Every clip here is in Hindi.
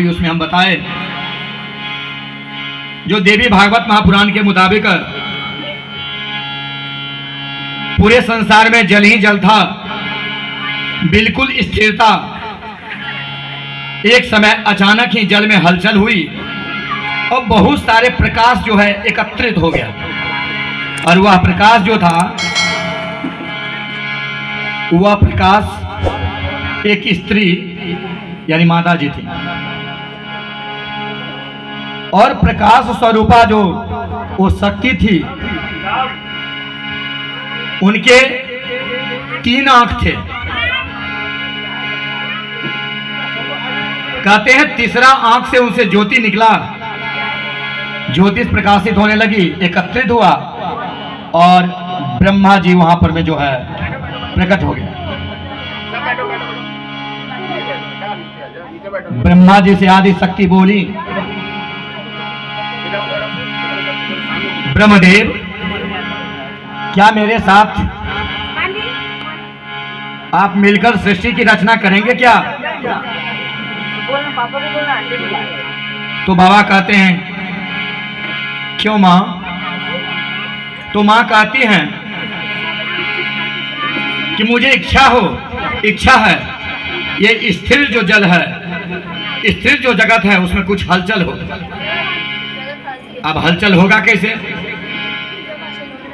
उसमें हम बताए जो देवी भागवत महापुराण के मुताबिक पूरे संसार में जल ही जल था, बिल्कुल स्थिरता। एक समय अचानक ही जल में हलचल हुई और बहुत सारे प्रकाश जो है एकत्रित हो गया, और वह प्रकाश जो था वह प्रकाश एक स्त्री यानी माता जी थी, और प्रकाश स्वरूपा जो वो शक्ति थी, उनके 3 आंख थे। कहते हैं तीसरा आंख से उनसे ज्योति निकला, ज्योतिष प्रकाशित होने लगी, एकत्रित हुआ और ब्रह्मा जी वहां पर में जो है प्रकट हो गया। ब्रह्मा जी से आदि शक्ति बोली, ब्रह्मदेव क्या मेरे साथ आप मिलकर सृष्टि की रचना करेंगे क्या? तो बाबा कहते हैं क्यों मां? तो मां कहती हैं कि मुझे इच्छा है ये स्थिर जो जल है, स्थिर जो जगत है उसमें कुछ हलचल हो। अब हलचल होगा कैसे?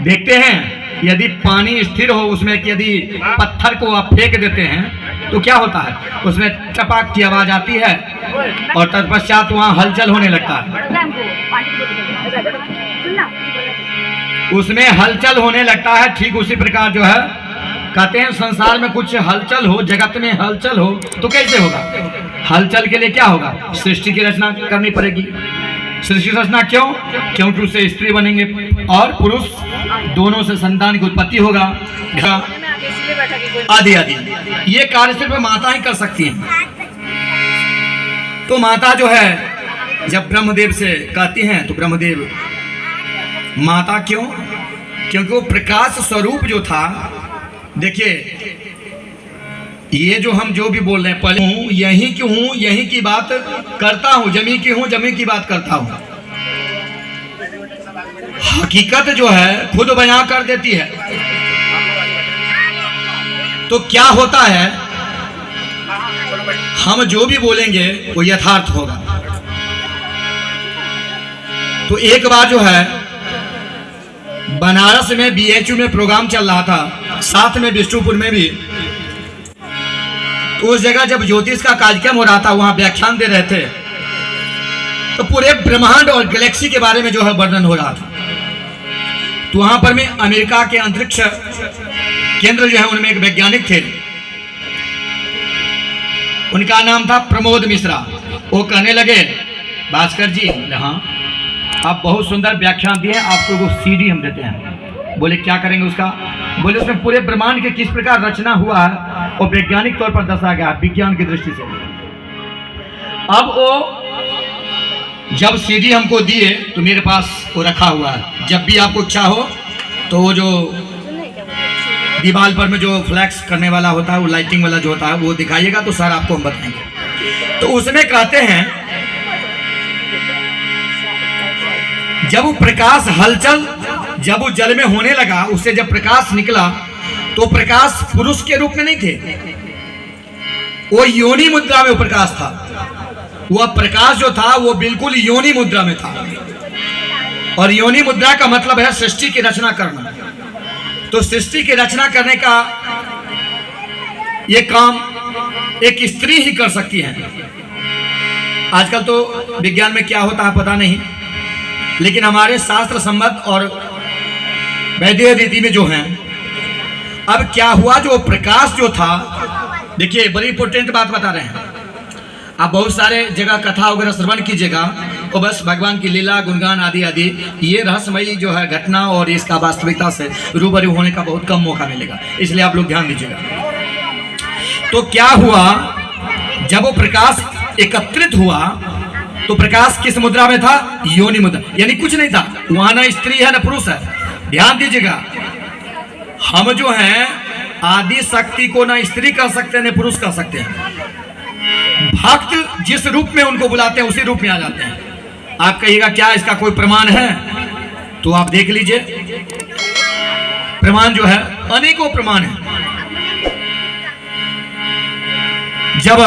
देखते हैं यदि पानी स्थिर हो उसमें यदि पत्थर को आप फेंक देते हैं तो क्या होता है? उसमें टपाक की आवाज आती है और तत्पश्चात वहां हलचल होने लगता है, उसमें हलचल होने लगता है। ठीक उसी प्रकार जो है कहते हैं संसार में कुछ हलचल हो, जगत में हलचल हो तो कैसे होगा? हलचल के लिए क्या होगा? सृष्टि की रचना करनी पड़ेगी। सृष्टि रचना क्यों? क्योंकि उससे स्त्री बनेंगे और पुरुष दोनों से संतान की उत्पत्ति होगा, आदि आदि। ये कार्य सिर्फ माता ही कर सकती हैं। तो माता जो है जब ब्रह्मदेव से कहती हैं तो ब्रह्मदेव माता क्यों? क्योंकि वो प्रकाश स्वरूप जो था, देखिए ये जो हम जो भी बोल रहे हैं, पहले हूं यहीं की हूं, यहीं की बात करता हूं, जमी की हूं, जमी की बात करता हूं। हकीकत जो है खुद बयां कर देती है। तो क्या होता है, हम जो भी बोलेंगे वो यथार्थ होगा। तो एक बार जो है बनारस में BHU में प्रोग्राम चल रहा था, साथ में विष्णुपुर में भी। तो उस जगह जब ज्योतिष का कार्यक्रम हो रहा था, वहां व्याख्यान दे रहे थे, तो पूरे ब्रह्मांड और गैलेक्सी के बारे में जो है वर्णन हो रहा था। तो वहां पर में अमेरिका के अंतरिक्ष केंद्र जो है उनमें एक वैज्ञानिक थे, उनका नाम था प्रमोद मिश्रा। वो कहने लगे भास्कर जी, हाँ आप बहुत सुंदर व्याख्यान दिए, आपको वो CD हम देते हैं। बोले क्या करेंगे उसका? बोले उसमें पूरे ब्रह्मांड के किस प्रकार रचना हुआ है और वैज्ञानिक तौर पर दर्शाया गया है, विज्ञान की दृष्टि से। अब वो जब CD हमको दिए तो मेरे पास वो रखा हुआ है, जब भी आपको इच्छा हो तो वो जो दीवार पर में जो फ्लैक्स करने वाला होता है, वो लाइटिंग वाला जो होता है, वो दिखाइएगा तो सर आपको हम बताएंगे। तो उसमें कहते हैं जब वो प्रकाश हलचल जब वो जल में होने लगा, उससे जब प्रकाश निकला तो प्रकाश पुरुष के रूप में नहीं थे, वो योनि मुद्रा में वो प्रकाश था। वह प्रकाश जो था वो बिल्कुल योनि मुद्रा में था, और योनि मुद्रा का मतलब है सृष्टि की रचना करना। तो सृष्टि की रचना करने का ये काम एक स्त्री ही कर सकती है। आजकल तो विज्ञान में क्या होता है पता नहीं, लेकिन हमारे शास्त्र सम्मत और वैदिक रीति में जो है, अब क्या हुआ, जो प्रकाश जो था, देखिए बड़ी इंपॉर्टेंट बात बता रहे हैं। आप बहुत सारे जगह कथा वगैरह श्रवण कीजिएगा और बस भगवान की लीला गुणगान आदि आदि, ये रहस्यमयी जो है घटना और इसका वास्तविकता से रूबरू होने का बहुत कम मौका मिलेगा, इसलिए आप लोग ध्यान दीजिएगा। तो क्या हुआ, जब वो प्रकाश एकत्रित हुआ तो प्रकाश किस मुद्रा में था? योनि मुद्रा, यानी कुछ नहीं था वहां, ना स्त्री है ना पुरुष है। ध्यान दीजिएगा, हम जो हैं आदि शक्ति को ना स्त्री कर सकते हैं ना पुरुष कर सकते हैं। भक्त जिस रूप में उनको बुलाते हैं उसी रूप में आ जाते हैं। आप कहिएगा क्या इसका कोई प्रमाण है, तो आप देख लीजिए, प्रमाण जो है अनेकों प्रमाण है। जब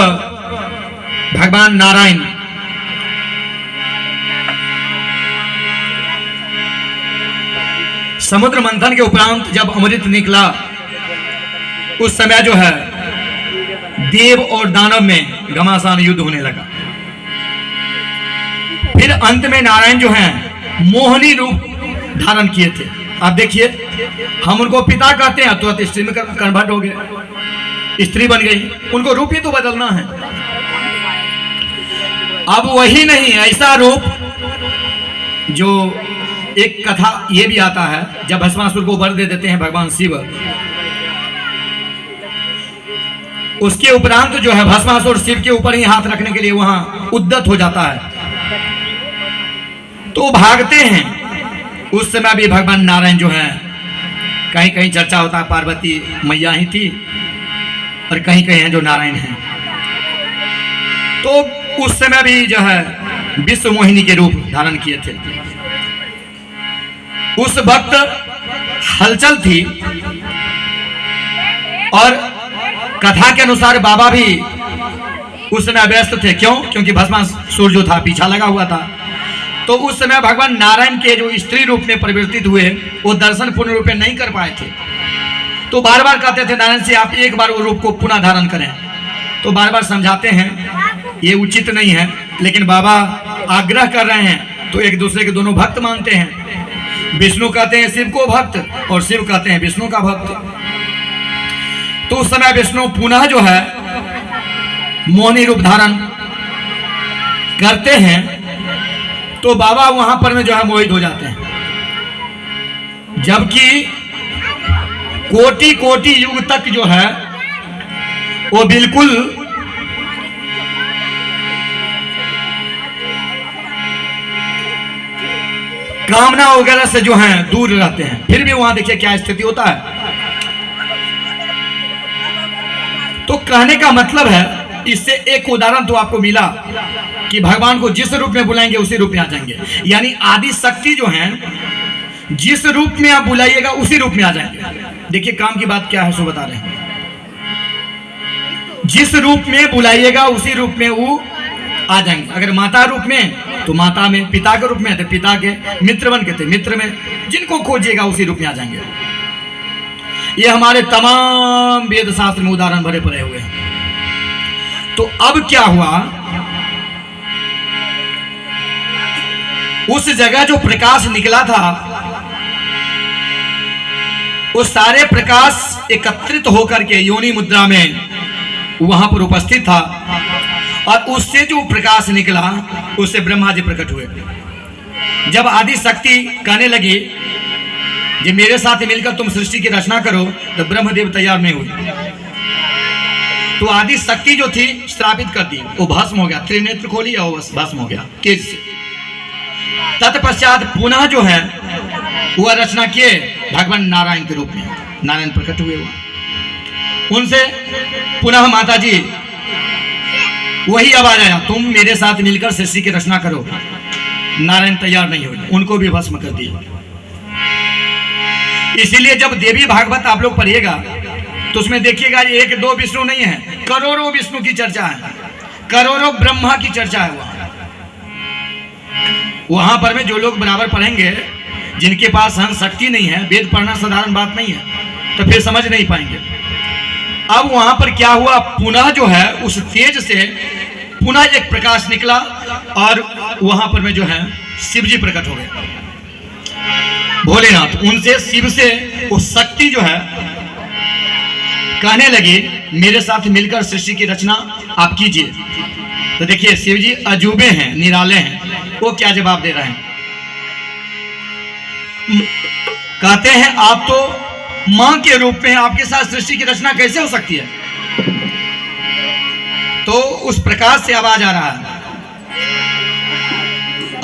भगवान नारायण समुद्र मंथन के उपरांत जब अमृत निकला, उस समय जो है देव और दानव में घमासान युद्ध होने लगा। फिर अंत में नारायण जो है मोहिनी रूप धारण किए थे। आप देखिए, हम उनको पिता कहते हैं, तो स्त्री में कन्वर्ट हो गए, स्त्री बन गई, उनको रूप ही तो बदलना है। अब वही नहीं, ऐसा रूप जो एक कथा ये भी आता है, जब भस्मासुर को वर दे देते हैं भगवान शिव, उसके उपरांत जो है भस्मासुर शिव के ऊपर ही हाथ रखने के लिए वहां उद्यत हो जाता है, तो भागते हैं। उस समय भी भगवान नारायण जो है, कहीं कहीं चर्चा होता है पार्वती मैया ही थी और कहीं कहीं हैं जो नारायण हैं, तो उस समय भी जो है विश्व मोहिनी के रूप धारण किए थे। उस वक्त हलचल थी और कथा के अनुसार बाबा भी उस समय व्यस्त थे। क्यों? क्योंकि भस्मासुर जो था पीछा लगा हुआ था। तो उस समय भगवान नारायण के जो स्त्री रूप में परिवर्तित हुए, वो दर्शन पूर्ण रूप में नहीं कर पाए थे, तो बार बार कहते थे नारायण से आप एक बार वो रूप को पुनः धारण करें। तो बार बार समझाते हैं ये उचित नहीं है, लेकिन बाबा आग्रह कर रहे हैं, तो एक दूसरे के दोनों भक्त मानते हैं। विष्णु कहते हैं शिव को भक्त और शिव कहते हैं विष्णु का भक्त। तो उस समय विष्णु पुनः जो है मोहिनी रूप धारण करते हैं, तो बाबा वहां पर में जो है मोहित हो जाते हैं। जबकि कोटि कोटि युग तक जो है वो बिल्कुल कामना वगैरह से जो है दूर रहते हैं, फिर भी वहां देखिए क्या स्थिति होता है। तो कहने का मतलब है, इससे एक उदाहरण तो आपको मिला कि भगवान को जिस रूप में बुलाएंगे उसी रूप में आ जाएंगे। यानी आदि शक्ति जो है, जिस रूप में आप बुलाइएगा उसी रूप में आ जाएंगे। देखिए काम की बात क्या है, सो बता रहे हैं। जिस रूप में बुलाइएगा उसी रूप में वो आ जाएंगे। अगर माता रूप में तो माता में, पिता के रूप में तो पिता के, मित्र बन के थे मित्र में, जिनको खोजिएगा उसी रूप में आ जाएंगे। ये हमारे तमाम वेद शास्त्र में उदाहरण भरे पड़े हुए हैं। तो अब क्या हुआ, उस जगह जो प्रकाश निकला था, वो सारे प्रकाश एकत्रित होकर के योनि मुद्रा में वहां पर उपस्थित था, और उससे जो प्रकाश निकला उससे ब्रह्मा जी प्रकट हुए। जब आदि शक्ति कहने लगी कि मेरे साथ मिलकर तुम सृष्टि की रचना करो, तो ब्रह्मदेव तैयार नहीं हुए। तो आदि शक्ति जो थी श्रापित कर दी, वो भस्म हो गया, त्रिनेत्र खोली और भस्म हो गया तेज से। तत्पश्चात पुनः जो है वह रचना किए भगवान नारायण के रूप में, नारायण प्रकट हुए हुआ। उनसे पुनः माता जी वही आवाज आया, तुम मेरे साथ मिलकर सृष्टि की रचना करो। नारायण तैयार नहीं हुए, उनको भी भस्म कर दिया। इसीलिए जब देवी भागवत आप लोग पढ़िएगा तो उसमें देखिएगा एक दो विष्णु नहीं है, करोड़ों विष्णु की चर्चा है, करोड़ों ब्रह्मा की चर्चा है। वहां पर में जो लोग बराबर पढ़ेंगे, जिनके पास सहन शक्ति नहीं है, वेद पढ़ना साधारण बात नहीं है, तो फिर समझ नहीं पाएंगे। अब वहां पर क्या हुआ, पुनः जो है उस तेज से पुनः एक प्रकाश निकला और वहां पर में जो है शिव जी प्रकट हो गए, भोलेनाथ। उनसे शिव से वो शक्ति जो है कहने लगी मेरे साथ मिलकर सृष्टि की रचना आप कीजिए। तो देखिए शिव जी अजूबे हैं, निराले हैं, वो क्या जवाब दे रहे हैं। कहते हैं आप तो मां के रूप में, आपके साथ सृष्टि की रचना कैसे हो सकती है। तो उस प्रकाश से आवाज आ रहा है,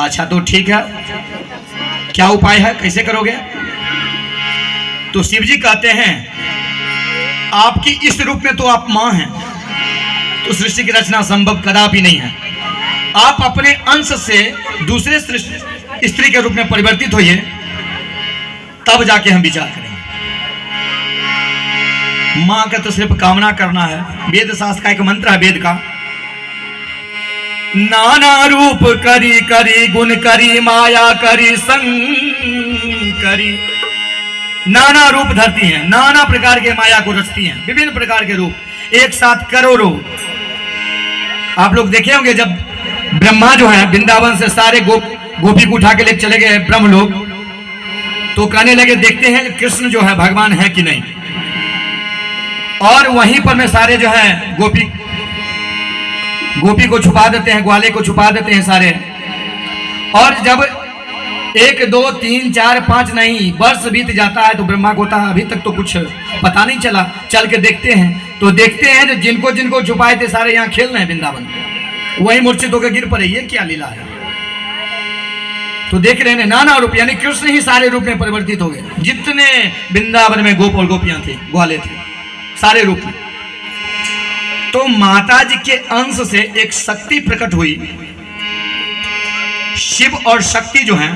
अच्छा तो ठीक है, क्या उपाय है, कैसे करोगे। तो शिव जी कहते हैं आपकी इस रूप में तो आप मां हैं, तो सृष्टि की रचना संभव कदापि नहीं है। आप अपने अंश से दूसरे स्त्री के रूप में परिवर्तित होइए, तब जाके हम विचार करेंगे। मां का तो सिर्फ कामना करना है। वेद शास्त्र का एक मंत्र है, वेद का, नाना रूप करी करी गुण करी माया करी संग करी। नाना रूप धरती हैं, नाना प्रकार के माया को रचती हैं, विभिन्न प्रकार के रूप, एक साथ करोड़ों। आप लोग देखे होंगे जब ब्रह्मा जो है वृंदावन से सारे गोपी को उठा के लेके चले गए ब्रह्म लोग, तो कहने लगे देखते हैं कृष्ण जो है भगवान है कि नहीं। और वहीं पर में सारे जो है गोपी को छुपा देते हैं, ग्वाले को छुपा देते हैं सारे। और जब 1 2 3 4 5 नहीं वर्ष बीत जाता है तो ब्रह्मा को होता है अभी तक तो कुछ पता नहीं चला। चल के देखते हैं तो देखते हैं जो जिनको जिनको छुपाए थे सारे यहाँ खेल रहे हैं वृंदावन, वही मूर्छित होकर गिर पड़े। ये क्या लीला है? तो देख रहे हैं नाना रूप, यानी कृष्ण ही सारे रूप में परिवर्तित हो गए। जितने वृंदावन में गोप और गोपियां थे, ग्वाले थे, सारे रूप में। तो माता जी के अंश से एक शक्ति प्रकट हुई। शिव और शक्ति जो हैं,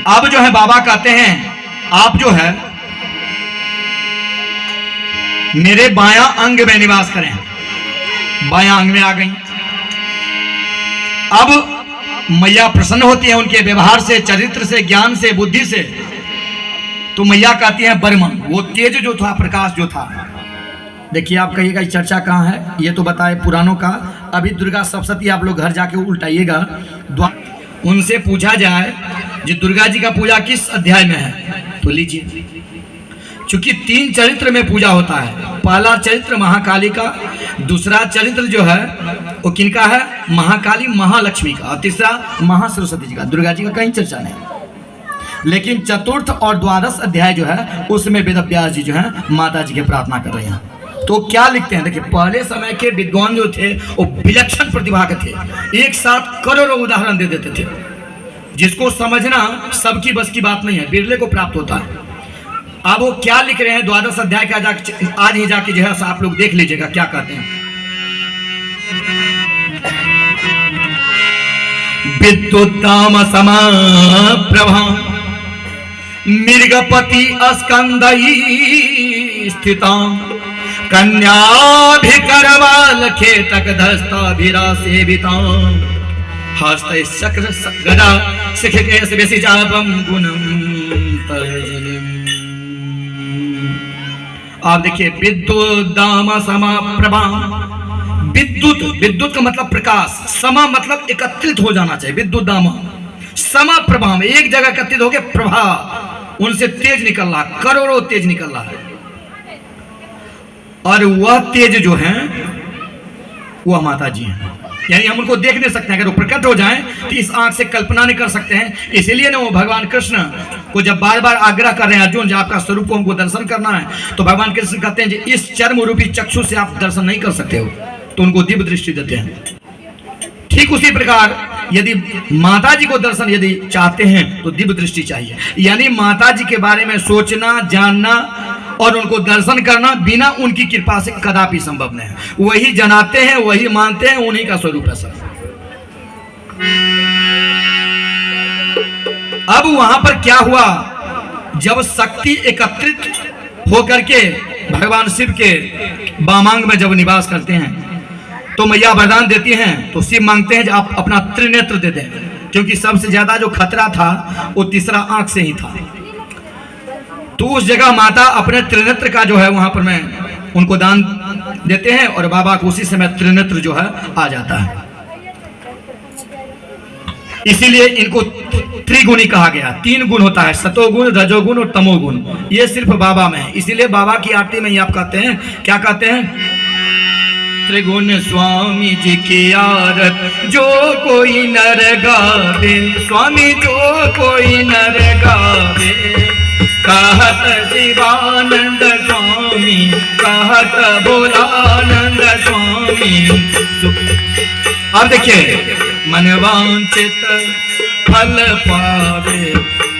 अब जो है बाबा कहते हैं आप जो है मेरे बायां अंग में निवास करें। बायां अंग में आ गई। अब मैया प्रसन्न होती है उनके व्यवहार से, चरित्र से, ज्ञान से, बुद्धि से। तो मैया कहती है बर्मा, वो तेज जो था, प्रकाश जो था। देखिए आप कहिएगा चर्चा कहाँ है, ये तो बताए पुराणों का। अभी दुर्गा सप्तशती आप लोग घर जाके उल्टाइएगा, उनसे पूछा जाए जो दुर्गा जी का पूजा किस अध्याय में है तो लीजिए। चूंकि 3 चरित्र में पूजा होता है। पहला चरित्र महाकाली का, दूसरा चरित्र जो है वो किनका है, महाकाली महालक्ष्मी का, और तीसरा महासरस्वती जी का। दुर्गा जी का कहीं चर्चा नहीं। लेकिन चतुर्थ और द्वादश अध्याय जो है उसमें वेदव्यास जी जो है माता जी की प्रार्थना कर रहे हैं। तो क्या लिखते हैं, देखिए पहले समय के विद्वान जो थे वो विलक्षण प्रतिभा के थे, एक साथ करोड़ों उदाहरण दे देते थे, जिसको समझना सबकी बस की बात नहीं है, बिरले को प्राप्त होता है। अब वो क्या लिख रहे हैं द्वादश अध्याय का, आज ही जाके जो है आप लोग देख लीजिएगा क्या कहते हैं। विद्युत्तम समा प्रभा मृगपति स्कंदई स्थितां कन्याभिकरवाल खेतक धस्ताभिरा सेवितां हस्त चक्र गदा शिखिकेश विसिजापम गुणम तर्जनीम। आप देखिए विद्युदाम समा प्रभा। विद्युत, विद्युत का मतलब प्रकाश, समा मतलब एकत्रित हो जाना चाहिए। विद्युदाम समा प्रभा में एक जगह एकत्रित हो गए, प्रभा उनसे तेज निकल रहा, करोड़ों तेज निकल रहा है। और वह तेज जो है वह माता जी हैं, यानी हम उनको देख नहीं सकते हैं। अगर वो प्रकट हो जाएं तो इस आंख से कल्पना नहीं कर सकते हैं। इसीलिए ना वो भगवान कृष्ण को जब बार बार आग्रह कर रहे हैं अर्जुन जब आपका स्वरूप को हमको दर्शन करना है, तो भगवान कृष्ण कहते हैं कि इस चर्म रूपी चक्षु से आप दर्शन नहीं कर सकते हो, तो उनको दिव्य दृष्टि देते हैं। ठीक उसी प्रकार यदि माता जी को दर्शन यदि चाहते हैं तो दिव्य दृष्टि चाहिए, यानी माता जी के बारे में सोचना, जानना और उनको दर्शन करना बिना उनकी कृपा से कदापि संभव नहीं है। वही जनाते हैं, वही मानते हैं, उन्हीं का स्वरूप है सब। अब वहां पर क्या हुआ, जब शक्ति एकत्रित होकर के भगवान शिव के वामांग में जब निवास करते हैं तो मैया वरदान देती हैं, तो शिव मांगते हैं कि आप अपना त्रिनेत्र दे दें, क्योंकि सबसे ज्यादा जो खतरा था वो तीसरा आंख से ही था। तो उस जगह माता अपने त्रिनेत्र का जो है वहां पर में उनको दान देते हैं और बाबा को उसी समय त्रिनेत्र जो है आ जाता है। इसीलिए इनको त्रिगुणी कहा गया। 3 गुण होता है, सतोगुण, रजोगुण और तमोगुण। ये सिर्फ बाबा में है। इसीलिए बाबा की आरती में ही आप कहते हैं, क्या कहते हैं, त्रिगुण स्वामी जी की आरत जो कोई नर गावे, स्वामी जो कोई नर गावे, कहत शिवानंद स्वामी, कहत भोलानंद स्वामी। अब देखिए, मन वांछित फल पावे,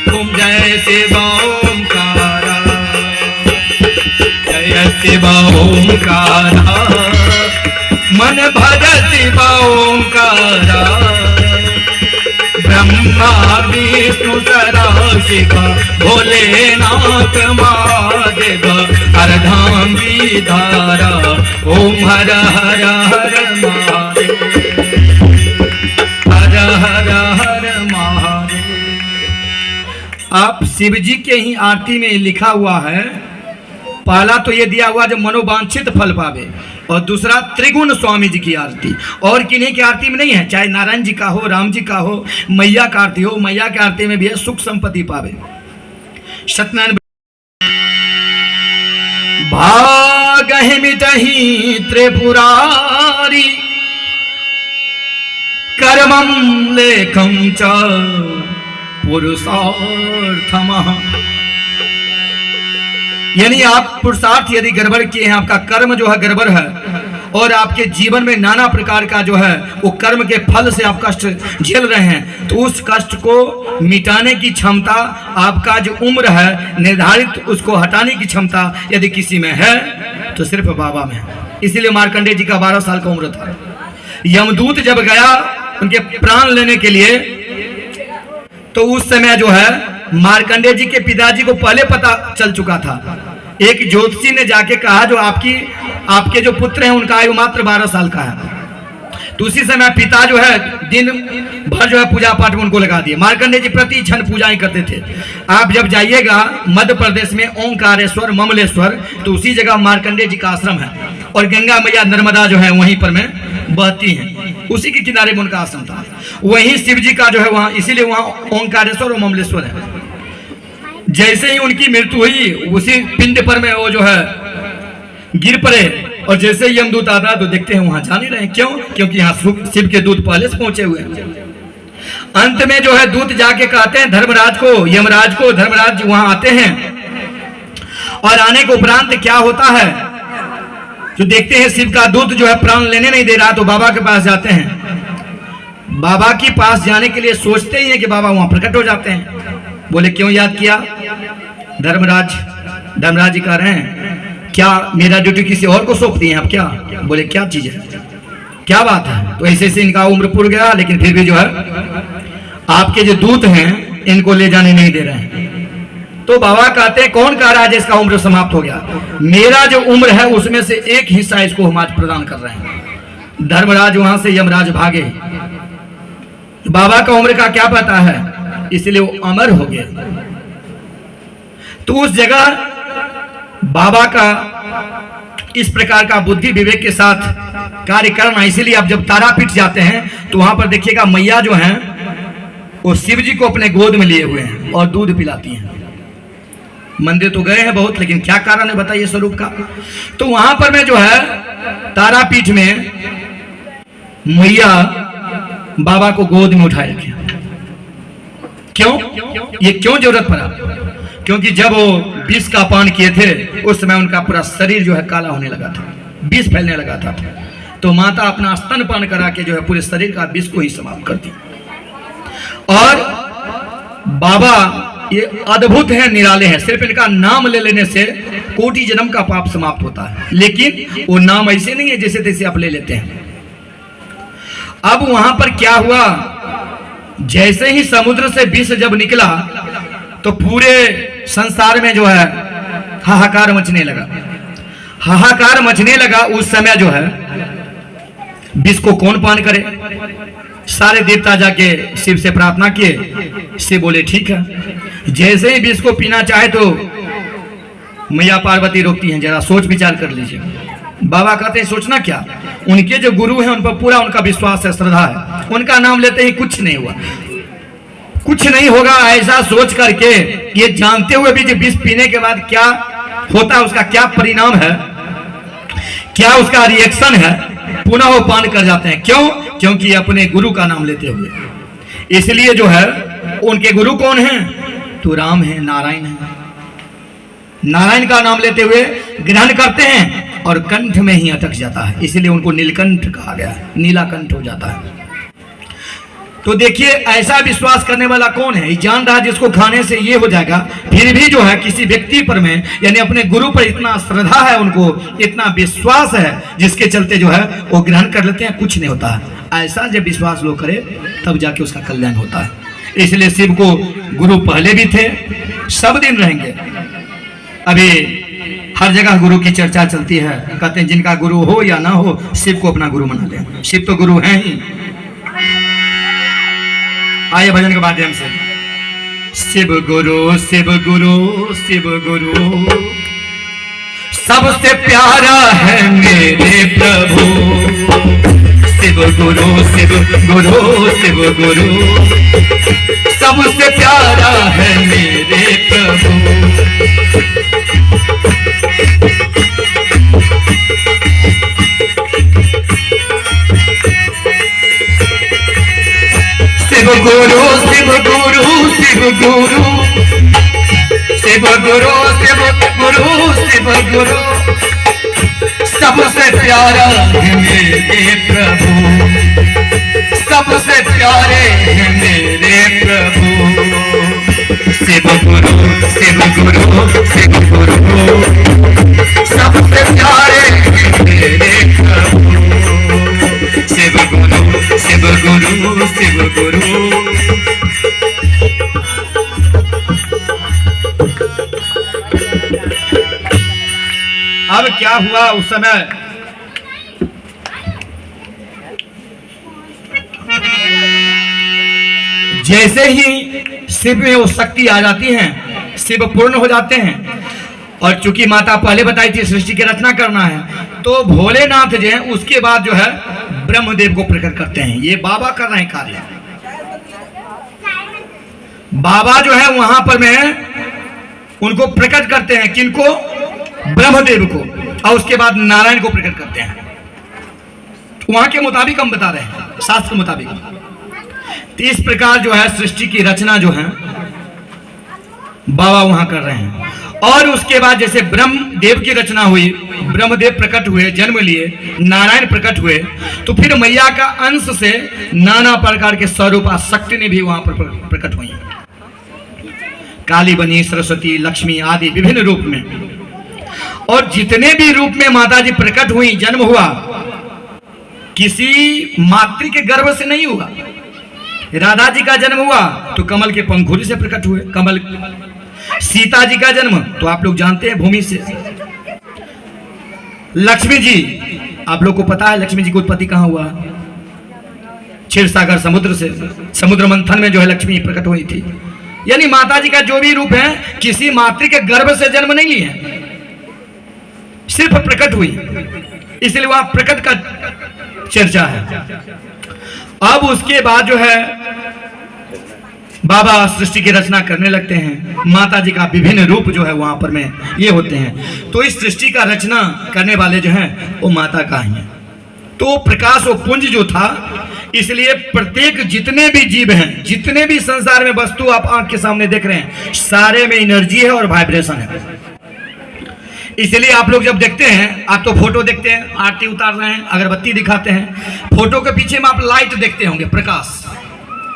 तुम जय शिव ओंकारा, जय शिव ओंकारा, मन भजति ओंकारा, ब्रह्मा विष्णु सदा शिव भोलेनाथ महादेव, हरधाम धारा ओम हर हर हर महादेव, हर हर हर महादेव। आप शिव जी के ही आरती में लिखा हुआ है, पहला तो ये दिया हुआ जो मनोवांछित फल पावे, और दूसरा त्रिगुण स्वामी जी की आरती। और किन्हीं की आरती में नहीं है, चाहे नारायण जी का हो, राम जी का हो, मैया का आरती हो, मैया की आरती में भी है सुख संपत्ति पावे। सत्यनारायण भागहि मिटहि त्रिपुरारी, कर्मं लेखं च पुरुषार्थमः। यानी आप पुरुषार्थ यदि गड़बड़ किए हैं, आपका कर्म जो है गड़बड़ है, और आपके जीवन में नाना प्रकार का जो है वो कर्म के फल से आप कष्ट झेल रहे हैं, तो उस कष्ट को मिटाने की क्षमता, आपका जो उम्र है निर्धारित, उसको हटाने की क्षमता यदि किसी में है तो सिर्फ बाबा में है। इसीलिए मार्कंडेय जी का 12 साल का उम्र था। यमदूत जब गया उनके प्राण लेने के लिए, तो उस समय जो है मार्कंडेय जी के पिताजी को पहले पता चल चुका था। एक ज्योतिषी ने जाके कहा जो आपके जो पुत्र हैं उनका आयु मात्र 12 साल का है। तो उसी समय पिता जो है दिन भर जो है पूजा पाठ में उनको लगा दिए। मार्कंडेय जी प्रति क्षण पूजाएं करते थे। आप जब जाइएगा मध्य प्रदेश में ओंकारेश्वर ममलेश्वर, तो उसी जगह मार्कंडेय जी का आश्रम है, और गंगा मैया नर्मदा जो है वहीं पर में बहती हैं, उसी के किनारे में उनका आश्रम था। वहीं शिव जी का जो है वहाँ, इसीलिए वहाँ ओंकारेश्वर और ममलेश्वर है। जैसे ही उनकी मृत्यु हुई, उसी पिंड पर में वो जो है गिर पड़े, और जैसे ही यमदूत आता है तो देखते हैं वहां जा नहीं रहे। क्यों? क्योंकि यहाँ शिव के दूत पहले से पहुंचे हुए हैं। अंत में जो है दूत जाके कहते हैं धर्मराज को, यमराज को, धर्मराज वहां आते हैं, और आने के उपरांत क्या होता है जो देखते हैं शिव का दूत जो है प्राण लेने नहीं दे रहा, तो बाबा के पास जाते हैं। बाबा के पास जाने के लिए सोचते ही हैं कि बाबा वहां प्रकट हो जाते हैं। बोले क्यों याद किया? धर्मराज जी कह रहे हैं क्या मेरा ड्यूटी किसी और को सौंप दिए हैं आप क्या? बोले क्या चीज है, क्या बात है? तो ऐसे इनका उम्र पूर्ण गया, लेकिन फिर भी जो है आपके जो दूत हैं इनको ले जाने नहीं दे रहे हैं। तो बाबा कहते हैं कौन कह रहा है जिसका उम्र समाप्त हो गया? मेरा जो उम्र है उसमें से एक हिस्सा इसको हम आज प्रदान कर रहे हैं। धर्मराज वहां से यमराज भागे। बाबा का उम्र का क्या पता है, इसलिए वो अमर हो गए। तो उस जगह बाबा का इस प्रकार का बुद्धि विवेक के साथ कार्य करना, इसीलिए आप जब तारापीठ जाते हैं तो वहां पर देखिएगा मैया जो है वो शिव जी को अपने गोद में लिए हुए हैं और दूध पिलाती हैं। मंदिर तो गए हैं बहुत, लेकिन क्या कारण है बताइए स्वरूप का? तो वहां पर मैं जो है तारापीठ में मैया बाबा को गोद में उठाए रखे। क्यों? ये क्यों जरूरत पड़ा? क्योंकि जब वो विष का पान किए थे उस समय उनका पूरा शरीर जो है काला होने लगा था, विष फैलने लगा था। तो माता अपना स्तन पान करा के जो है पूरे शरीर का विष को ही समाप्त कर दी। और बाबा ये अद्भुत है, निराले हैं। सिर्फ इनका नाम ले लेने से कोटि जन्म का पाप समाप्त होता है, लेकिन वो नाम ऐसे नहीं है जैसे तैसे आप ले लेते हैं। अब वहां पर क्या हुआ, जैसे ही समुद्र से विष जब निकला तो पूरे संसार में जो है हाहाकार मचने लगा। हाहाकार मचने लगा। उस समय जो है विष को कौन पान करे? सारे देवता जाके शिव से प्रार्थना किए। शिव बोले ठीक है। जैसे ही विष को पीना चाहे तो मैया पार्वती रोकती हैं, जरा सोच विचार कर लीजिए। बाबा कहते हैं सोचना क्या, उनके जो गुरु हैं उन पर पूरा उनका विश्वास है, श्रद्धा है। उनका नाम लेते ही कुछ नहीं हुआ, कुछ नहीं होगा, ऐसा सोच करके ये जानते हुए भी जो विष पीने के बाद क्या होता है, उसका क्या परिणाम है, क्या उसका रिएक्शन है, पुनः वो पान कर जाते हैं। क्यों? क्योंकि अपने गुरु का नाम लेते हुए। इसलिए जो है उनके गुरु कौन है? तो राम है, नारायण है। नारायण का नाम लेते हुए ग्रहण करते हैं और कंठ में ही अटक जाता है, इसलिए उनको नीलकंठ कहा गया, नीलाकंठ हो जाता है। तो देखिए ऐसा विश्वास करने वाला कौन है? जान रहा जिसको खाने से ये हो जाएगा, फिर भी जो है किसी व्यक्ति पर में यानी अपने गुरु पर इतना श्रद्धा है, उनको इतना विश्वास है, जिसके चलते जो है वो ग्रहण कर लेते हैं, कुछ नहीं होता है। ऐसा जब विश्वास लोग करे तब जाके उसका कल्याण होता है। इसलिए शिव को गुरु पहले भी थे, सब दिन रहेंगे। अभी हर जगह गुरु की चर्चा चलती है, कहते हैं जिनका गुरु हो या ना हो शिव को अपना गुरु बना ले। शिव तो गुरु हैं ही। आइए भजन के माध्यम से। शिव गुरु शिव गुरु शिव गुरु सबसे प्यारा है मेरे प्रभु। शिव गुरु शिव गुरु शिव गुरु सबसे प्यारा है मेरे प्रभु। शिव गुरु शिव गुरु शिव गुरु शिव गुरु शिव गुरु शिव गुरु सबसे प्यारा है मेरे प्रभु। सबसे प्यारे हैं मेरे प्रभु। शिव गुरु शिव गुरु शिव गुरु सबसे प्यारे हैं मेरे प्रभु। शिव गुरु शिव गुरु शिव गुरु। अब क्या हुआ उस समय? जैसे ही शिव में वो शक्ति आ जाती है, शिव पूर्ण हो जाते हैं। और चूंकि माता पहले बताई थी सृष्टि की रचना करना है, तो भोलेनाथ जो है उसके बाद जो है ब्रह्मदेव को प्रकट करते हैं। ये बाबा कर रहे हैं कार्य। बाबा जो है वहां पर में उनको प्रकट करते हैं। किनको? ब्रह्मदेव को। और उसके बाद नारायण को प्रकट करते हैं। वहां के मुताबिक हम बता रहे हैं, शास्त्र के मुताबिक। तो इस प्रकार जो है सृष्टि की रचना जो है बाबा वहां कर रहे हैं। और उसके बाद जैसे ब्रह्मदेव की रचना हुई, ब्रह्मदेव प्रकट हुए, जन्म लिए, नारायण प्रकट हुए, तो फिर मैया का अंश से नाना प्रकार के स्वरूपा शक्ति ने भी वहां पर प्रकट हुई। काली बनी, सरस्वती, लक्ष्मी आदि विभिन्न रूप में। और जितने भी रूप में माता जी प्रकट हुई, जन्म हुआ, किसी मातृ के गर्भ से नहीं हुआ। राधा जी का जन्म हुआ तो कमल के पंखुड़ी से प्रकट हुए, कमल। सीता जी का जन्म तो आप लोग जानते हैं भूमि से। लक्ष्मी जी, आप लोग को पता है लक्ष्मी जी की उत्पत्ति कहां हुआ? क्षीर सागर समुद्र से, समुद्र मंथन में जो है लक्ष्मी प्रकट हुई थी। यानी माता जी का जो भी रूप है किसी मातृ के गर्भ से जन्म नहीं लिया, सिर्फ प्रकट हुई, इसलिए वहां प्रकट का चर्चा है। अब उसके बाद जो है बाबा सृष्टि की रचना करने लगते हैं। माता जी का विभिन्न रूप जो है वहां पर में ये होते हैं। तो इस सृष्टि का रचना करने वाले जो हैं वो माता का ही है। तो प्रकाश वो पुंज जो था, इसलिए प्रत्येक जितने भी जीव हैं, जितने भी संसार में वस्तु आप आंख के सामने देख रहे हैं, सारे में एनर्जी है और वाइब्रेशन है। इसलिए आप लोग जब देखते हैं, आप तो फोटो देखते हैं, आरती उतार रहे हैं, अगरबत्ती दिखाते हैं, फोटो के पीछे में आप लाइट देखते होंगे, प्रकाश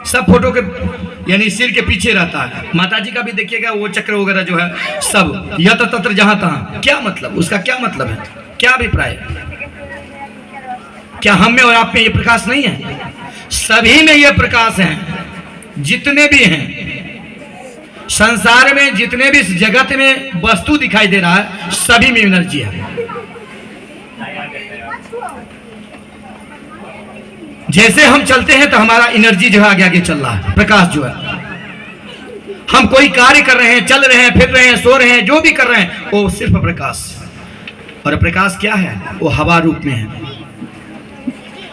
सब फोटो के यानी सिर के पीछे रहता है। माता जी का भी देखिएगा, वो चक्र वगैरह जो है सब यत्र तत्र जहां तहां। क्या मतलब, उसका क्या मतलब है, क्या अभिप्राय? क्या हम में और आप में ये प्रकाश नहीं है? सभी में ये प्रकाश है। जितने भी हैं संसार में, जितने भी इस जगत में वस्तु दिखाई दे रहा है, सभी में एनर्जी है। जैसे हम चलते हैं तो हमारा एनर्जी जो है आगे आगे चल रहा है, प्रकाश जो है। हम कोई कार्य कर रहे हैं, चल रहे हैं, फिर रहे हैं, सो रहे हैं, जो भी कर रहे हैं वो सिर्फ प्रकाश। और प्रकाश क्या है? वो हवा रूप में है।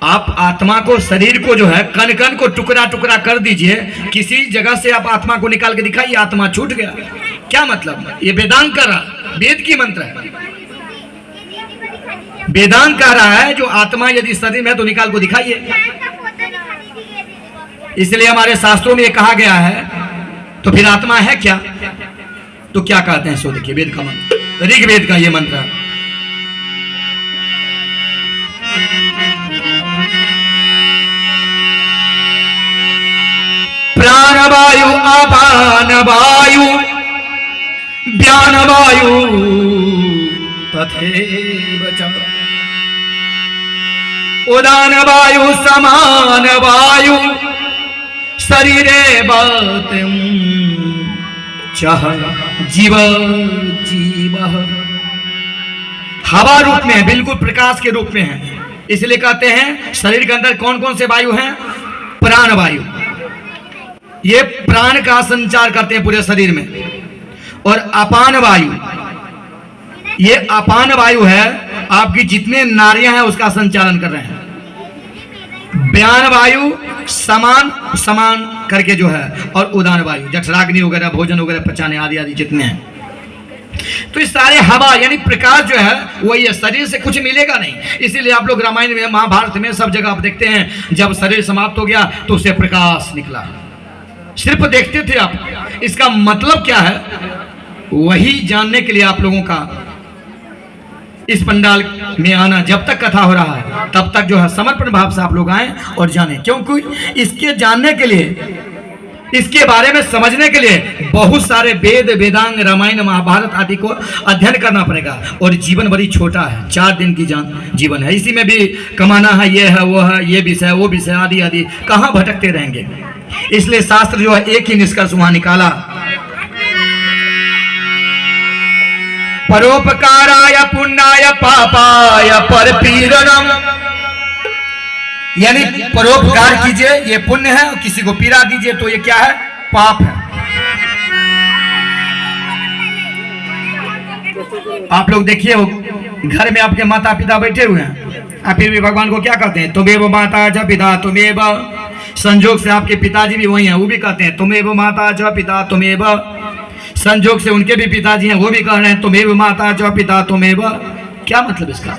आप आत्मा को, शरीर को जो है कण कण को टुकड़ा टुकड़ा कर दीजिए, किसी जगह से आप आत्मा को निकाल के दिखाइए, आत्मा छूट गया। क्या मतलब? ये वेदांत कर रहा, वेद की मंत्र है। वेदांत कह रहा है जो आत्मा यदि शरीर में है तो निकाल को दिखाइए। इसलिए हमारे शास्त्रों में ये कहा गया है। तो फिर आत्मा है क्या? तो क्या कहते हैं सो देखिए, वेद का मंत्र, ऋग्वेद का ये मंत्र है। वायु अपान वायु व्यान वायु तथैव च उदान वायु समान वायु शरीरे बातम चाह जीव जीव। हवा रूप में है, बिल्कुल प्रकाश के रूप में है, इसलिए कहते हैं शरीर के अंदर कौन कौन से वायु हैं? प्राण वायु, ये प्राण का संचार करते हैं पूरे शरीर में। और अपान वायु, ये अपान वायु है, आपकी जितने नाड़ियां हैं उसका संचालन कर रहे हैं। व्यान वायु समान समान करके जो है, और उदान वायु जठराग्नि वगैरह भोजन वगैरह पचाने आदि आदि जितने हैं। तो इस सारे हवा यानी प्रकाश जो है वही है, शरीर से कुछ मिलेगा नहीं। इसीलिए आप लोग रामायण में महाभारत में सब जगह आप देखते हैं, जब शरीर समाप्त हो गया तो उससे प्रकाश निकला, सिर्फ देखते थे आप। इसका मतलब क्या है वही जानने के लिए आप लोगों का इस पंडाल में आना, जब तक कथा हो रहा है तब तक जो है समर्पण भाव से आप लोग आए और जाने, क्योंकि इसके जानने के लिए, इसके बारे में समझने के लिए बहुत सारे वेद वेदांग रामायण महाभारत आदि को अध्ययन करना पड़ेगा। और जीवन बड़ी छोटा है, 4 दिन की जीवन है, इसी में भी कमाना है, ये है वो है, ये विषय वो विषय आदि आदि, कहाँ भटकते रहेंगे। इसलिए शास्त्र जो है एक ही निष्कर्ष वहां निकाला, परोपकाराय पुण्याय पापाय परपीड़नम, यानी परोपकार कीजिए ये पुण्य है, और किसी को पीड़ा दीजिए तो ये क्या है? पाप है। आप लोग देखिए घर में आपके माता पिता बैठे हुए हैं, आप फिर भी भगवान को क्या कहते हैं? तुमेव माता च पिता तुमेव। संजोग से आपके पिताजी भी वही हैं, वो भी कहते हैं तुमेव माता च पिता तुमेव। संजोग से उनके भी पिताजी हैं, वो भी कह रहे हैं तुमेव माता च पिता तुमेव। क्या मतलब इसका?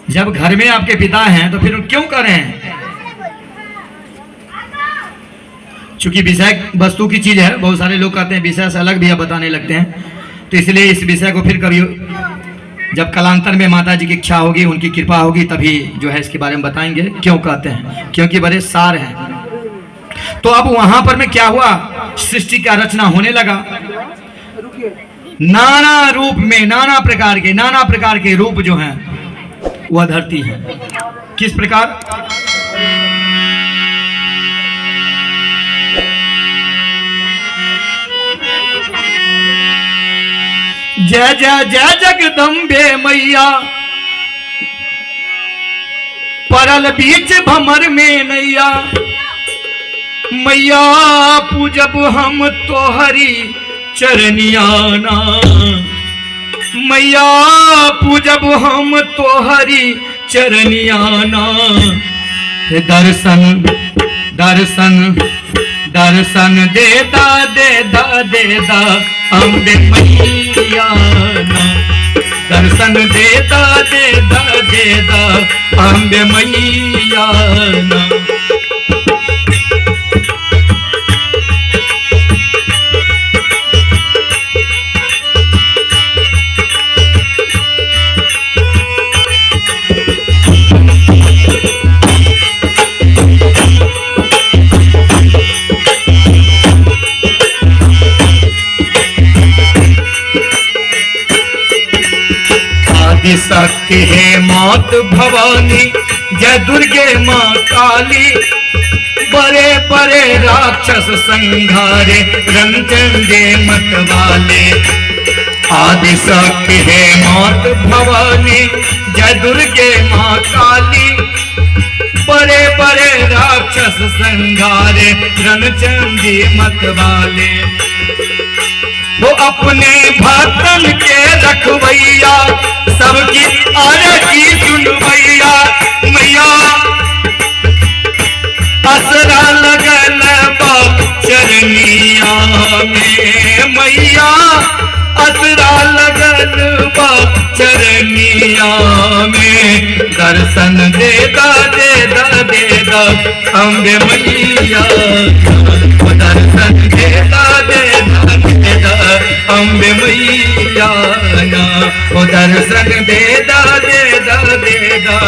जब घर में आपके पिता हैं तो फिर क्यों कर रहे हैं? चूंकि विषय वस्तु की चीज है, बहुत सारे लोग कहते हैं विषय से अलग भी अब बताने लगते हैं, तो इसलिए इस विषय को फिर कभी जब कालांतर में माता जी की इच्छा होगी, उनकी कृपा होगी, तभी जो है इसके बारे में बताएंगे क्यों कहते हैं, क्योंकि बड़े सार हैं। तो अब वहां पर में क्या हुआ? सृष्टि का रचना होने लगा, नाना रूप में, नाना प्रकार के रूप जो हैं वह धरती है। किस प्रकार? जय जय जय जगदम्बे मैया, परल बीच भमर में नैया, मैया पूजब हम तोहरी चरनियाना, मैया पूजब हम तोहरी चरनियाना। दर्शन दर्शन दर्शन देदा देदा देदा अम्बे मैया, दर्शन देदा देदा देदा अम्बे मैया। शक्ति है मात भवानी, जय दुर्गे माँ काली, बड़े बड़े राक्षस संघारे रंगचंदे मत वाले। आदि शक्ति है मात भवानी, जय दुर्गे माँ काली, बड़े बड़े राक्षस संघारे रंगचंदे मत वाले। वो अपने भक्तन के रखवैया, सबकी आरती सुनवैया, मैया असरा लगल बा चरनिया में, मैया असरा लगल बा चरनिया में। दर्शन देदा देदा देदा अम्बे मैया, दर्शन देदा देदा देदा अम्बे मैया, ओ दर्शन देदा देदा देदा।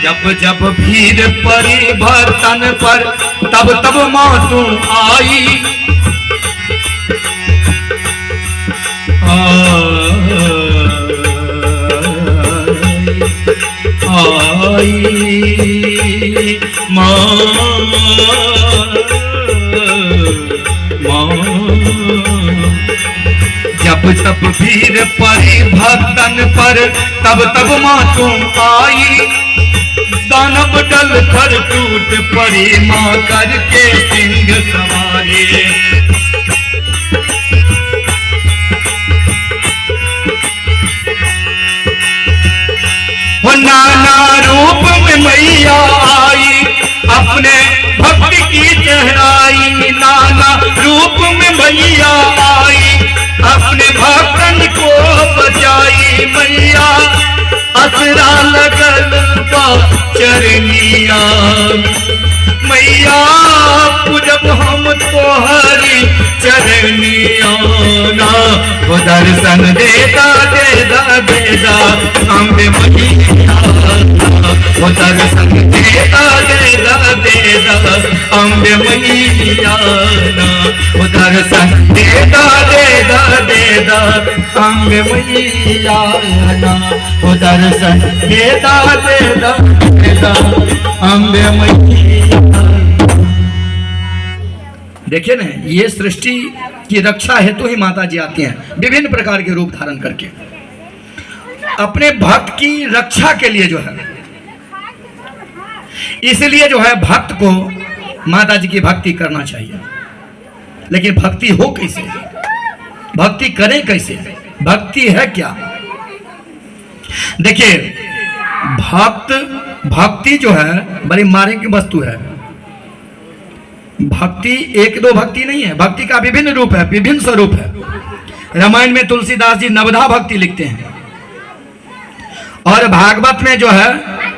जब जब भीड़ पड़ी भक्तन पर तब तब माँ तू आई। आई माँ जब जब भीड़ पड़ी भक्तन पर तब तब माँ तू आई। दानव डल कर टूट पड़ी माँ करके सिंह सवारी। नाना रूप में मैया आई अपने भक्ति की चढ़ाई। नाना रूप में मैया आई अपने भक्तन को बचाई। मैया असरा लगल बा चरनिया। मैया पूजब हम तोहरी चरनिया ना। वो दर्शन देता देदा देदा अम्बे मैया। वो दर्शन देता देदा देदा अम्बे मैया ना। वो दर्शन देता देदा देदा अम्बे मैया ना। वो दर्शन देता देदा देदा अम्बे मैया। देखिए ना, ये सृष्टि की रक्षा हेतु ही माता जी आती हैं विभिन्न प्रकार के रूप धारण करके अपने भक्त की रक्षा के लिए जो है। इसलिए जो है भक्त को माता जी की भक्ति करना चाहिए। लेकिन भक्ति हो कैसे, भक्ति करें कैसे, भक्ति है क्या? देखिए भक्ति जो है बड़ी मारे की वस्तु है। भक्ति एक दो भक्ति नहीं है, भक्ति का विभिन्न रूप है, विभिन्न स्वरूप है। रामायण में तुलसीदास जी नवधा भक्ति लिखते हैं और भागवत में जो है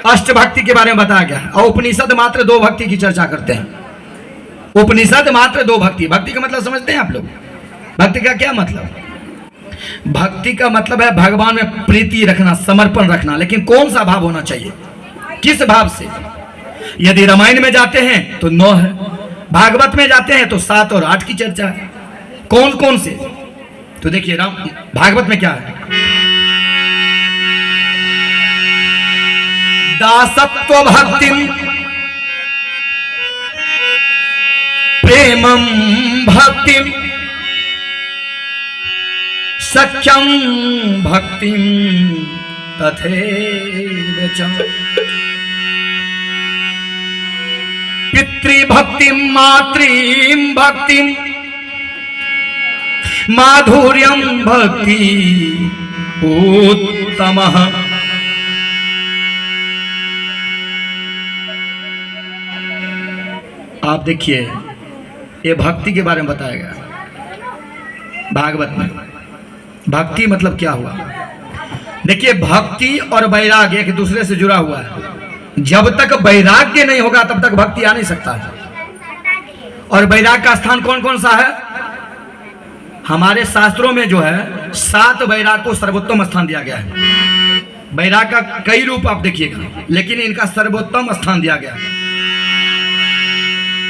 अष्ट भक्ति के बारे में बताया गया है। और उपनिषद मात्र दो भक्ति की चर्चा करते हैं। उपनिषद मात्र दो भक्ति। भक्ति का मतलब समझते हैं आप लोग? भक्ति का क्या मतलब? भक्ति का मतलब है भगवान में प्रीति रखना, समर्पण रखना। लेकिन कौन सा भाव होना चाहिए, किस भाव से? यदि रामायण में जाते हैं तो 9 है, भागवत में जाते हैं तो 7 और 8 की चर्चा है। कौन कौन से? तो देखिए राम भागवत में क्या है? दासत्व भक्ति प्रेमं भक्ति सख्यं भक्ति तथैव च पितृभक्ति मातृ भक्ति माधुर्यं भक्ति उत्तमः। आप देखिए ये भक्ति के बारे में बताया गया भागवत में। भक्ति मतलब क्या हुआ? देखिए भक्ति और वैराग्य एक दूसरे से जुड़ा हुआ है। जब तक वैराग्य नहीं होगा तब तक भक्ति आ नहीं सकता है। और वैराग्य का स्थान कौन कौन सा है? हमारे शास्त्रों में जो है 7 वैराग को सर्वोत्तम स्थान दिया गया है। वैराग का कई रूप आप देखिएगा, लेकिन इनका सर्वोत्तम स्थान दिया गया है।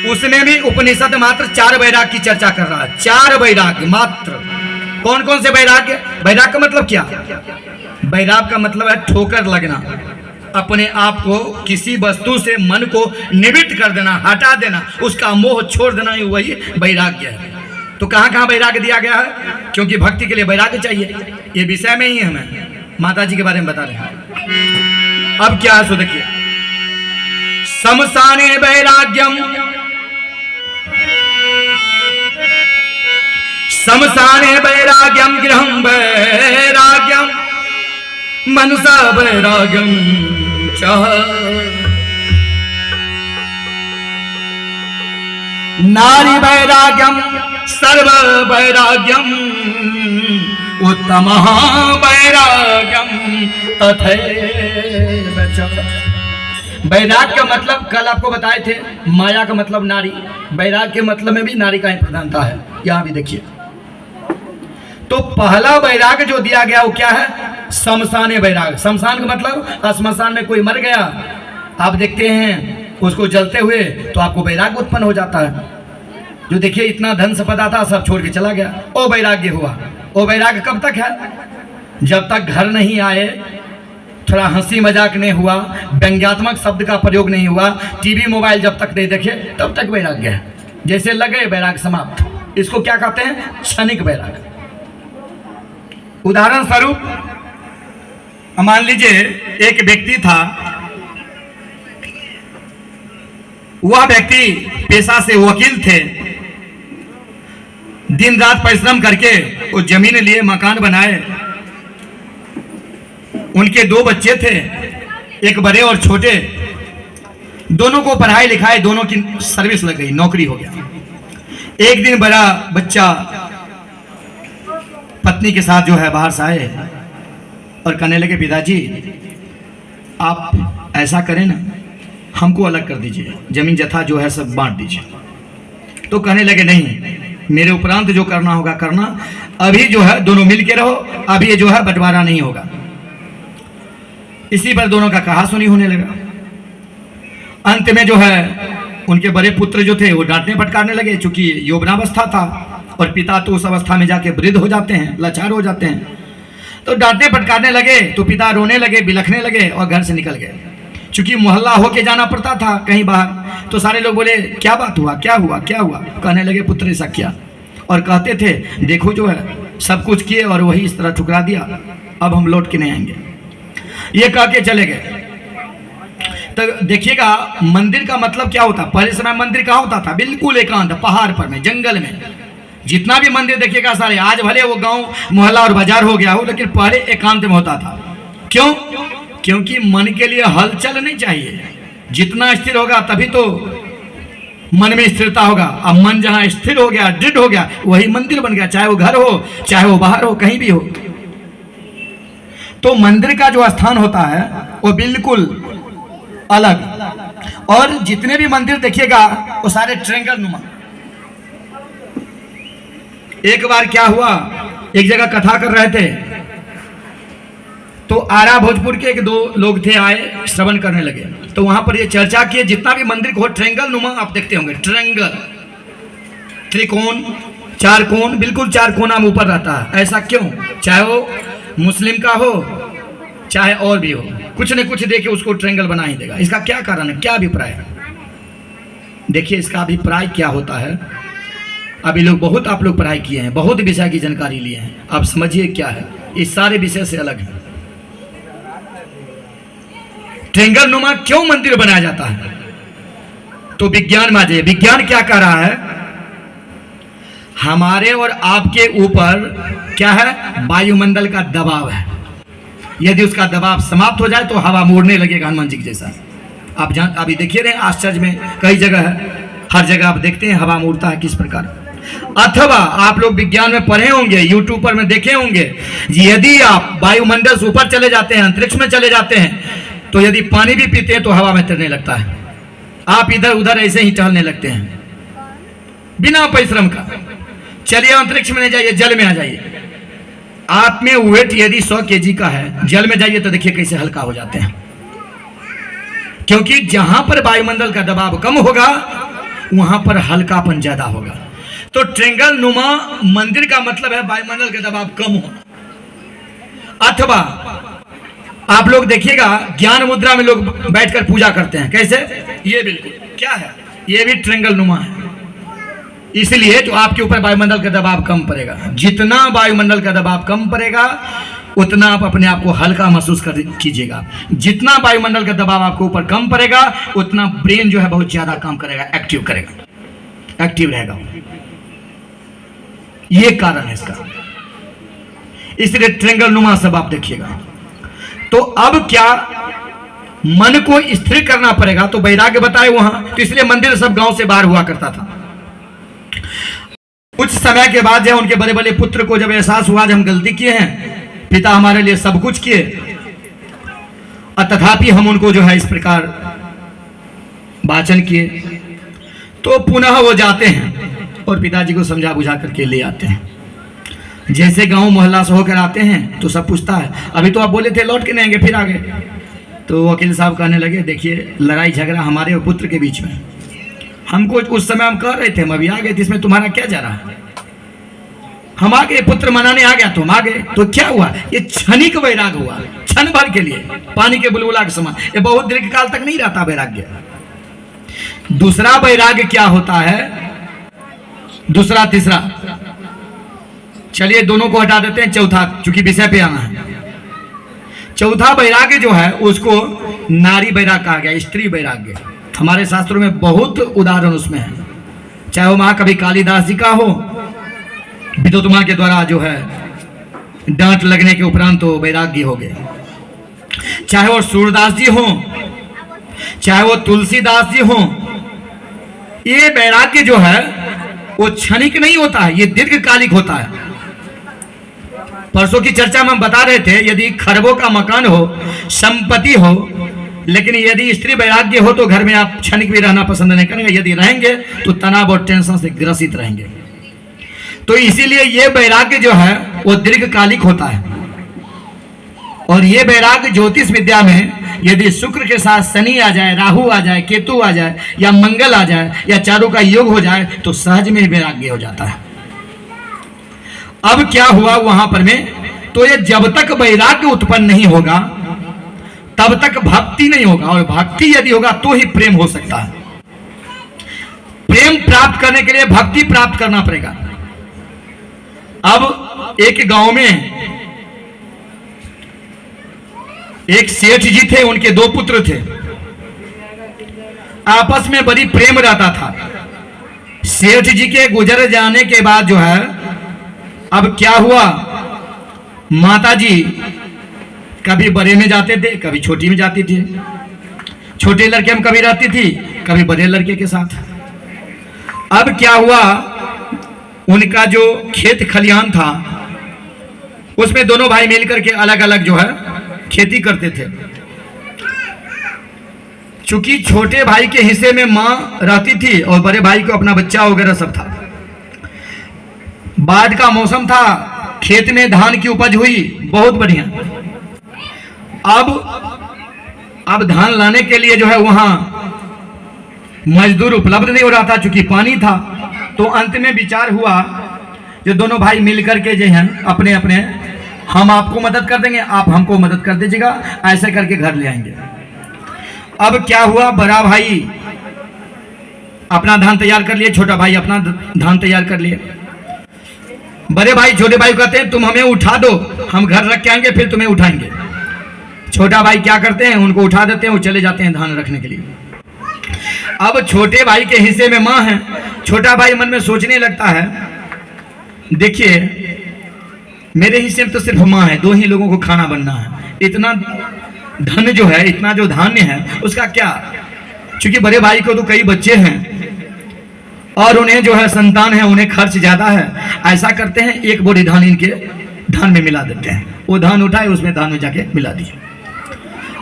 उसमें भी उपनिषद मात्र 4 वैराग की चर्चा कर रहा है। 4 वैराग मात्र। कौन कौन से वैराग्य? वैराग का मतलब क्या? वैराग का मतलब है ठोकर लगना, अपने आप को किसी वस्तु से मन को निवृत्त कर देना, हटा देना, उसका मोह छोड़ देना, ही वही वैराग्य है। तो कहाँ कहाँ वैराग्य दिया गया है? क्योंकि भक्ति के लिए वैराग्य चाहिए। ये विषय में ही हमें माता जी के बारे में बता रहे हैं। अब क्या है सो देखिए, समसाने वैराग्यम समसाने वैराग्यम गृहं वैराग्यम मनसा वैराग्यम च नारी वैराग्यम सर्व वैराग्यम उत्तमः वैराग्यम तथैव च। वैराग का मतलब कल आपको बताए थे, माया का मतलब नारी। वैराग के मतलब में भी नारी का ही प्रधानता है। यहाँ भी देखिए, तो पहला वैराग जो दिया गया वो क्या है? शमशाने वैराग। शमशान का मतलब श्मशान में कोई मर गया आप देखते हैं उसको जलते हुए तो आपको वैराग्य उत्पन्न हो जाता है। जो देखिए इतना धन संपदा था सब छोड़ के चला गया, ओ वैराग्य हुआ। ओ वैराग्य कब तक है? जब तक घर नहीं आए, थोड़ा हंसी मजाक नहीं हुआ, व्यंग्यात्मक शब्द का प्रयोग नहीं हुआ, टीवी मोबाइल जब तक नहीं देखे तब तक वैराग्य है। जैसे लगे वैराग्य समाप्त। इसको क्या कहते हैं? क्षणिक वैराग्य। उदाहरण स्वरूप मान लीजिए एक व्यक्ति था, वह व्यक्ति पेशा से वकील थे, दिन रात परिश्रम करके वो जमीन लिए, मकान बनाए। उनके 2 बच्चे थे, एक बड़े और छोटे। दोनों को पढ़ाई लिखाई, दोनों की सर्विस लग गई, नौकरी हो गया। एक दिन बड़ा बच्चा पत्नी के साथ जो है बाहर से आए और कहने लगे, पिताजी आप ऐसा करें ना, हमको अलग कर दीजिए, जमीन जथा जो है सब बांट दीजिए। तो कहने लगे, नहीं, मेरे उपरांत जो करना होगा करना, अभी जो है दोनों मिल के रहो, अभी जो है बंटवारा नहीं होगा। इसी पर दोनों का कहा सुनी होने लगा। अंत में जो है उनके बड़े पुत्र जो थे वो डांटने फटकारने लगे, चूंकि यौवनावस्था था और पिता तो उस अवस्था में जाके वृद्ध हो जाते हैं, लाचार हो जाते हैं। तो डांटने फटकारने लगे तो पिता रोने लगे, बिलखने लगे और घर से निकल गए। चूंकि मोहल्ला होके जाना पड़ता था कहीं बाहर, तो सारे लोग बोले, क्या बात हुआ, क्या हुआ, क्या हुआ? कहने लगे, पुत्र ऐसा किया। और कहते थे, देखो जो है सब कुछ किए और वही इस तरह ठुकरा दिया, अब हम लौट के नहीं आएंगे। ये कह के चले गए। तो देखिएगा मंदिर का मतलब क्या होता। पहले समय मंदिर कहाँ होता था? बिल्कुल एकांत, पहाड़ पर में, जंगल में। जितना भी मंदिर देखिएगा सारे, आज भले वो गांव मोहल्ला और बाजार हो गया हो, लेकिन पहले एकांत में होता था। क्यों? क्योंकि मन के लिए हलचल नहीं चाहिए। जितना स्थिर होगा तभी तो मन में स्थिरता होगा। अब मन जहां स्थिर हो गया, दृढ़ हो गया, वही मंदिर बन गया, चाहे वो घर हो, चाहे वो बाहर हो, कहीं भी हो। तो मंदिर का जो स्थान होता है वो बिल्कुल अलग। और जितने भी मंदिर देखिएगा वो सारे ट्रायंगल नुमा। एक बार क्या हुआ, एक जगह कथा कर रहे थे, तो आरा भोजपुर के 1-2 लोग थे, आए श्रवण करने लगे। तो वहां पर ये चर्चा किए, जितना भी मंदिर को ट्रायंगल नुमा आप देखते होंगे, ट्रायंगल, त्रिकोण, 4 कोण, बिल्कुल 4 कोना में ऊपर रहता है। ऐसा क्यों? चाहे वो मुस्लिम का हो चाहे और भी हो, कुछ न कुछ देके उसको ट्रायंगल बना ही देगा। इसका क्या कारण है, क्या अभिप्राय है? देखिए इसका अभिप्राय क्या होता है। अभी लोग बहुत, आप लोग पढ़ाई किए हैं, बहुत विषय की जानकारी लिए हैं, आप समझिए क्या है। इस सारे विषय से अलग है। ट्रायंगल नुमा क्यों मंदिर बनाया जाता है? तो विज्ञान में आ जाइए। विज्ञान क्या कह रहा है? हमारे और आपके ऊपर क्या है? वायुमंडल का दबाव है। यदि उसका दबाव समाप्त हो जाए तो हवा मोड़ने लगेगा, हनुमान जी के जैसा। आप अभी देखिए रहे आश्चर्य में कई जगह है, हर जगह आप देखते हैं हवा मोड़ता है किस प्रकार। अथवा आप लोग विज्ञान में पढ़े होंगे, यूट्यूब पर में देखे होंगे, यदि आप वायुमंडल से ऊपर चले जाते हैं, अंतरिक्ष में चले जाते हैं, तो यदि पानी भी पीते हैं तो हवा में तैरने लगता है। आप इधर उधर ऐसे ही टहलने लगते हैं बिना परिश्रम का। चलिए अंतरिक्ष में नहीं जाइए, जल में आ जाइए। आप में वेट यदि 100 kg का है, जल में जाइए तो देखिए कैसे हल्का हो जाते हैं। क्योंकि जहां पर वायुमंडल का दबाव कम होगा वहां पर हल्कापन ज्यादा होगा। तो ट्रायंगल नुमा मंदिर का मतलब है वायुमंडल का दबाव कम होना। अथवा आप लोग देखिएगा ज्ञान मुद्रा में लोग बैठकर पूजा करते हैं, कैसे? ये बिल्कुल क्या है, ये भी ट्रायंगल नुमा है। इसलिए जो आपके ऊपर वायुमंडल का दबाव कम पड़ेगा, जितना वायुमंडल का दबाव कम पड़ेगा उतना आप अपने आप को हल्का महसूस कीजिएगा। जितना वायुमंडल का दबाव आपके ऊपर कम पड़ेगा उतना ब्रेन जो है बहुत ज्यादा काम करेगा, एक्टिव करेगा, एक्टिव रहेगा। ये कारण है इसका। इसलिए ट्रायंगल नुमा सब आप देखिएगा। तो अब क्या मन को स्थिर करना पड़ेगा, तो वैराग्य बताए वहां, तो इसलिए मंदिर सब गांव से बाहर हुआ करता था। कुछ समय के बाद जब उनके बड़े बड़े पुत्र को जब एहसास हुआ जब हम गलती किए हैं, पिता हमारे लिए सब कुछ किए और तथापि हम उनको जो है इस प्रकार वाचन किए, तो पुनः वो जाते हैं और पिताजी को समझा बुझा करके ले आते हैं। जैसे गांव मोहल्ला से होकर आते हैं तो सब पूछता है, अभी तो आप बोले थे लौट के नहीं आएंगे, फिर आ गए। तो वकील साहब कहने लगे, देखिए लड़ाई झगड़ा हमारे और पुत्र के बीच में, हमको उस समय हम कह रहे थे हम अभी आ गए, इसमें तुम्हारा क्या जा रहा है? हम आ गए, पुत्र मनाने आ गया, तुम आ गए, तो क्या हुआ? ये क्षणिक वैराग हुआ, क्षण भर के लिए, पानी के बुलबुला के समान। ये बहुत दीर्घ काल तक नहीं रहता वैराग्य। दूसरा वैराग्य क्या होता है? दूसरा तीसरा, चलिए दोनों को हटा देते हैं, चौथा, चूंकि विषय पे आना है। चौथा वैराग्य जो है उसको नारी वैराग कहा गया, स्त्री वैराग्य। हमारे शास्त्रों में बहुत उदाहरण उसमें है, चाहे वो महाकवि कालिदास जी का हो, विद्युत माँ के द्वारा जो है डांट लगने के उपरांत तो वैराग्य हो गए, चाहे वो सूरदास जी हो, चाहे वो तुलसीदास जी हो। ये वैराग्य जो है वो क्षणिक नहीं होता है, ये दीर्घकालिक होता है। परसों की चर्चा में हम बता रहे थे, यदि खरबों का मकान हो, संपत्ति हो, लेकिन यदि स्त्री वैराग्य हो तो घर में आप क्षणिक भी रहना पसंद नहीं करेंगे, यदि रहेंगे तो तनाव और टेंशन से ग्रसित रहेंगे। तो इसीलिए ये वैराग्य जो है वो दीर्घकालिक होता है। और ये वैराग्य ज्योतिष विद्या में यदि शुक्र के साथ शनि आ जाए, राहु आ जाए, केतु आ जाए, या मंगल आ जाए, या चारों का योग हो जाए तो सहज में वैराग्य हो जाता है। अब क्या हुआ वहां पर में, तो ये जब तक वैराग्य उत्पन्न नहीं होगा तब तक भक्ति नहीं होगा, और भक्ति यदि होगा तो ही प्रेम हो सकता है। प्रेम प्राप्त करने के लिए भक्ति प्राप्त करना पड़ेगा। अब एक गांव में एक सेठ जी थे, उनके दो पुत्र थे, आपस में बड़ी प्रेम रहता था। सेठ जी के गुजर जाने के बाद जो है, अब क्या हुआ, माता जी कभी बड़े में जाते थे, कभी छोटी में जाती थी, छोटे लड़के में कभी रहती थी, कभी बड़े लड़के के साथ। अब क्या हुआ, उनका जो खेत खलिहान था उसमें दोनों भाई मिलकर के अलग अलग जो है खेती करते थे। चूंकि छोटे भाई के हिस्से में माँ रहती थी और बड़े भाई को अपना बच्चा वगैरह सब था। बाढ़ का मौसम था, खेत में धान की उपज हुई बहुत बढ़िया। अब धान लाने के लिए जो है वहां मजदूर उपलब्ध नहीं हो रहा था, चूंकि पानी था। तो अंत में विचार हुआ, जो दोनों भाई मिलकर के जो हैं अपने अपने, हम आपको मदद कर देंगे, आप हमको मदद कर दीजिएगा, ऐसे करके घर ले आएंगे। अब क्या हुआ, बड़ा भाई अपना धान तैयार कर लिए, छोटा भाई अपना धान तैयार कर लिए। बड़े भाई छोटे भाई को कहते हैं तुम हमें उठा दो, हम घर रख के आएंगे फिर तुम्हें उठाएंगे। छोटा भाई क्या करते हैं, उनको उठा देते हैं, वो चले जाते हैं धान रखने के लिए। अब छोटे भाई के हिस्से में माँ है, छोटा भाई मन में सोचने लगता है, देखिए मेरे हिस्से में तो सिर्फ माँ है, दो ही लोगों को खाना बनना है, इतना धन जो है, इतना जो धान्य है उसका क्या। क्योंकि बड़े भाई को तो कई बच्चे हैं और उन्हें जो है संतान है, उन्हें खर्च ज्यादा है। ऐसा करते हैं, एक बोरी धान इनके धान में मिला देते हैं, वो धान उठाए उसमें धान में जाके मिला दिए,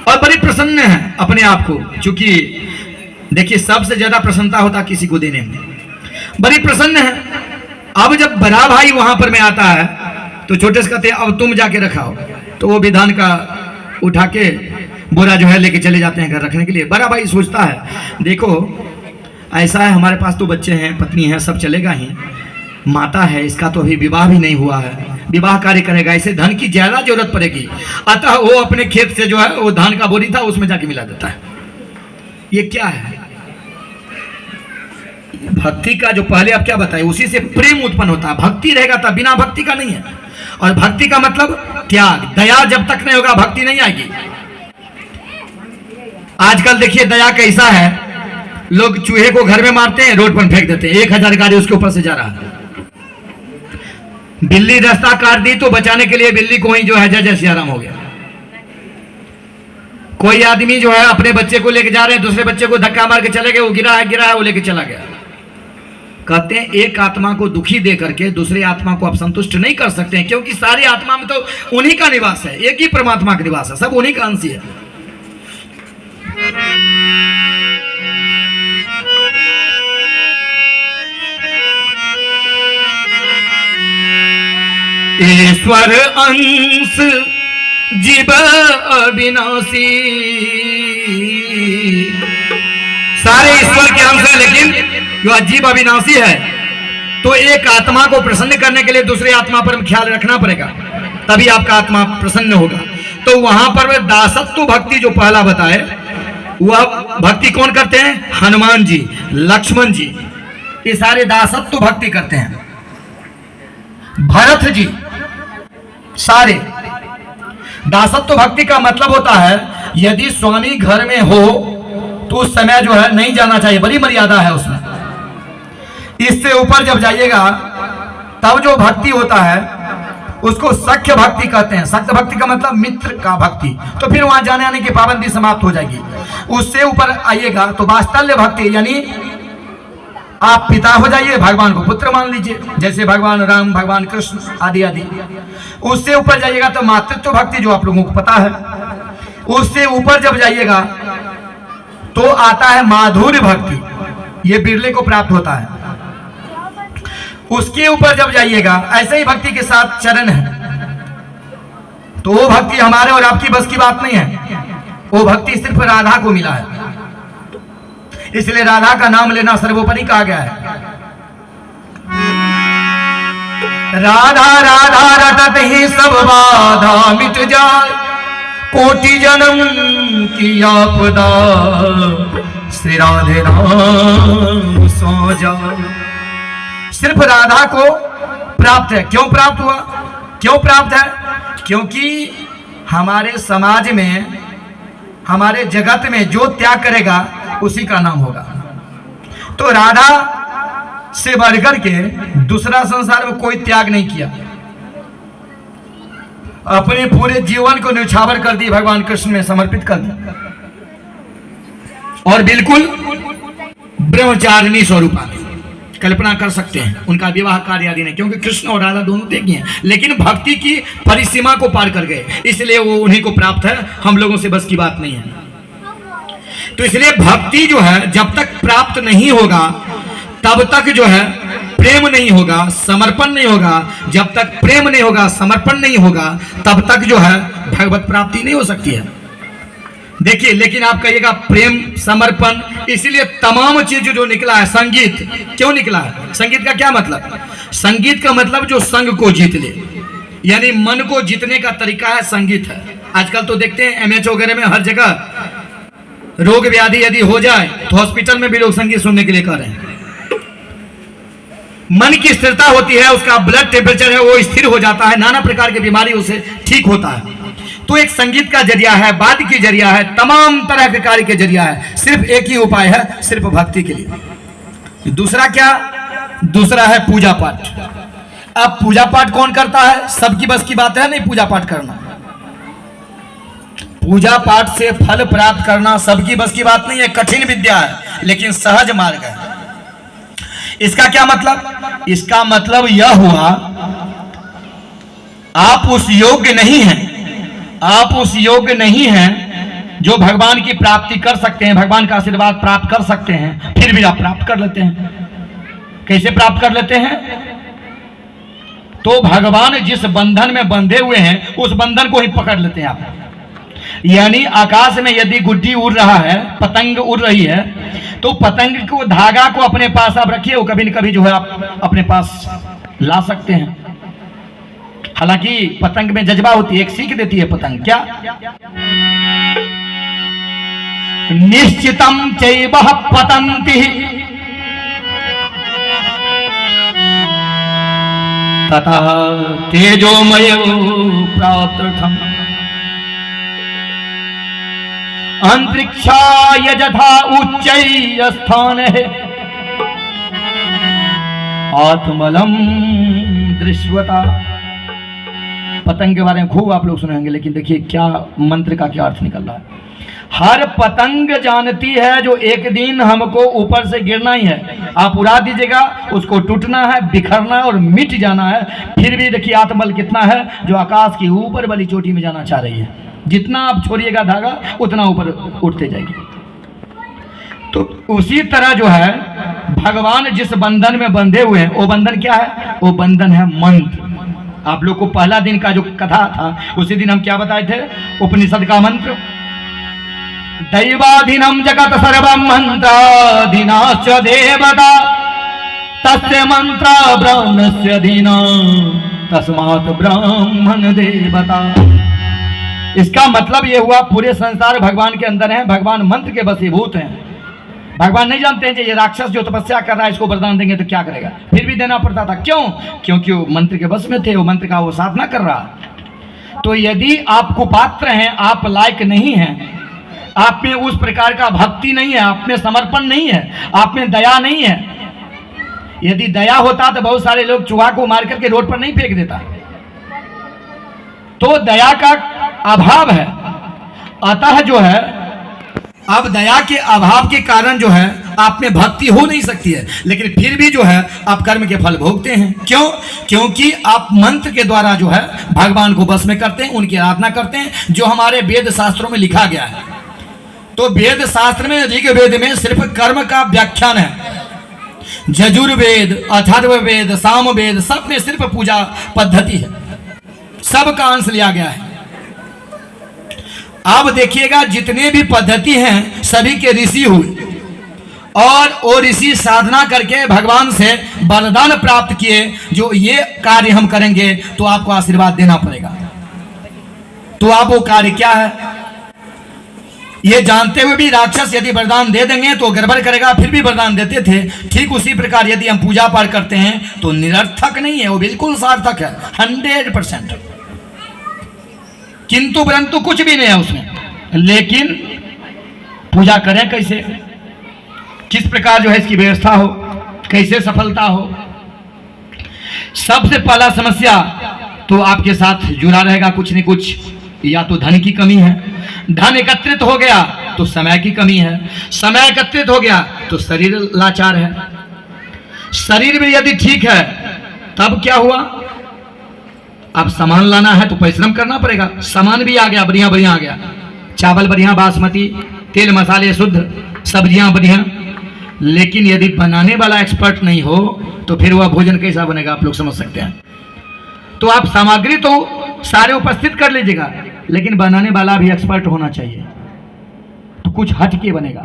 और बड़ी प्रसन्न है अपने आप को। क्योंकि देखिए सबसे ज्यादा प्रसन्नता होता किसी को देने में, बड़ी प्रसन्न है। अब जब बड़ा भाई वहां पर में आता है तो छोटे से कहते हैं अब तुम जाके रखाओ, तो वो भी धान का उठा के बोरा जो है लेके चले जाते हैं घर रखने के लिए। बड़ा भाई सोचता है देखो ऐसा है, हमारे पास तो बच्चे हैं, पत्नी है, सब चलेगा ही, माता है, इसका तो अभी विवाह भी नहीं हुआ है, विवाह कार्य करेगा, इसे धन की ज्यादा जरूरत पड़ेगी। अतः वो अपने खेत से जो है वो धान का बोरी था उसमें जाके मिला देता है। ये क्या है, भक्ति का जो पहले आप क्या बताए, उसी से प्रेम उत्पन्न होता है। भक्ति रहेगा तब, बिना भक्ति का नहीं है। और भक्ति का मतलब त्याग, दया जब तक नहीं होगा भक्ति नहीं आएगी। आजकल देखिए दया कैसा है, लोग चूहे को घर में मारते हैं, रोड पर फेंक देते हैं, 1000 गाड़ी उसके ऊपर से जा रहा है। बिल्ली रास्ता काट दी तो बचाने के लिए बिल्ली को ही जो है जय जय सियाराम हो गया। कोई आदमी जो है अपने बच्चे को लेके जा रहे हैं, दूसरे बच्चे को धक्का मार के चले गए, वो गिरा है वो लेके चला गया। कहते हैं एक आत्मा को दुखी दे करके दूसरे आत्मा को आप संतुष्ट नहीं कर सकते हैं, क्योंकि सारी आत्मा में तो उन्हीं का निवास है, एक ही परमात्मा का निवास है, सब उन्हीं का अंश है। ईश्वर अंश जीव अविनाशी। सारे ईश्वर के अंश है, लेकिन जो अजीब अविनाशी है, तो एक आत्मा को प्रसन्न करने के लिए दूसरे आत्मा पर ख्याल रखना पड़ेगा, तभी आपका आत्मा प्रसन्न होगा। तो वहां पर वह दासत्व भक्ति जो पहला बताए, वह भक्ति कौन करते हैं? हनुमान जी, लक्ष्मण जी, ये सारे दासत्व भक्ति करते हैं। भरत जी, सारे दासत्व भक्ति का मतलब होता है यदि स्वामी घर में हो तो उस समय जो है नहीं जाना चाहिए, बड़ी मर्यादा है उसमें। इससे ऊपर जब जाइएगा तब जो भक्ति होता है उसको सख्य भक्ति कहते हैं। सख्य भक्ति का मतलब मित्र का भक्ति, तो फिर वहां जाने आने की पाबंदी समाप्त हो जाएगी। उससे ऊपर आइएगा तो वात्सल्य भक्ति, यानी आप पिता हो जाइए, भगवान को पुत्र मान लीजिए, जैसे भगवान राम, भगवान कृष्ण आदि आदि। उससे ऊपर जाइएगा तो मातृत्व भक्ति, जो आप लोगों को पता है। उससे ऊपर जब जाइएगा तो आता है माधुर्य भक्ति, ये बिरले को प्राप्त होता है। उसके ऊपर जब जाइएगा, ऐसे ही भक्ति के साथ चरण है, तो वो भक्ति हमारे और आपकी बस की बात नहीं है। वो भक्ति सिर्फ राधा को मिला है, इसलिए राधा का नाम लेना सर्वोपरि कहा गया है। राधा राधा रटत ही सब बाधा मिट जाए, कोटि जन्म की आपदा श्री राधे राम सो जाए। सिर्फ राधा को प्राप्त है। क्यों प्राप्त हुआ? क्यों प्राप्त है? क्योंकि हमारे समाज में, हमारे जगत में जो त्याग करेगा उसी का नाम होगा। तो राधा से बढ़कर के दूसरा संसार में कोई त्याग नहीं किया, अपने पूरे जीवन को न्यौछावर कर दी, भगवान कृष्ण में समर्पित कर दी, और बिल्कुल ब्रह्मचारिणी स्वरूपा। कल्पना कर सकते हैं उनका विवाह कार्य आदि नहीं, क्योंकि कृष्ण और राधा दोनों एक ही हैं, लेकिन भक्ति की परिसीमा को पार कर गए, इसलिए वो उन्हीं को प्राप्त है, हम लोगों से बस की बात नहीं है। तो इसलिए भक्ति जो है जब तक प्राप्त नहीं होगा तब तक जो है प्रेम नहीं होगा, समर्पण नहीं होगा। जब तक प्रेम नहीं होगा, समर्पण नहीं होगा, तब तक जो है भगवत प्राप्ति नहीं हो सकती है। देखिए, लेकिन आप कहिएगा प्रेम, समर्पण, इसीलिए तमाम चीज जो निकला है, संगीत क्यों निकला है? संगीत का क्या मतलब? संगीत का मतलब जो संग को जीत ले, यानी मन को जीतने का तरीका है, संगीत है। आजकल तो देखते हैं एमएच वगैरह में हर जगह रोग व्याधि यदि हो जाए तो हॉस्पिटल में भी लोग संगीत सुनने के लिए कह रहे हैं। मन की स्थिरता होती है, उसका ब्लड टेम्परेचर है वो स्थिर हो जाता है, नाना प्रकार की बीमारी उसे ठीक होता है। तो एक संगीत का जरिया है, वाद्य की जरिया है, तमाम तरह के कार्य के जरिया है। सिर्फ एक ही उपाय है, सिर्फ भक्ति के लिए। दूसरा क्या? दूसरा है पूजा पाठ। अब पूजा पाठ कौन करता है? सबकी बस की बात है नहीं पूजा पाठ करना। पूजा पाठ से फल प्राप्त करना सबकी बस की बात नहीं है, कठिन विद्या है, लेकिन सहज मार्ग है। इसका क्या मतलब? इसका मतलब यह हुआ आप उस योग्य नहीं हैं, आप उस योग्य नहीं हैं जो भगवान की प्राप्ति कर सकते हैं, भगवान का आशीर्वाद प्राप्त कर सकते हैं, फिर भी आप प्राप्त कर लेते हैं। कैसे प्राप्त कर लेते हैं? तो भगवान जिस बंधन में बंधे हुए हैं उस बंधन को ही पकड़ लेते हैं आप। यानी आकाश में यदि गुड्डी उड़ रहा है, पतंग उड़ रही है, तो पतंग को, धागा को अपने पास आप रखिए, वो कभी न कभी जो है आप अपने पास ला सकते हैं। हालांकि पतंग में जज्बा होती है, एक सीख देती है पतंग, क्या? निश्चितम चैवह पतंति तथा तेजोमय प्राप्तर्थम अंतरिक्षाय यथा उच्चै स्थान है आत्मलम दृश्यता। पतंग के बारे में खूब आप लोग सुने होंगे, लेकिन देखिए क्या मंत्र का क्या अर्थ निकल रहा है। हर पतंग जानती है जो एक दिन हमको ऊपर से गिरना ही है, आप उड़ा दीजिएगा, उसको टूटना है, बिखरना है और मिट जाना है। फिर भी देखिए आत्मबल कितना है, जो आकाश की ऊपर वाली चोटी में जाना चाह रही है। जितना आप छोड़िएगा धागा उतना ऊपर उठते जाएगी। तो उसी तरह जो है भगवान जिस बंधन में बंधे हुए हैं वो बंधन क्या है? वो बंधन है मंत्र। आप लोग को पहला दिन का जो कथा था उसी दिन हम क्या बताए थे, उपनिषद का मंत्र, दैवाधीनम जगत सर्वम मंत्राधीनाश्च देवता तस्य मंत्र ब्रह्मस्य अधीना तस्मात् ब्राह्मण देवता। इसका मतलब ये हुआ पूरे संसार भगवान के अंदर है, भगवान मंत्र के वशीभूत हैं। भगवान नहीं जानते हैं कि ये राक्षस जो तपस्या कर रहा है इसको वरदान देंगे तो क्या करेगा, फिर भी देना पड़ता था। क्यों? क्योंकि वो मंत्र के वश में थे, वो मंत्र का वो साधना कर रहा। तो यदि आप कुपात्र हैं, आप लायक नहीं हैं, आप में उस प्रकार का भक्ति नहीं है, आप में समर्पण नहीं है, आप में दया नहीं है। यदि दया होता तो बहुत सारे लोग चूहा को मार करके रोड पर नहीं फेंक देता। तो दया का अभाव है। अतः जो है अब दया के अभाव के कारण जो है आप में भक्ति हो नहीं सकती है, लेकिन फिर भी जो है आप कर्म के फल भोगते हैं। क्यों? क्योंकि आप मंत्र के द्वारा जो है भगवान को बस में करते हैं, उनकी आराधना करते हैं, जो हमारे वेद शास्त्रों में लिखा गया है। तो वेद शास्त्र में, ऋग्वेद में सिर्फ कर्म का व्याख्यान है। यजुर्वेद, अथर्ववेद, सामवेद सब में सिर्फ पूजा पद्धति है, सबका अंश लिया गया है। अब देखिएगा जितने भी पद्धति हैं सभी के ऋषि हुए और वो ऋषि साधना करके भगवान से वरदान प्राप्त किए, जो ये कार्य हम करेंगे तो आपको आशीर्वाद देना पड़ेगा। तो आप वो कार्य क्या है ये जानते हुए भी राक्षस यदि वरदान दे देंगे तो गड़बड़ करेगा, फिर भी वरदान देते थे। ठीक उसी प्रकार यदि हम पूजा पाठ करते हैं तो निरर्थक नहीं है, वो बिल्कुल सार्थक है 100%। किंतु परंतु कुछ भी नहीं है उसमें। लेकिन पूजा करें कैसे, किस प्रकार जो है इसकी व्यवस्था हो, कैसे सफलता हो। सबसे पहला समस्या तो आपके साथ जुड़ा रहेगा कुछ न कुछ, या तो धन की कमी है, धन एकत्रित हो गया तो समय की कमी है, समय एकत्रित हो गया तो शरीर लाचार है। शरीर में यदि ठीक है तब क्या हुआ, अब सामान लाना है तो परिश्रम करना पड़ेगा। सामान भी आ गया, बढ़िया बढ़िया आ गया, चावल बढ़िया बासमती, तेल मसाले शुद्ध, सब्जियां बढ़िया। लेकिन यदि बनाने वाला एक्सपर्ट नहीं हो तो फिर वह भोजन कैसा बनेगा, आप लोग समझ सकते हैं। तो आप सामग्री तो सारे उपस्थित कर लीजिएगा, लेकिन बनाने वाला भी एक्सपर्ट होना चाहिए, तो कुछ हटके बनेगा।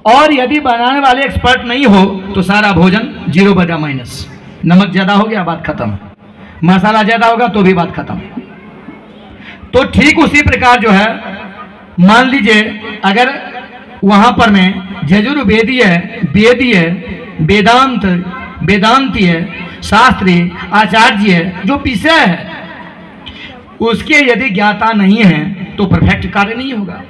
और यदि बनाने वाले एक्सपर्ट नहीं हो तो सारा भोजन 0/-। नमक ज्यादा हो गया, बात खत्म। मसाला ज्यादा होगा तो भी बात खत्म। तो ठीक उसी प्रकार जो है, मान लीजिए अगर वहां पर में यजुर्वेदीय, वेदीय, वेदांत, वेदांतीय, शास्त्रीय, आचार्य जो विषय है उसके यदि ज्ञाता नहीं है तो परफेक्ट कार्य नहीं होगा।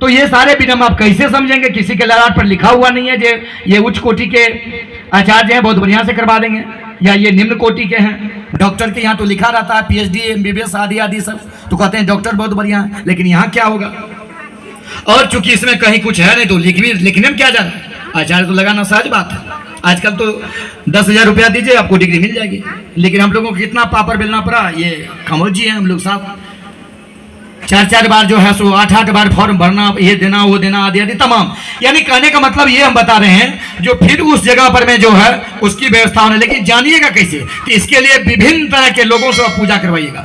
तो ये सारे विनम आप कैसे समझेंगे, किसी के ललाट पर लिखा हुआ नहीं है जे ये उच्च कोटि के आचार्य हैं बहुत बढ़िया से करवा देंगे, या ये निम्न कोटि के हैं। डॉक्टर के यहाँ तो लिखा रहता है PhD, MBBS आदि आदि सब, तो कहते हैं डॉक्टर बहुत बढ़िया है, लेकिन यहाँ क्या होगा। और चूंकि इसमें कहीं कुछ है नहीं तो लिखने में क्या जा रहा है, आचार्य तो लगाना सहज बात है। आजकल तो 10,000 रुपया दीजिए आपको डिग्री मिल जाएगी, लेकिन हम लोगों को कितना पापड़ बेलना पड़ा। ये कमोल जी हैं हम लोग साहब, 4-4 बार जो है सो 8-8 बार फॉर्म भरना, ये देना वो देना आदि आदि तमाम। यानी कहने का मतलब ये हम बता रहे हैं जो फिर उस जगह पर में जो है उसकी व्यवस्था होने। लेकिन जानिएगा कैसे, तो इसके लिए विभिन्न तरह के लोगों से पूजा करवाइएगा,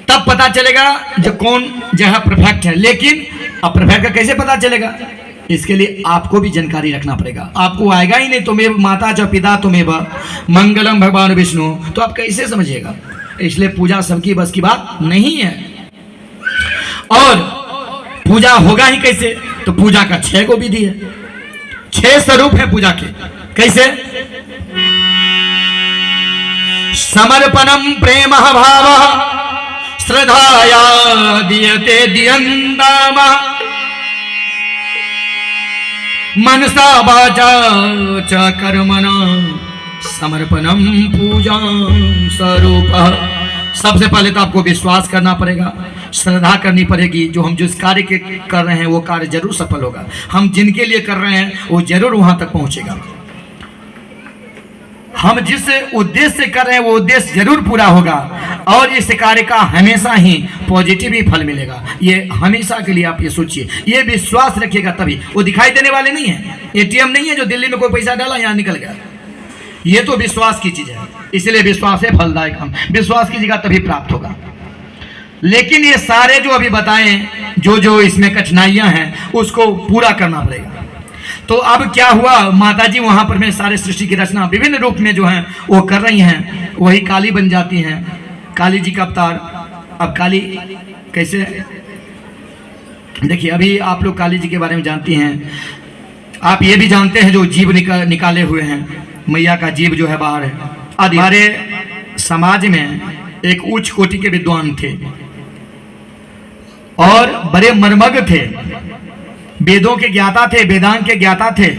तब पता चलेगा जो कौन जो है परफेक्ट है। लेकिन अब परफेक्ट का कैसे पता चलेगा, इसके लिए आपको भी जानकारी रखना पड़ेगा। आपको आएगा ही नहीं, तुम्हें माता च पिता तुम्हें मंगलम भगवान विष्णु, तो आप कैसे समझिएगा। इसलिए पूजा सबकी बस की बात नहीं है। और पूजा होगा ही कैसे, तो पूजा का 6 गो विधि है, 6 स्वरूप है पूजा के। कैसे, समर्पणम प्रेम भाव श्रद्धाया दीयते दियंदाम मनसा वाचा च कर्मणा समर्पणम पूजा स्वरूप। सबसे पहले तो आपको विश्वास करना पड़ेगा, श्रद्धा करनी पड़ेगी। जो हम जिस कार्य के कर रहे हैं वो कार्य जरूर सफल होगा, हम जिनके लिए कर रहे हैं वो जरूर वहां तक पहुंचेगा। हम जिस उद्देश्य से कर रहे हैं वो उद्देश्य जरूर पूरा होगा और इस कार्य का हमेशा ही पॉजिटिव ही फल मिलेगा। ये हमेशा के लिए आप ये सोचिए, ये विश्वास रखिएगा, तभी वो दिखाई देने वाले नहीं है। ATM नहीं है जो दिल्ली में कोई पैसा डाला यहाँ निकल गया। ये तो विश्वास की चीज है, इसलिए विश्वास है फलदायक। हम विश्वास कीजिएगा तभी प्राप्त होगा। लेकिन ये सारे जो अभी बताएं, जो जो इसमें कठिनाइयां हैं, उसको पूरा करना पड़ेगा। तो अब क्या हुआ, माताजी वहां पर में सारे सृष्टि की रचना विभिन्न रूप में जो है वो कर रही हैं। वही काली बन जाती हैं, काली जी का अवतार। अब काली कैसे, देखिए अभी आप लोग काली जी के बारे में जानती हैं। आप ये भी जानते हैं जो जीव निकाले हुए हैं, मैया का जीव जो है बाहर है आदि। हमारे समाज में एक उच्च कोटि के विद्वान थे और बड़े मर्मज्ञ थे, वेदों के ज्ञाता थे, वेदांत के ज्ञाता थे।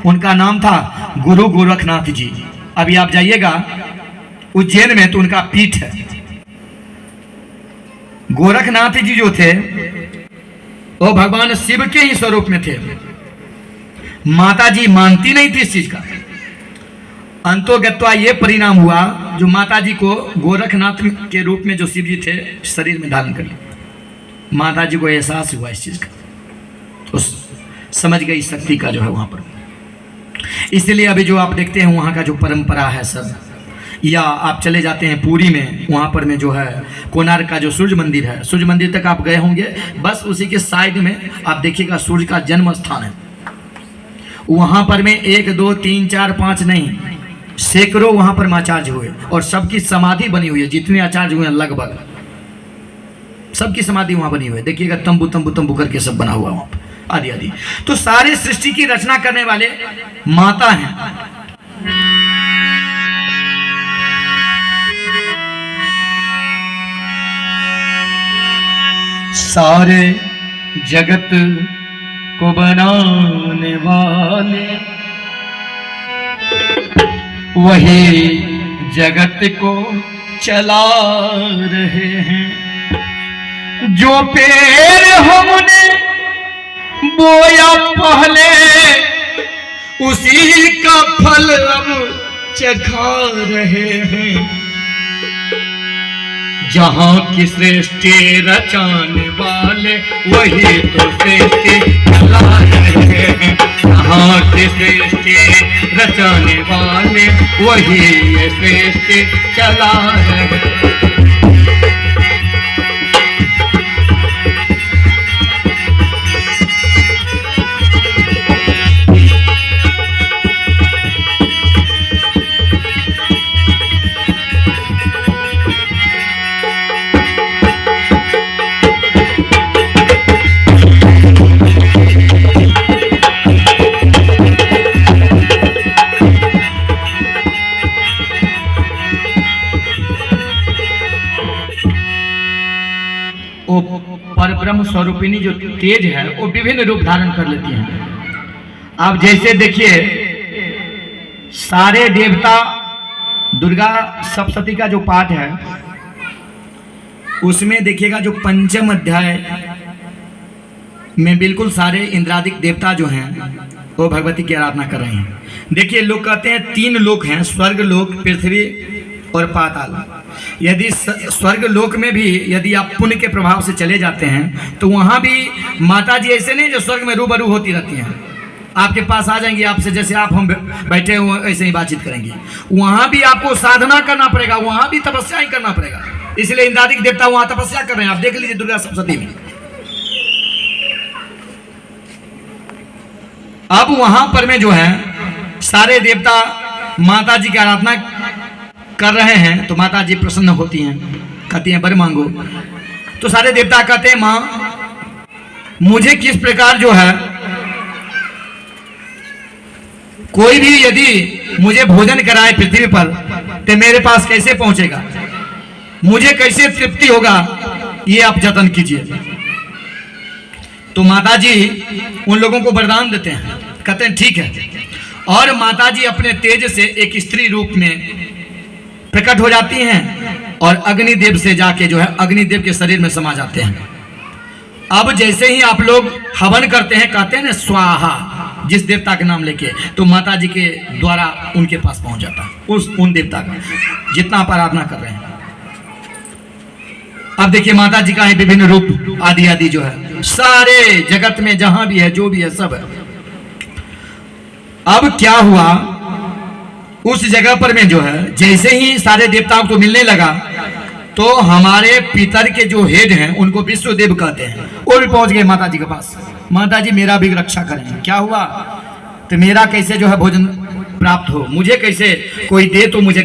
उनका नाम था गुरु गोरखनाथ जी। अभी आप जाइएगा उज्जैन में तो उनका पीठ है। गोरखनाथ जी जो थे वो भगवान शिव के ही स्वरूप में थे। माता जी मानती नहीं थी इस चीज का। अंतोगत्वा ये परिणाम हुआ, जो माता जी को गोरखनाथ के रूप में जो शिव जी थे शरीर में धारण कर लिया। माता जी को एहसास हुआ इस चीज का, तो समझ गई शक्ति का जो है वहां पर। इसलिए अभी जो आप देखते हैं वहां का जो परंपरा है सब, या आप चले जाते हैं पुरी में, वहां पर में जो है कोणार्क का जो सूर्य मंदिर है, सूर्य मंदिर तक आप गए होंगे, बस उसी के साइड में आप देखिएगा सूर्य का जन्म स्थान है। वहां पर में 1 2 3 4 5 नहीं, सैकड़ों वहां पर में आचार्य हुए और सबकी समाधि बनी हुई है। जितने आचार्य हुए हैं लगभग सबकी समाधि वहां बनी हुई है। देखिएगा तंबू तंबू तंबू करके सब बना हुआ वहां पर आदि आदि। तो सारे सृष्टि की रचना करने वाले माता हैं। सारे जगत को बनाने वाले वही जगत को चला रहे हैं। जो पेड़ हमने बोया पहले उसी का फल अब चखा रहे हैं। जहां की सृष्टि रचाने वाले वही तो सृष्टि चला रहे हैं। जहां की सृष्टि रचाने वाले वही ये सृष्टि चला रहे हैं। परब्रह्म स्वरूपिणी जो तेज है वो विभिन्न रूप धारण कर लेती हैं। आप जैसे देखिए सारे देवता, दुर्गा सप्तशती का जो पाठ है उसमें देखिएगा जो पंचम अध्याय में बिल्कुल सारे इंद्रादिक देवता जो हैं वो भगवती की आराधना कर रहे हैं। देखिए लोग कहते हैं 3 लोक हैं, स्वर्ग लोक, पृथ्वी और पाताल। यदि स्वर्ग लोक में भी यदि आप पुण्य के प्रभाव से चले जाते हैं तो वहां भी माता जी ऐसे नहीं जो स्वर्ग में रूबरू होती रहती हैं, आपके पास आ जाएंगी, आपसे जैसे आप हम बैठे हुए ऐसे ही बातचीत करेंगी। वहां भी आपको साधना करना पड़ेगा, वहां भी तपस्या ही करना पड़ेगा। इसलिए इंद्रादिक देवता वहां तपस्या कर रहे हैं। आप देख लीजिए दुर्गा सप्तशती में। अब वहां पर में जो है सारे देवता माता जी की आराधना कर रहे हैं तो माता जी प्रसन्न होती हैं, कहती हैं वर मांगो। तो सारे देवता कहते हैं मां मुझे किस प्रकार जो है कोई भी यदि मुझे भोजन कराए पृथ्वी पर तो मेरे पास कैसे पहुंचेगा, मुझे कैसे तृप्ति होगा, ये आप जतन कीजिए। तो माता जी उन लोगों को वरदान देते हैं, कहते हैं ठीक है। और माता जी अपने तेज से एक स्त्री रूप में प्रकट हो जाती हैं और अग्निदेव से जाके जो है अग्निदेव के शरीर में समा जाते हैं। अब जैसे ही आप लोग हवन करते हैं, कहते हैं ना स्वाहा, जिस देवता के नाम लेके, तो माता जी के द्वारा उनके पास पहुंच जाता है उन देवता का जितना आप आराधना कर रहे हैं। अब देखिए माता जी का है विभिन्न रूप आदि आदि जो है सारे जगत में जहां भी है जो भी है सब है। अब क्या हुआ, उस जगह पर में जो है जैसे ही सारे देवताओं को मिलने लगा तो हमारे पितर के जो हेड हैं उनको विश्वदेव कहते हैं, वो भी पहुंच गए माता जी के पास। माता जी मेरा भी रक्षा करें। क्या हुआ? तो मेरा कैसे जो है भोजन प्राप्त हो, मुझे कैसे कोई दे तो मुझे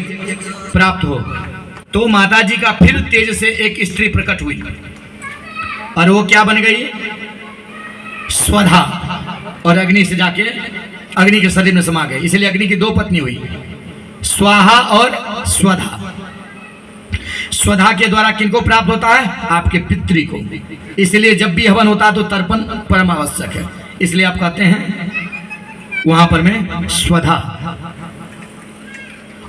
प्राप्त हो। तो माता जी का फिर तेज से एक स्त्री प्रकट हुई और वो क्या बन गई? स्वधा, और अग्नि से जाके अग्नि के शरीर में समा गए। इसलिए अग्नि की 2 पत्नी हुई, स्वाहा और स्वधा। स्वधा के द्वारा किनको प्राप्त होता है? आपके पितृ को। इसलिए जब भी हवन होता है तो तर्पण परम आवश्यक है। इसलिए आप कहते हैं वहां पर में स्वधा।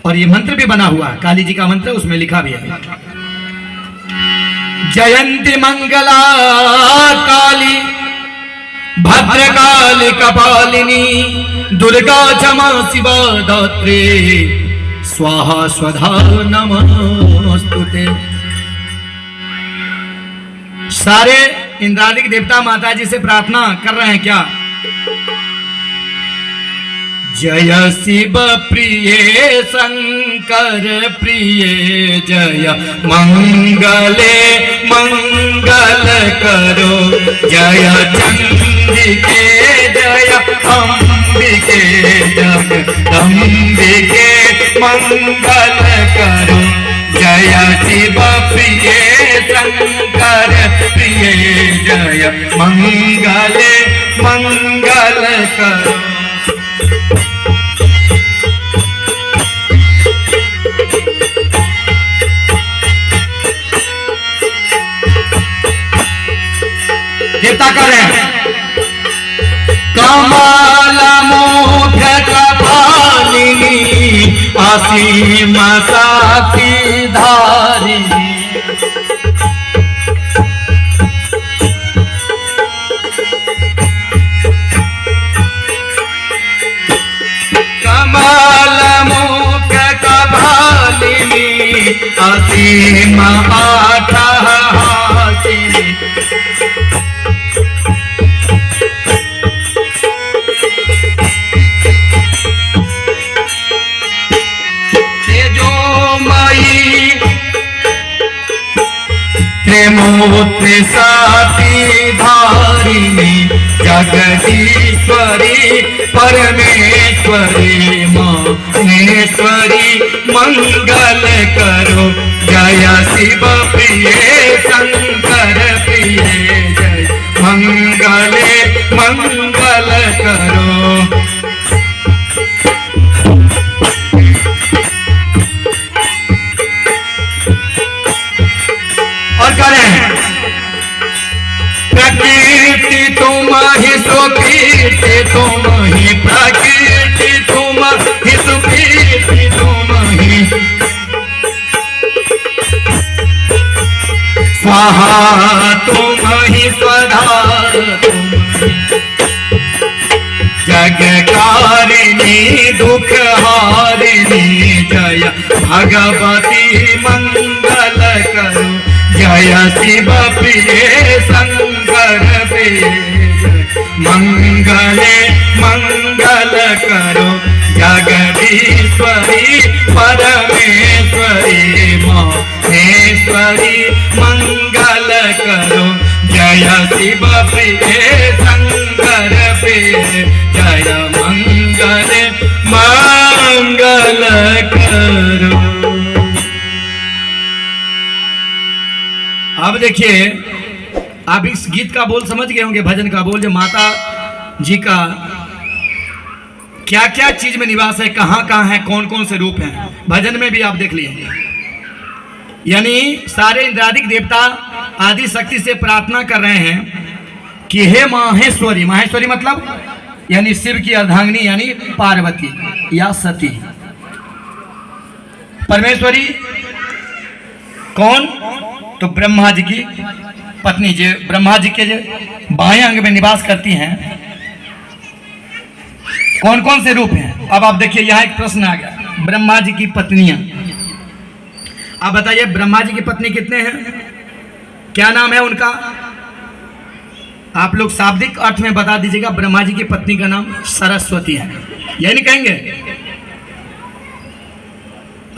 और ये मंत्र भी बना हुआ है, काली जी का मंत्र, उसमें लिखा भी है जयंती मंगला काली भद्रकाली कपालिनी दुर्गा क्षमा शिवा दात्री स्वाहा स्वधा नमस्तुते। सारे इंद्रादिक देवता माता जी से प्रार्थना कर रहे हैं क्या? जय शिव प्रिय शंकर प्रिय जय मंगले मंगल करो जय चंडिके जय अंबिके जगदंबिके मंगल करो जय शिव प्रिय शंकर प्रिय जय मंगले मंगल करो। देवता कर रहे हैं कमल मुख कपालिनी असीम साथी धारिणी कमल मुख कपालिनी असीम अट्ठहासिनी मूर्ति साथी धारिणी जगदीश्वरी परमेश्वरी महेश्वरी मंगल करो जय शिव प्रिय शंकर प्रिय जय मंगले मंगल करो। प्रकृति तुम ही सुकीर्ति तुम ही प्रकृति तुम ही सुकीर्ति तुम ही स्वाहा तुम ही स्वधा जगकारिणी दुख हारिणी जय भगवती मंगल करो जय शिव प्रिय शंकर प्रिय मंगले मंगल करो जगदीश्वरी परमेश्वरी महेश्वरी मंगल करो जय शिव प्रिय शंकर प्रिय जय मंगले मंगल करो। अब देखिए, आप इस गीत का बोल समझ गए होंगे, भजन का बोल, जो माता जी का क्या क्या चीज में निवास है, कहाँ कहाँ है, कौन कौन से रूप हैं, भजन में भी आप देख लिए। यानी सारे इंद्रादिक देवता आदि शक्ति से प्रार्थना कर रहे हैं कि हे माहेश्वरी, माहेश्वरी मतलब यानी शिव की अर्धांगिनी यानी पार्वती या सती। परमेश्वरी कौन? तो ब्रह्मा जी की पत्नी, जो ब्रह्मा जी के जो बाएं अंग में निवास करती हैं। कौन कौन से रूप हैं? अब आप देखिए, यहाँ एक प्रश्न आ गया, ब्रह्मा जी की पत्नियां। आप बताइए ब्रह्मा जी की पत्नी कितने हैं, क्या नाम है उनका? आप लोग शाब्दिक अर्थ में बता दीजिएगा। ब्रह्मा जी की पत्नी का नाम सरस्वती है, यही नहीं कहेंगे?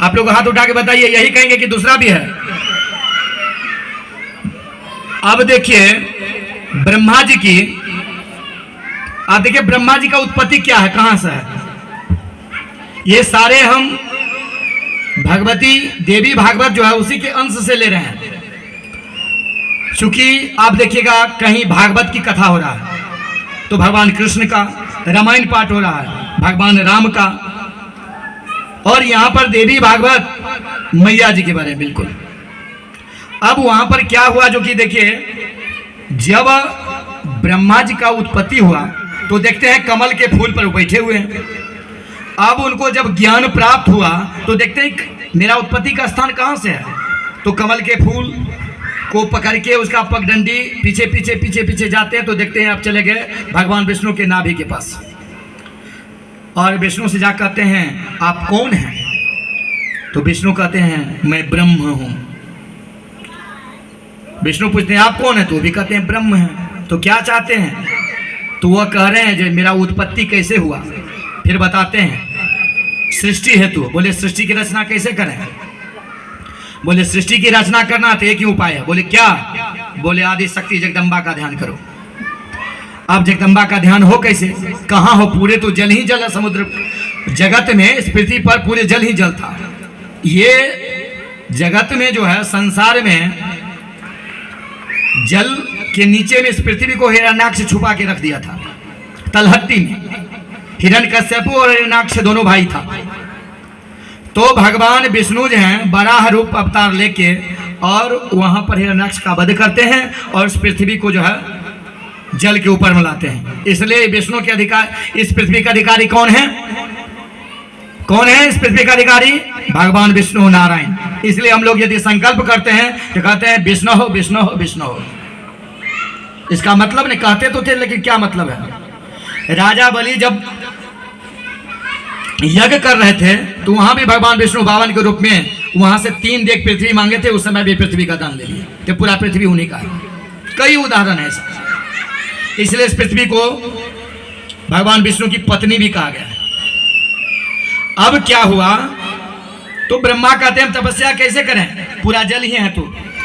आप लोग हाथ उठा के बताइए, यही कहेंगे कि दूसरा भी है? अब देखिए ब्रह्मा जी की, आप देखिए ब्रह्मा जी का उत्पत्ति क्या है, कहां से है? ये सारे हम भगवती देवी भागवत जो है उसी के अंश से ले रहे हैं। चूंकि आप देखिएगा कहीं भागवत की कथा हो रहा है तो भगवान कृष्ण का, रामायण पाठ हो रहा है भगवान राम का, और यहां पर देवी भागवत मैया जी के बारे में बिल्कुल। अब वहां पर क्या हुआ, जो कि देखिए जब ब्रह्मा जी का उत्पत्ति हुआ तो देखते हैं कमल के फूल पर बैठे हुए हैं। अब उनको जब ज्ञान प्राप्त हुआ तो देखते हैं मेरा उत्पत्ति का स्थान कहां से है, तो कमल के फूल को पकड़ के उसका पगडंडी पीछे पीछे पीछे पीछे जाते हैं तो देखते हैं आप चले गए भगवान विष्णु के नाभि के पास, और विष्णु से जा कहते हैं आप कौन हैं? तो विष्णु कहते हैं मैं ब्रह्म हूं। विष्णु पूछते हैं आप कौन है? तो भी कहते हैं ब्रह्म हैं। तो क्या चाहते हैं? तो वह कह रहे हैं जो मेरा उत्पत्ति कैसे हुआ, फिर बताते हैं सृष्टि हेतु। बोले सृष्टि की रचना कैसे करें? बोले सृष्टि की रचना करना तो एक ही उपाय है। बोले क्या? बोले आदि शक्ति जगदम्बा का ध्यान करो। अब जगदम्बा का ध्यान हो कैसे, कहाँ हो? पूरे तो जल ही जल है, समुद्र जगत में, इस पृथ्वी पर पूरे जल ही जल था। ये जगत में जो है संसार में जल के नीचे में इस पृथ्वी को हिरण्याक्ष छुपा के रख दिया था। तलहट्टी में हिरण्यकश्यप और हिरण्याक्ष दोनों भाई था। तो भगवान विष्णु जो हैं बराह रूप अवतार लेके और वहां पर हिरण्याक्ष का वध करते हैं और इस पृथ्वी को जो है जल के ऊपर मिलाते हैं। इसलिए विष्णु के अधिकार, इस पृथ्वी का अधिकारी कौन है? कौन है इस पृथ्वी का अधिकारी? भगवान विष्णु नारायण। इसलिए हम लोग यदि संकल्प करते हैं तो कहते हैं विष्णु हो विष्णु हो विष्णु हो। इसका मतलब नहीं, कहते तो थे लेकिन क्या मतलब है? राजा बलि जब यज्ञ कर रहे थे तो वहां भी भगवान विष्णु बावन के रूप में वहां से 3 देख पृथ्वी मांगे थे, उस समय भी पृथ्वी का दान ले लिए, तो पूरा पृथ्वी उन्हीं का है। कई उदाहरण है ऐसा। इसलिए इस पृथ्वी को भगवान विष्णु की पत्नी भी कहा गया है। अब क्या हुआ, तो ब्रह्मा कहते हैं हम तपस्या कैसे करें, पूरा जल ही है।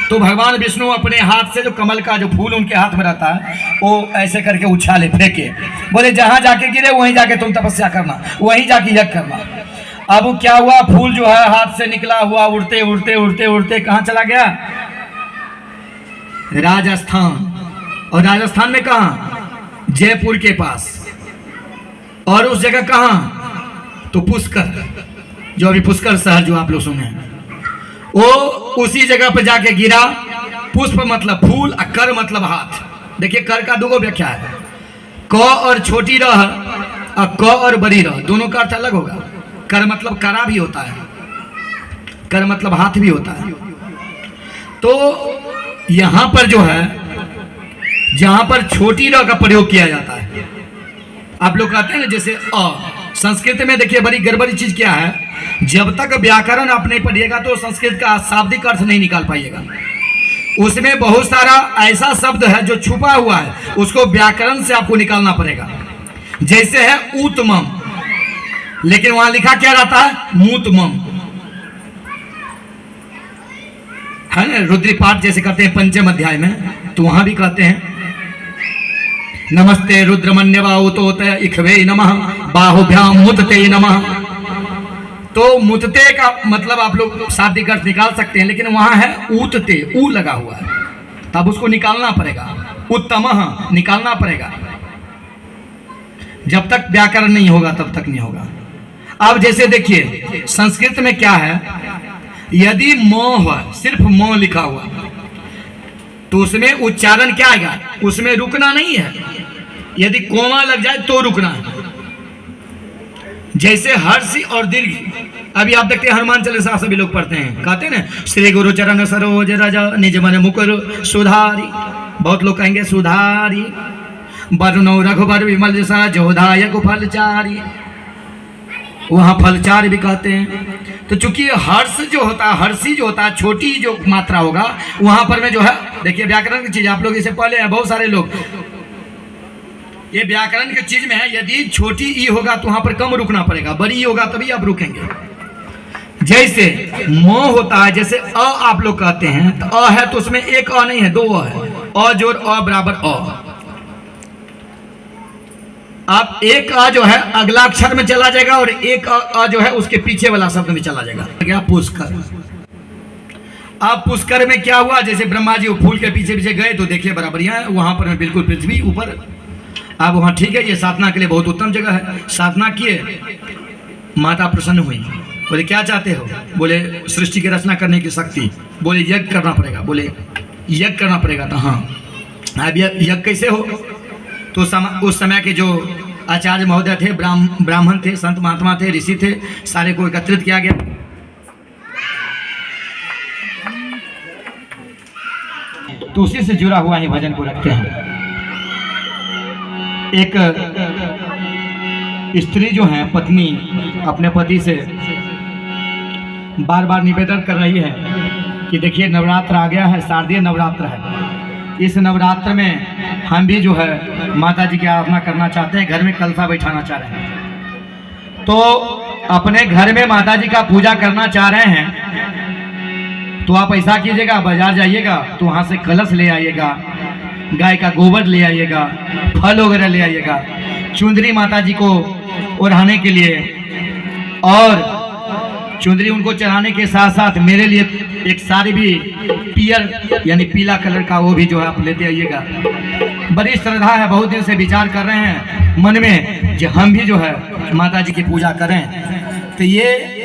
तो भगवान विष्णु अपने हाथ से जो कमल का जो फूल उनके हाथ में रहता है वो ऐसे करके उछाले, फेंके। बोले जहां जाके गिरे वहीं जाके तुम तपस्या करना, वहीं जाके यज्ञ करना। अब क्या हुआ, फूल जो है हाथ से निकला हुआ उड़ते उड़ते उड़ते उड़ते कहां चला गया? राजस्थान। और राजस्थान में कहां? जयपुर के पास। और उस जगह कहां? तो पुष्कर, जो अभी पुष्कर शहर जो आप लोग सुने हैं, वो उसी जगह पर जाके गिरा। पुष्प मतलब फूल और कर मतलब हाथ। देखिए कर का 2 व्याख्या है, क और छोटी रह और क और बड़ी रह, दोनों का अर्थ अलग होगा। कर मतलब करा भी होता है, कर मतलब हाथ भी होता है। तो यहां पर जो है जहां पर छोटी र का प्रयोग किया जाता है, आप लोग कहते हैं ना जैसे संस्कृत में देखिए बड़ी गड़बड़ी चीज क्या है, जब तक व्याकरण आप नहीं पढ़िएगा तो संस्कृत का शाब्दिक अर्थ नहीं निकाल पाइएगा। उसमें बहुत सारा ऐसा शब्द है जो छुपा हुआ है, उसको व्याकरण से आपको निकालना पड़ेगा। जैसे है उत्तमम, लेकिन वहां लिखा क्या रहता है? मूतमम, है ना। रुद्री पाठ जैसे करते हैं पंचम अध्याय में, तो वहां भी कहते हैं नमस्ते रुद्रमन्यवाउतोत इखवे नमः बाहुभ्याम मुतते नमः। तो मुतते का मतलब आप लोग शाब्दिक अर्थ निकाल सकते हैं, लेकिन वहां है ऊतते, ऊ लगा हुआ है, तब उसको निकालना पड़ेगा। उत्तमः निकालना पड़ेगा, जब तक व्याकरण नहीं होगा तब तक नहीं होगा। अब जैसे देखिए संस्कृत में क्या है, यदि म हुआ, सिर्फ म लिखा हुआ, तो उसमें उच्चारण क्या आएगा? उसमें रुकना नहीं है। यदि कोमा लग जाए तो रुकना है। जैसे हर्षि और दीर्घ, अभी आप देखते हैं हनुमान चालीसा सभी लोग पढ़ते हैं, कहते हैं ना श्री गुरु चरण सरोज रज निज मन मुकुर सुधारी। बहुत लोग कहेंगे सुधारी, वरुणो रघुबर विमल जसा जोधायक फलचारी, वहां फलचार भी कहते हैं। तो चूंकि हर्ष जो होता है, हर्षी जो होता है, छोटी जो मात्रा होगा वहां पर में जो है, देखिए व्याकरण की चीज आप लोग इसे पढ़े हैं बहुत सारे लोग, ये व्याकरण की चीज में है। यदि छोटी ई होगा तो वहां पर कम रुकना पड़ेगा, बड़ी ई होगा तभी आप रुकेंगे। जैसे म होता है, जैसे अ आप लोग कहते हैं तो अ है तो उसमें एक अ नहीं है, दो अ है, अ जोड़ अ बराबर अ। आप एक अ जो है अगला अक्षर में चला जाएगा और एक अ जो है उसके पीछे वाला शब्द में चला जाएगा। क्या पुष्कर। अब पुष्कर में क्या हुआ, जैसे ब्रह्मा जी वो फूल के पीछे पीछे गए तो देखिए बराबर यहाँ वहां पर बिल्कुल पृथ्वी ऊपर। अब वहां ठीक है, ये साधना के लिए बहुत उत्तम जगह है। साधना किए, माता प्रसन्न हुई, बोले क्या चाहते हो, बोले सृष्टि की रचना करने की शक्ति। बोले यज्ञ करना पड़ेगा, बोले यज्ञ करना पड़ेगा। तो हाँ, अब यज्ञ कैसे हो, तो उस समय के जो आचार्य महोदय थे, ब्राह्मण थे, संत महात्मा थे, ऋषि थे, सारे को एकत्रित किया गया। तो उसी से जुड़ा हुआ ही भजन को रखते हैं। एक स्त्री जो है, पत्नी अपने पति से बार बार निवेदन कर रही है कि देखिए नवरात्र आ गया है, शारदीय नवरात्र है, इस नवरात्र में हम भी जो है माता जी की आराधना करना चाहते हैं, घर में कलशा बैठाना चाह रहे हैं। तो अपने घर में माता जी का पूजा करना चाह रहे हैं तो आप ऐसा कीजिएगा, बाजार जाइएगा तो वहाँ से कलश ले आइएगा, गाय का गोबर ले आइएगा, फल वगैरह ले आइएगा, चुंदरी माता जी को ओढ़ाने के लिए, और चुंदरी उनको चढ़ाने के साथ साथ मेरे लिए एक साड़ी भी पियर यानी पीला कलर का वो भी जो है आप लेते आइएगा। बड़ी श्रद्धा है, बहुत दिन से विचार कर रहे हैं मन में कि हम भी जो है माता जी की पूजा करें। तो ये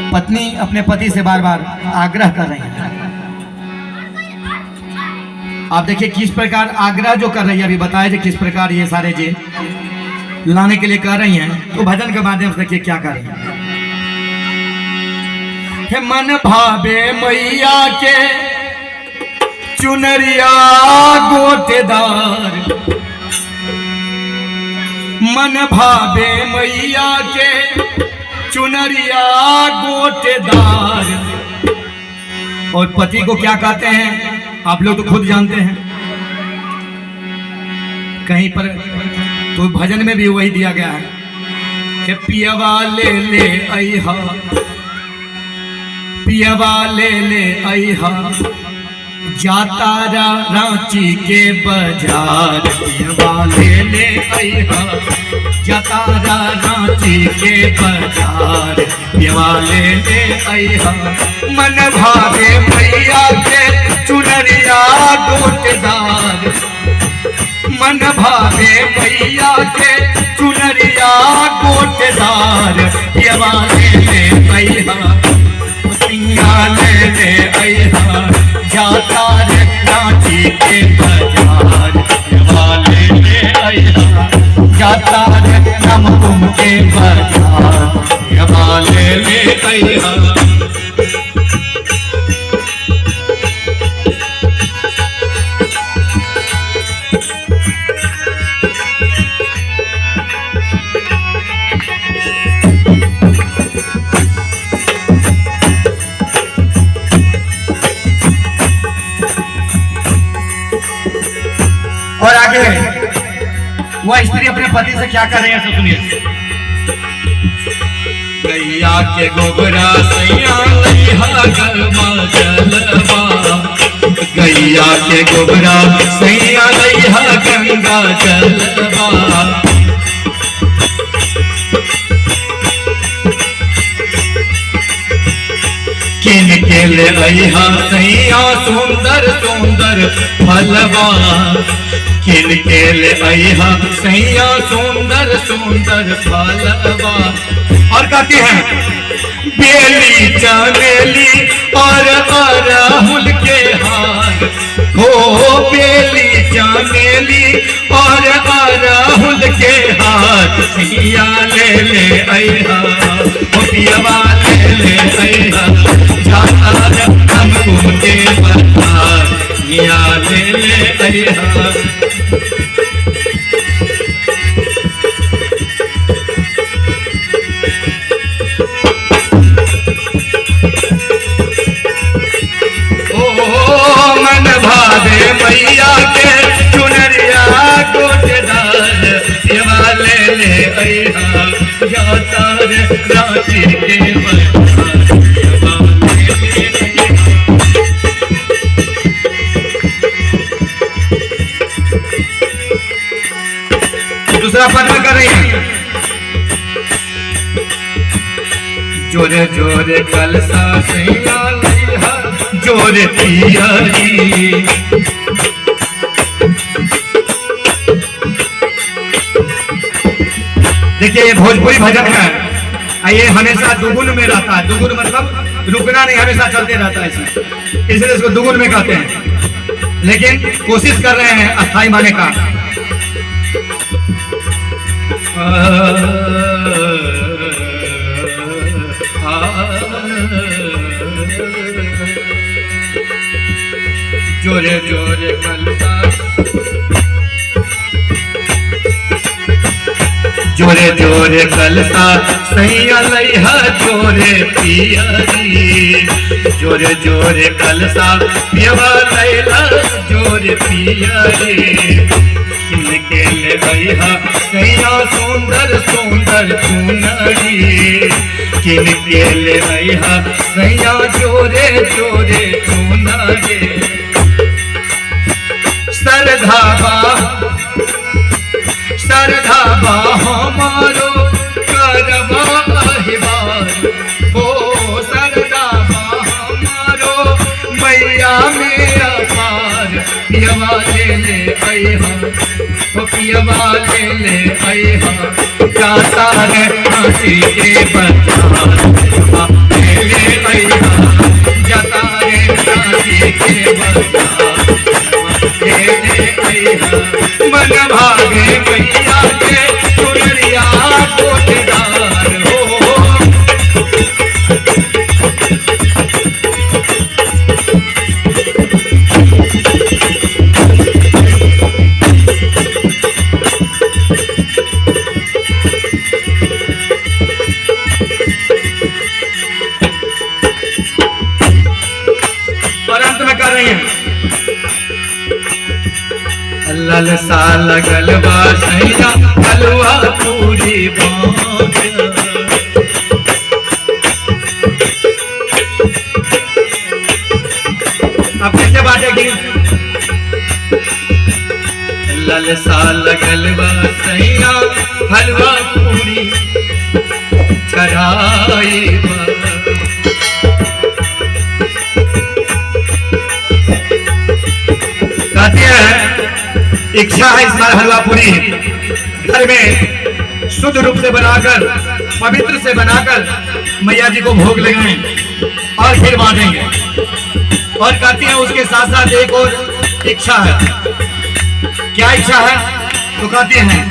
पत्नी अपने पति से बार बार आग्रह कर रही है। आप देखिए किस प्रकार आग्रह जो कर रही है, अभी बताया कि किस प्रकार ये सारे जी लाने के लिए कर रही हैं। तो भजन के माध्यम से देखिए क्या कर रही है। मन भावे मैया के चुनरिया गोटेदार, मन भावे मैया के चुनरिया गोटेदार। और पति को क्या कहते हैं आप लोग तो खुद जानते हैं, कहीं पर तो भजन में भी वही दिया गया है कि पियवा ले ले अइहा, पियवा ले ले अइहा, जाता रांची के बाजार, पियवा ले ले अइहा, जाता रांची के बाजार, पियवा ले ले अइहा। मन भावे मैया के चुनरिया गोटेदार, मन भावे मैया के चुनरिया गोटेदार, पियवा ले ले अइहा, पिया ले ले अइहा, जाता रांची के बाजार, पियवा ले ले अइहा, जाता नमकुम के बाजार, पियवा ले ले अइहा। और आगे वह स्त्री अपने पति से क्या कर रही है, सुनिए। गैया के गोबरा सैया लइहा गरमा जलवा, गैया के गोबरा सैया लइहा गंगा जलवा, किन के ले अइहा सैया सुंदर सुंदर फलवा, किन के ले अइहा सैया सुंदर सुंदर फलवा। और कहते हैं बेली चमेली और अरहुल के हार, हो बेली चमेली और अरहुल के हार, सैया ले ले अइहा, पियवा ले ले अइहा, जाता नमकुम के बाजार, पिया ले ले अइहा। मन भावे मैया के चुनरिया गोटेदार, पियवा ले ले अइहा, जाता रांची के बाजार। दूसरा पद में कर रही है, जोरे जोरे कलसा सैया लैहा जोरे पियरी। देखिए ये भोजपुरी भजन है, ये हमेशा दुगुन में रहता है। दुगुन मतलब रुकना नहीं, हमेशा चलते रहता है, इसलिए इसको दुगुन में कहते हैं। लेकिन कोशिश कर रहे हैं अस्थाई माने का। जोरे जोरे कलसा जोरे जोरे कलसा सैया लैहा जोरे पियरी। जोरे जोरे कलसा पियवा लैला जोरे पियरी। किनके ले लैहा सैया सुंदर सुंदर चुनरी। किनके ले लैहा सैया जोरे जोरे चुनरी। सरधाबा हमारो करबा अहिबार। ओ सरधाबा हमारो मैया में अपार। पियवा ले अइहा, ओ पियवा ले अइहा जाता है रांची के बाजार। ले अइहा जाता है रांची के बाजार। मन भागे मैया के चुनरिया कोटदार हो। और अंत में कर रही हैं, ललसा लगल बा सैया हलवा पूरी बाँट। अब कैसे बांटेगी? ललसा लगल बा सैया हलवा पूरी चढ़ाई बा। कहते हैं इच्छा है इस बार हलवा पूरी घर में शुद्ध रूप से बनाकर, पवित्र से बनाकर मैया जी को भोग लगाएं और फिर बांटेंगे। और कहती हैं उसके साथ साथ एक और इच्छा है। क्या इच्छा है? तो कहते हैं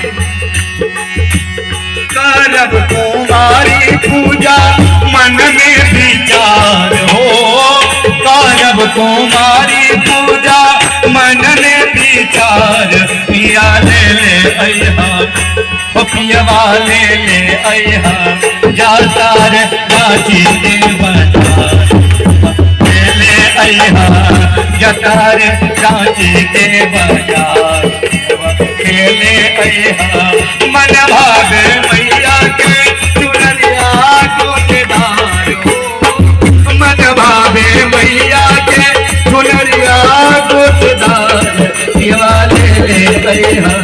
करब तुम्हारी पूजा मन में विचार हो। करब तुम्हारी पूजा मन में विचार। पिया ले अइहा, ओ पियवा ले अइहा जाता रे रांची के बाजार। ले अइहा जाता रे रांची के बाजार। ले अइहा मन भागे मैया के चुनरिया कोटदार हो। मन भागे मैया के चुनरिया कोटदार। पियवा ले अइहा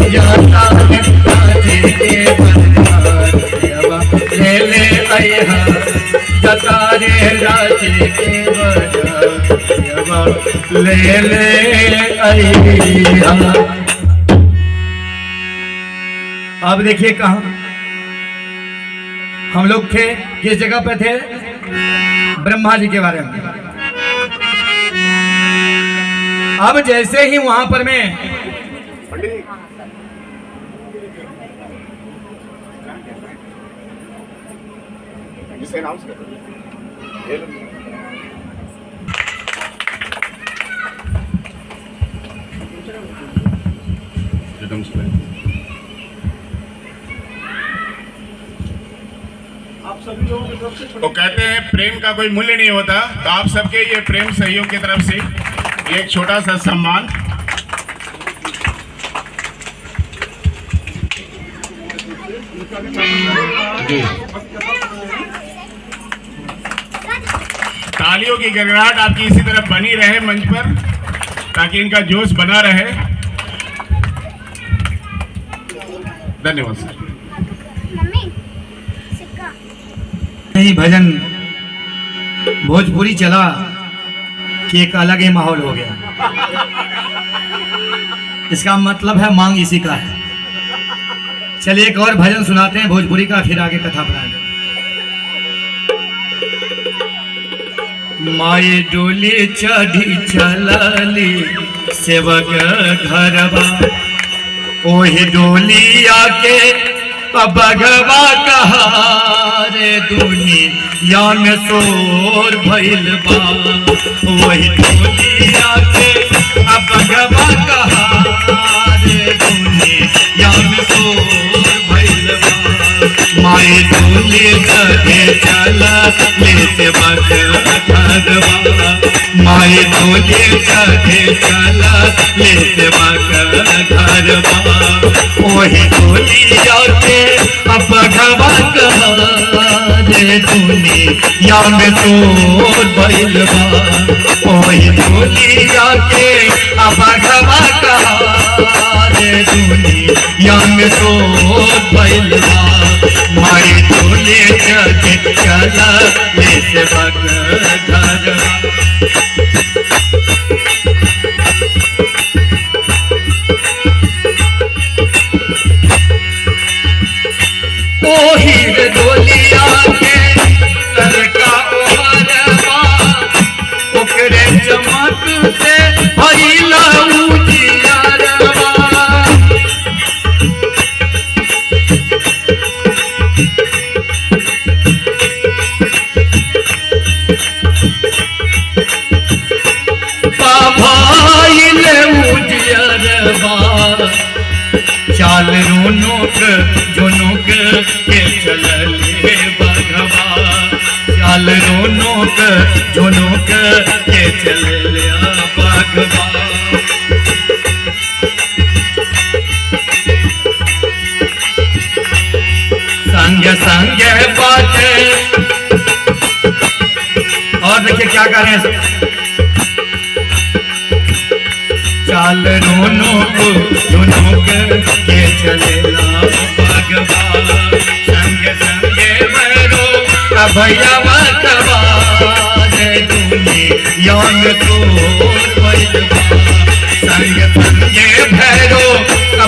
जाता है रांची के बाजार। पियवा ले अइहा जाता रे रांची के बाजार। पियवा ले अइहा। अब देखिए कहाँ हम लोग थे, किस जगह पे थे? ब्रह्मा जी के बारे में। अब जैसे ही वहां पर मैं तो कहते हैं प्रेम का कोई मूल्य नहीं होता, तो आप सबके ये प्रेम सहयोग की तरफ से एक छोटा सा सम्मान। तालियों की गड़गड़ाहट आपकी इसी तरह बनी रहे मंच पर, ताकि इनका जोश बना रहे। धन्यवाद सर। नहीं, भजन भोजपुरी चला कि एक अलग ही माहौल हो गया। इसका मतलब है मांग इसी का है। चलिए एक और भजन सुनाते हैं भोजपुरी का, फिर आगे कथा बढ़ाएंगे। माई डोली चढ़ी चलली सेवक घरवा, ओही डोलिया के बघवा कहा रे दुनिया में शोर भइल बा, वही डोलिया के बघवा कहा रे दुनिया में शोर भइल बा। माई डोली चढ़े चला ले सेवक घरवा, माई डोली चढ़े चला ले सेवक घरवा, वही डोलिया के बघवा कहा रे दुनिया में शोर भइल बा, वही डोलिया के बघवा कहा रे दुनिया में शोर भइल बा। माई डोली चढ़े चला ले सेवक घरवा। ओही डोलिया के लड़का ओहरवा, ओकरे चमक से भइला उजियारवा। भाइले उजियारवा, चाल रोनोक जोनोक के चलले बघवा, चाल रोनोक जोनोक के चलले बघवा। संग संग बाटे, और देखिए क्या कर रहे हैं, चाल रोनोक जोनोक के चलेला बघवा, संग संग भैरो भैया बघवा रे दुनिया में शोर भइल बा, संग संग भैरो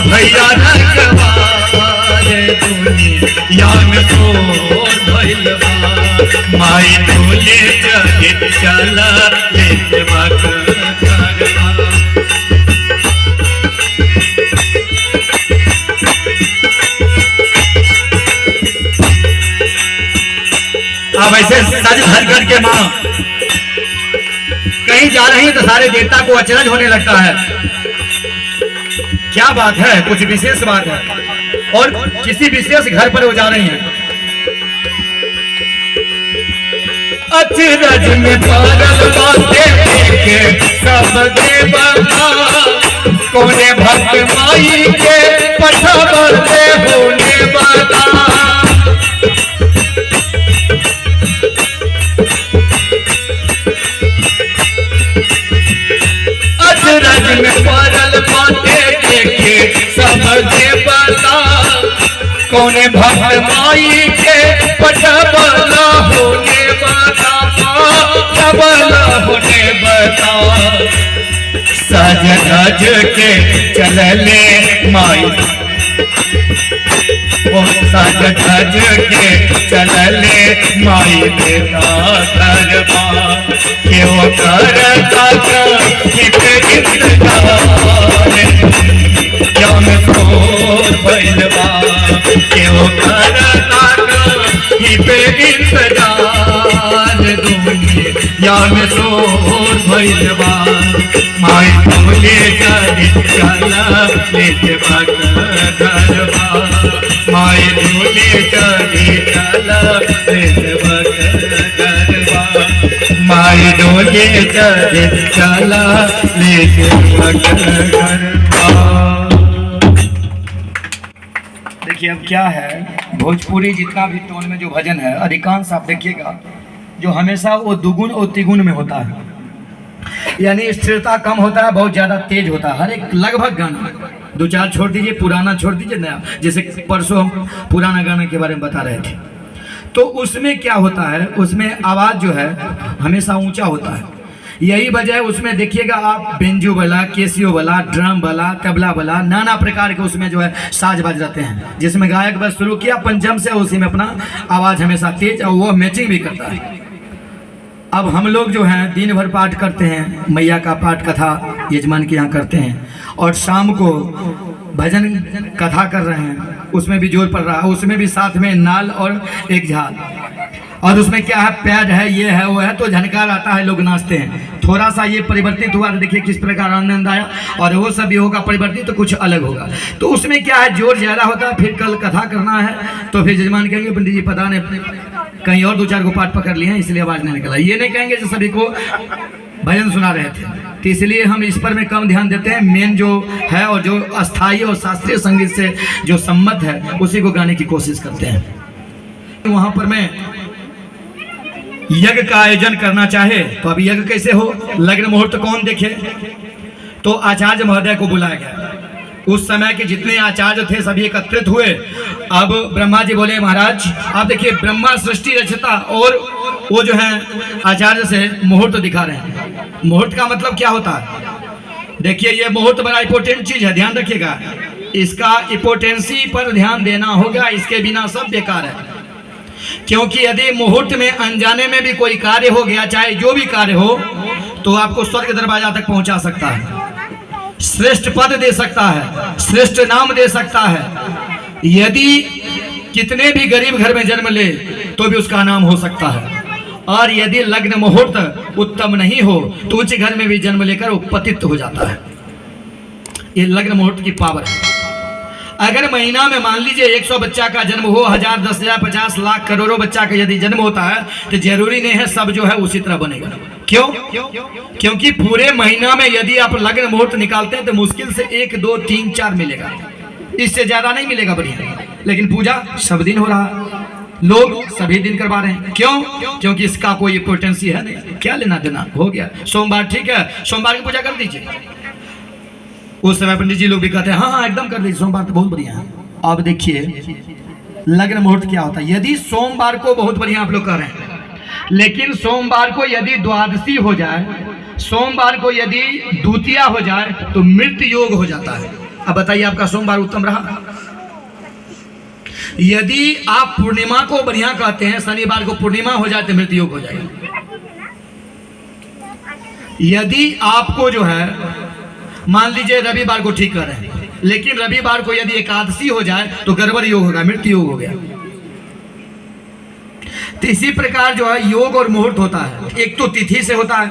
भैया बघवा रे दुनिया में शोर भइल बा। माई डोली चढ़े चला ले सेवक घरवा। अब ऐसे सज धज करके माँ कहीं जा रही है तो सारे देवता को अचरज होने लगता है। क्या बात है, कुछ विशेष बात है, और किसी विशेष घर पर वो जा रही है। अचरज में पागल बातें देखे सब देवता, कोने भक्त माई के पठबर से होने बता। अचरज में पागल बातें देखे सब देवता, कोने भक्त माई के पठबला होने बता, पठबला होने बता। सज धज के चलले माई, ओ सज धज के चलले माई बेटा घरवा, क्यों करता हित इंतजार क्या में शोर भइल बा, क्यों करता हित इंतजार दुनिया में शोर भइल बा। माई डोली चढ़े चला ले सेवक घरवा, माई डोली चढ़े चला ले सेवक घरवा, माई डोली चढ़े चला ले सेवक घरवा। देखिए अब क्या है, भोजपुरी जितना भी टोन में जो भजन है अधिकांश आप देखिएगा जो हमेशा वो दुगुन और तिगुन में होता है, यानी स्थिरता कम होता है, बहुत ज़्यादा तेज होता है। हर एक लगभग गाना, दो चार छोड़ दीजिए, पुराना छोड़ दीजिए, नया। जैसे परसों हम पुराना गाना के बारे में बता रहे थे, तो उसमें क्या होता है, उसमें आवाज़ जो है हमेशा ऊंचा होता है। यही वजह है उसमें देखिएगा आप, बेंजो वाला, केसियो वाला, ड्रम वाला, तबला वाला, नाना प्रकार के उसमें जो है साज बाज रहते हैं, जिसमें गायक बस शुरू किया पंचम से, उसी में अपना आवाज़ हमेशा तेज, और वो मैचिंग भी करता है। अब हम लोग जो हैं दिन भर पाठ करते हैं, मैया का पाठ कथा यजमान के यहाँ करते हैं, और शाम को भजन कथा कर रहे हैं, उसमें भी जोर पड़ रहा है, उसमें भी साथ में नाल और एक झाल, और उसमें क्या है, पैड है, ये है, वो है, तो झनकार आता है, लोग नाचते हैं। थोड़ा सा ये परिवर्तित हुआ तो देखिए किस प्रकार आनंद आया, और वो सब भी होगा परिवर्तित तो कुछ अलग होगा। तो उसमें क्या है, जोर ज़्यादा होता है। फिर कल कथा करना है, तो फिर यजमान कहेंगे पंडित जी पता नहीं कहीं और दो चार को पाठ पकड़ लिए हैं, इसलिए आवाज़ नहीं निकला। ये नहीं कहेंगे जो सभी को भजन सुना रहे थे, तो इसलिए हम इस पर में कम ध्यान देते हैं। मेन जो है और जो अस्थाई और शास्त्रीय संगीत से जो सम्मत है उसी को गाने की कोशिश करते हैं। वहाँ पर मैं यज्ञ का आयोजन करना चाहे तो अब यज्ञ कैसे हो, लग्न मुहूर्त कौन देखे, तो आचार्य महोदय को बुलाया गया। उस समय के जितने आचार्य थे सभी एकत्रित हुए। अब ब्रह्मा जी बोले महाराज आप देखिए, ब्रह्मा सृष्टि रचता और वो जो है आचार्य से मुहूर्त दिखा रहे हैं। मुहूर्त का मतलब क्या होता है, देखिए ये मुहूर्त बड़ा इंपॉर्टेंट चीज है, ध्यान रखिएगा। इसका इंपोर्टेंसी पर ध्यान देना होगा, इसके बिना सब बेकार है। क्योंकि यदि मुहूर्त में अनजाने में भी कोई कार्य हो गया, चाहे जो भी कार्य हो, तो आपको स्वर्ग दरवाजा तक पहुंचा सकता है, श्रेष्ठ पद दे सकता है, श्रेष्ठ नाम दे सकता है। यदि कितने भी गरीब घर में जन्म ले तो भी उसका नाम हो सकता है। और यदि लग्न मुहूर्त उत्तम नहीं हो तो उच्च घर में भी जन्म लेकर वो पतित हो जाता है। ये लग्न मुहूर्त की पावर है। अगर महीना में मान लीजिए 100 बच्चा का जन्म हो, 1000, 10,000, 50 लाख, करोड़ों बच्चा का यदि जन्म होता है तो जरूरी नहीं है सब जो है उसी तरह बनेगा। क्यों? क्योंकि पूरे महीना में यदि आप लग्न मुहूर्त निकालते हैं तो मुश्किल से 1, 2, 3, 4 मिलेगा, इससे ज्यादा नहीं मिलेगा बढ़िया। लेकिन पूजा सब दिन हो रहा, लोग सभी दिन करवा रहे हैं। क्यों? क्योंकि इसका कोई इंपोर्टेंसी है नहीं, क्या लेना देना, हो गया। सोमवार ठीक है, सोमवार की पूजा कर दीजिए। उस समय पंडित जी लोग भी कहते हैं हाँ हाँ एकदम कर दीजिए, सोमवार तो बहुत बढ़िया है। अब देखिए लग्न मुहूर्त क्या होता है। यदि सोमवार को बहुत बढ़िया आप लोग कर रहे हैं, लेकिन सोमवार को यदि द्वादशी हो जाए, सोमवार को यदि द्वितीया हो जाए तो मृत्यु योग हो जाता है। अब बताइए आपका सोमवार उत्तम रहा। यदि आप पूर्णिमा को बढ़िया कहते हैं, शनिवार को पूर्णिमा हो जाए तो मृत्यु योग हो जाएगा। यदि आपको जो है मान लीजिए रविवार को ठीक कर रहे हैं, लेकिन रविवार को यदि एकादशी हो जाए तो गड़बड़ योग होगा, मृत्यु योग हो गया। तो इसी प्रकार जो है योग और मुहूर्त होता है। एक तो तिथि से होता है,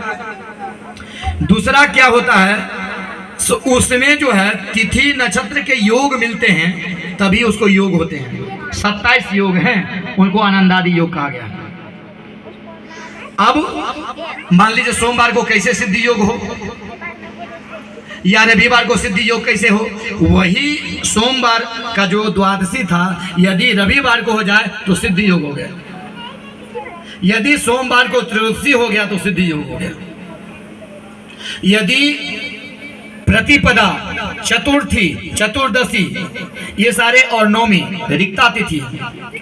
दूसरा क्या होता है, उसमें जो है तिथि नक्षत्र के योग मिलते हैं तभी उसको योग होते हैं। 27 योग हैं, उनको आनंदादि योग कहा गया है। अब मान लीजिए सोमवार को कैसे सिद्धि योग हो या रविवार को सिद्धि योग कैसे हो, वही सोमवार का जो द्वादशी था यदि रविवार को हो जाए तो सिद्धि योग हो गया, यदि सोमवार को त्रयोदशी हो गया तो सिद्धि योग हो गया। यदि प्रतिपदा, चतुर्थी, चतुर्दशी ये सारे और नौमी रिक्ता तिथि,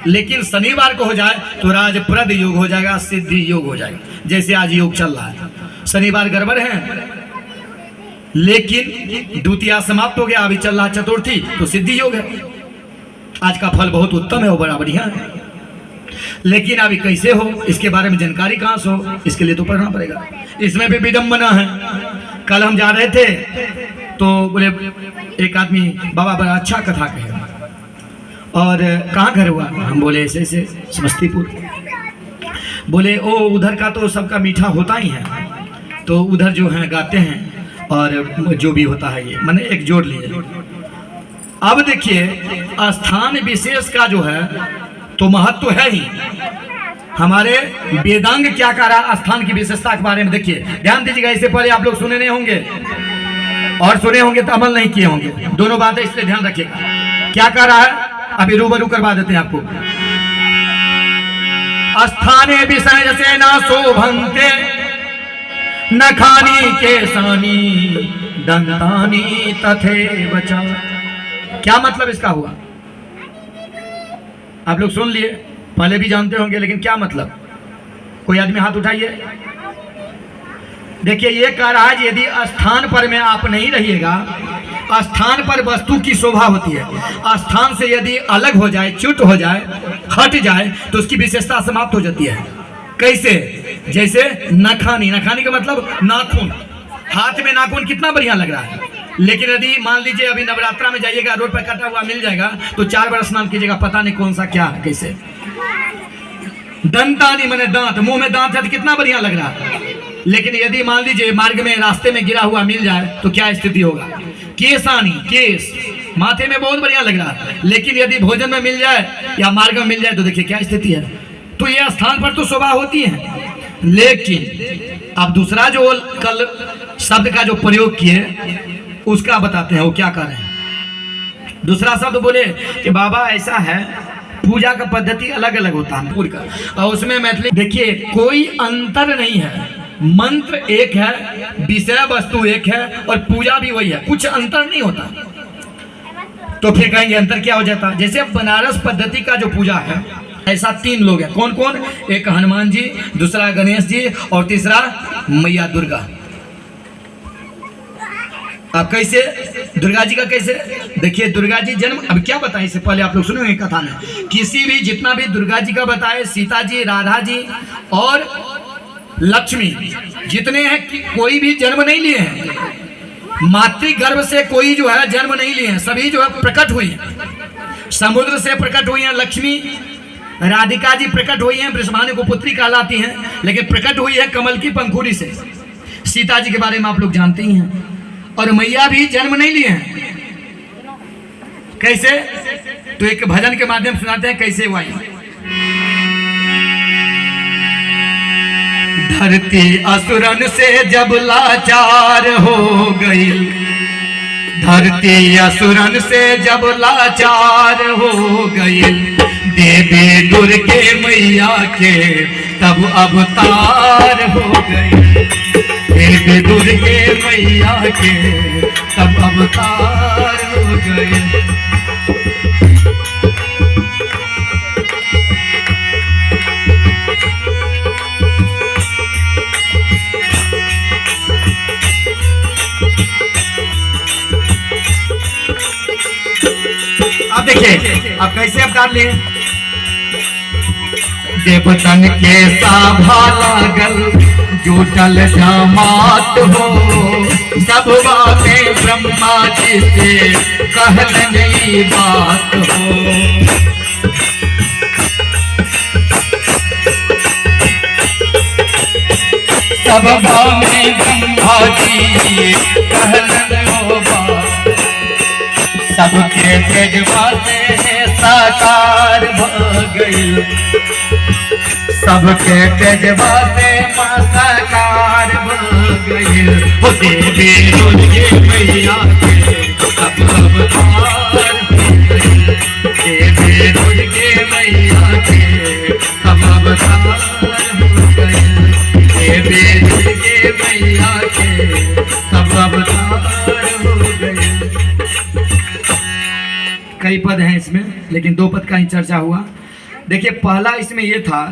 लेकिन शनिवार को हो जाए तो राजप्रद योग हो जाएगा, सिद्धि योग हो जाएगा। जैसे आज योग चल रहा है, शनिवार गड़बड़ है लेकिन द्वितीया समाप्त हो गया, अभी चल रहा चतुर्थी तो सिद्धि योग है। आज का फल बहुत उत्तम है, वो बड़ा बढ़िया है। लेकिन अभी कैसे हो इसके बारे में जानकारी कहाँ से हो, इसके लिए तो पढ़ना पड़ेगा। इसमें भी विडम्बना है। कल हम जा रहे थे तो बोले एक आदमी बाबा बड़ा अच्छा कथा कहे, और कहाँ घर हुआ, हम बोले ऐसे ऐसे समस्तीपुर। बोले ओ उधर का तो सबका मीठा होता ही है, तो उधर जो है गाते हैं और जो भी होता है ये मैंने एक जोड़ लिए। अब देखिए स्थान विशेष का जो है तो महत्व तो है ही। हमारे वेदांग क्या कह रहा है स्थान की विशेषता के बारे में, देखिए ध्यान दीजिएगा। इससे पहले आप लोग सुने नहीं होंगे और सुने होंगे तो अमल नहीं किए होंगे, दोनों बातें इसलिए ध्यान रखिएगा। क्या कह रहा है अभी रूबरू करवा देते हैं आपको। स्थाने विषय से ना शोभन्ते नखानी केसानी दंतानी तथैव च। क्या मतलब इसका हुआ? आप लोग सुन लिए, पहले भी जानते होंगे, लेकिन क्या मतलब? कोई आदमी हाथ उठाइए। देखिए, ये कह रहा है यदि स्थान पर में आप नहीं रहिएगा, स्थान पर वस्तु की शोभा होती है, स्थान से यदि अलग हो जाए, च्युत हो जाए, हट जाए, तो उसकी विशेषता समाप्त हो जाती है। कैसे? जैसे नखानी, नखानी का मतलब नाखून। हाथ में नाखून कितना बढ़िया लग रहा है, लेकिन यदि मान लीजिए अभी नवरात्रा में जाइएगा, रोड पर कटा हुआ मिल जाएगा, तो 4 बार स्नान कीजिएगा, पता नहीं कौन सा क्या है, कैसे। दंतानी मैंने दांत, मुंह में दांत है तो कितना बढ़िया लग रहा है, लेकिन यदि मान लीजिए मार्ग में, रास्ते में गिरा हुआ मिल जाए तो क्या स्थिति होगा। केसानी, केस माथे में बहुत बढ़िया लग रहा है, लेकिन यदि भोजन में मिल जाए या मार्ग में मिल जाए तो देखिए क्या स्थिति है। तो ये स्थान पर तो शोभा होती है, लेकिन अब दूसरा जो कल शब्द का जो प्रयोग किए उसका बताते हैं वो क्या कर रहे हैं। दूसरा शब्द बोले कि बाबा ऐसा है, पूजा का पद्धति अलग अलग होता है पूरी का, और उसमें मैथिली देखिए कोई अंतर नहीं है, मंत्र एक है, विषय वस्तु एक है, और पूजा भी वही है, कुछ अंतर नहीं होता। तो फिर कहेंगे अंतर क्या हो जाता? जैसे बनारस पद्धति का जो पूजा है, ऐसा 3 लोग हैं। कौन कौन? एक हनुमान जी, दूसरा गणेश जी, और तीसरा मैया दुर्गा। अब कैसे दुर्गा जी का कैसे? देखिए दुर्गा जी जन्म, अब क्या बताएं, इससे पहले आप लोग सुनेंगे कथा में, किसी भी जितना भी दुर्गा जी का बताए, सीता जी, राधा जी और लक्ष्मी जितने हैं, कोई भी जन्म नहीं लिए हैं, मातृगर्भ से कोई जो है जन्म नहीं लिए हैं, सभी जो है प्रकट हुई हैं। समुद्र से प्रकट हुई हैं लक्ष्मी, राधिका जी प्रकट हुई हैं, वृषभानु को पुत्री कहलाती हैं, लेकिन प्रकट हुई है कमल की पंखुड़ी से। सीता जी के बारे में आप लोग जानते ही हैं। और मैया भी जन्म नहीं लिए हैं। कैसे? तो एक भजन के माध्यम सुनाते हैं कैसे हुआ। धरती असुरन से जब लाचार हो गई, धरती असुरन से जब लाचार हो गई, देवी दुर्गे मैया के तब अवतार हो गई, देवी दुर्गे मैया के तब अवतार हो गए। अब देखिए अब कैसे अवतार लिए। देवतन के साभा लागल जुटल जमात हो, सब बातें ब्रह्मा जी से कहलन ई बात हो। सब बातें ब्रह्मा जी कहलन ओ बात, सबके तेजवाते साकार हो गई, सबके तेजवाते साकार हो गई। हो देवी दुर्गे मैया के तब अवतार हो गई, देवी दुर्गे मैया के तब अवतार हो गई, देवी दुर्गे मैया के तब अवतार हो गई। कई पद हैं इसमें, लेकिन 2 पद का ही चर्चा हुआ। देखिए पहला इसमें यह था,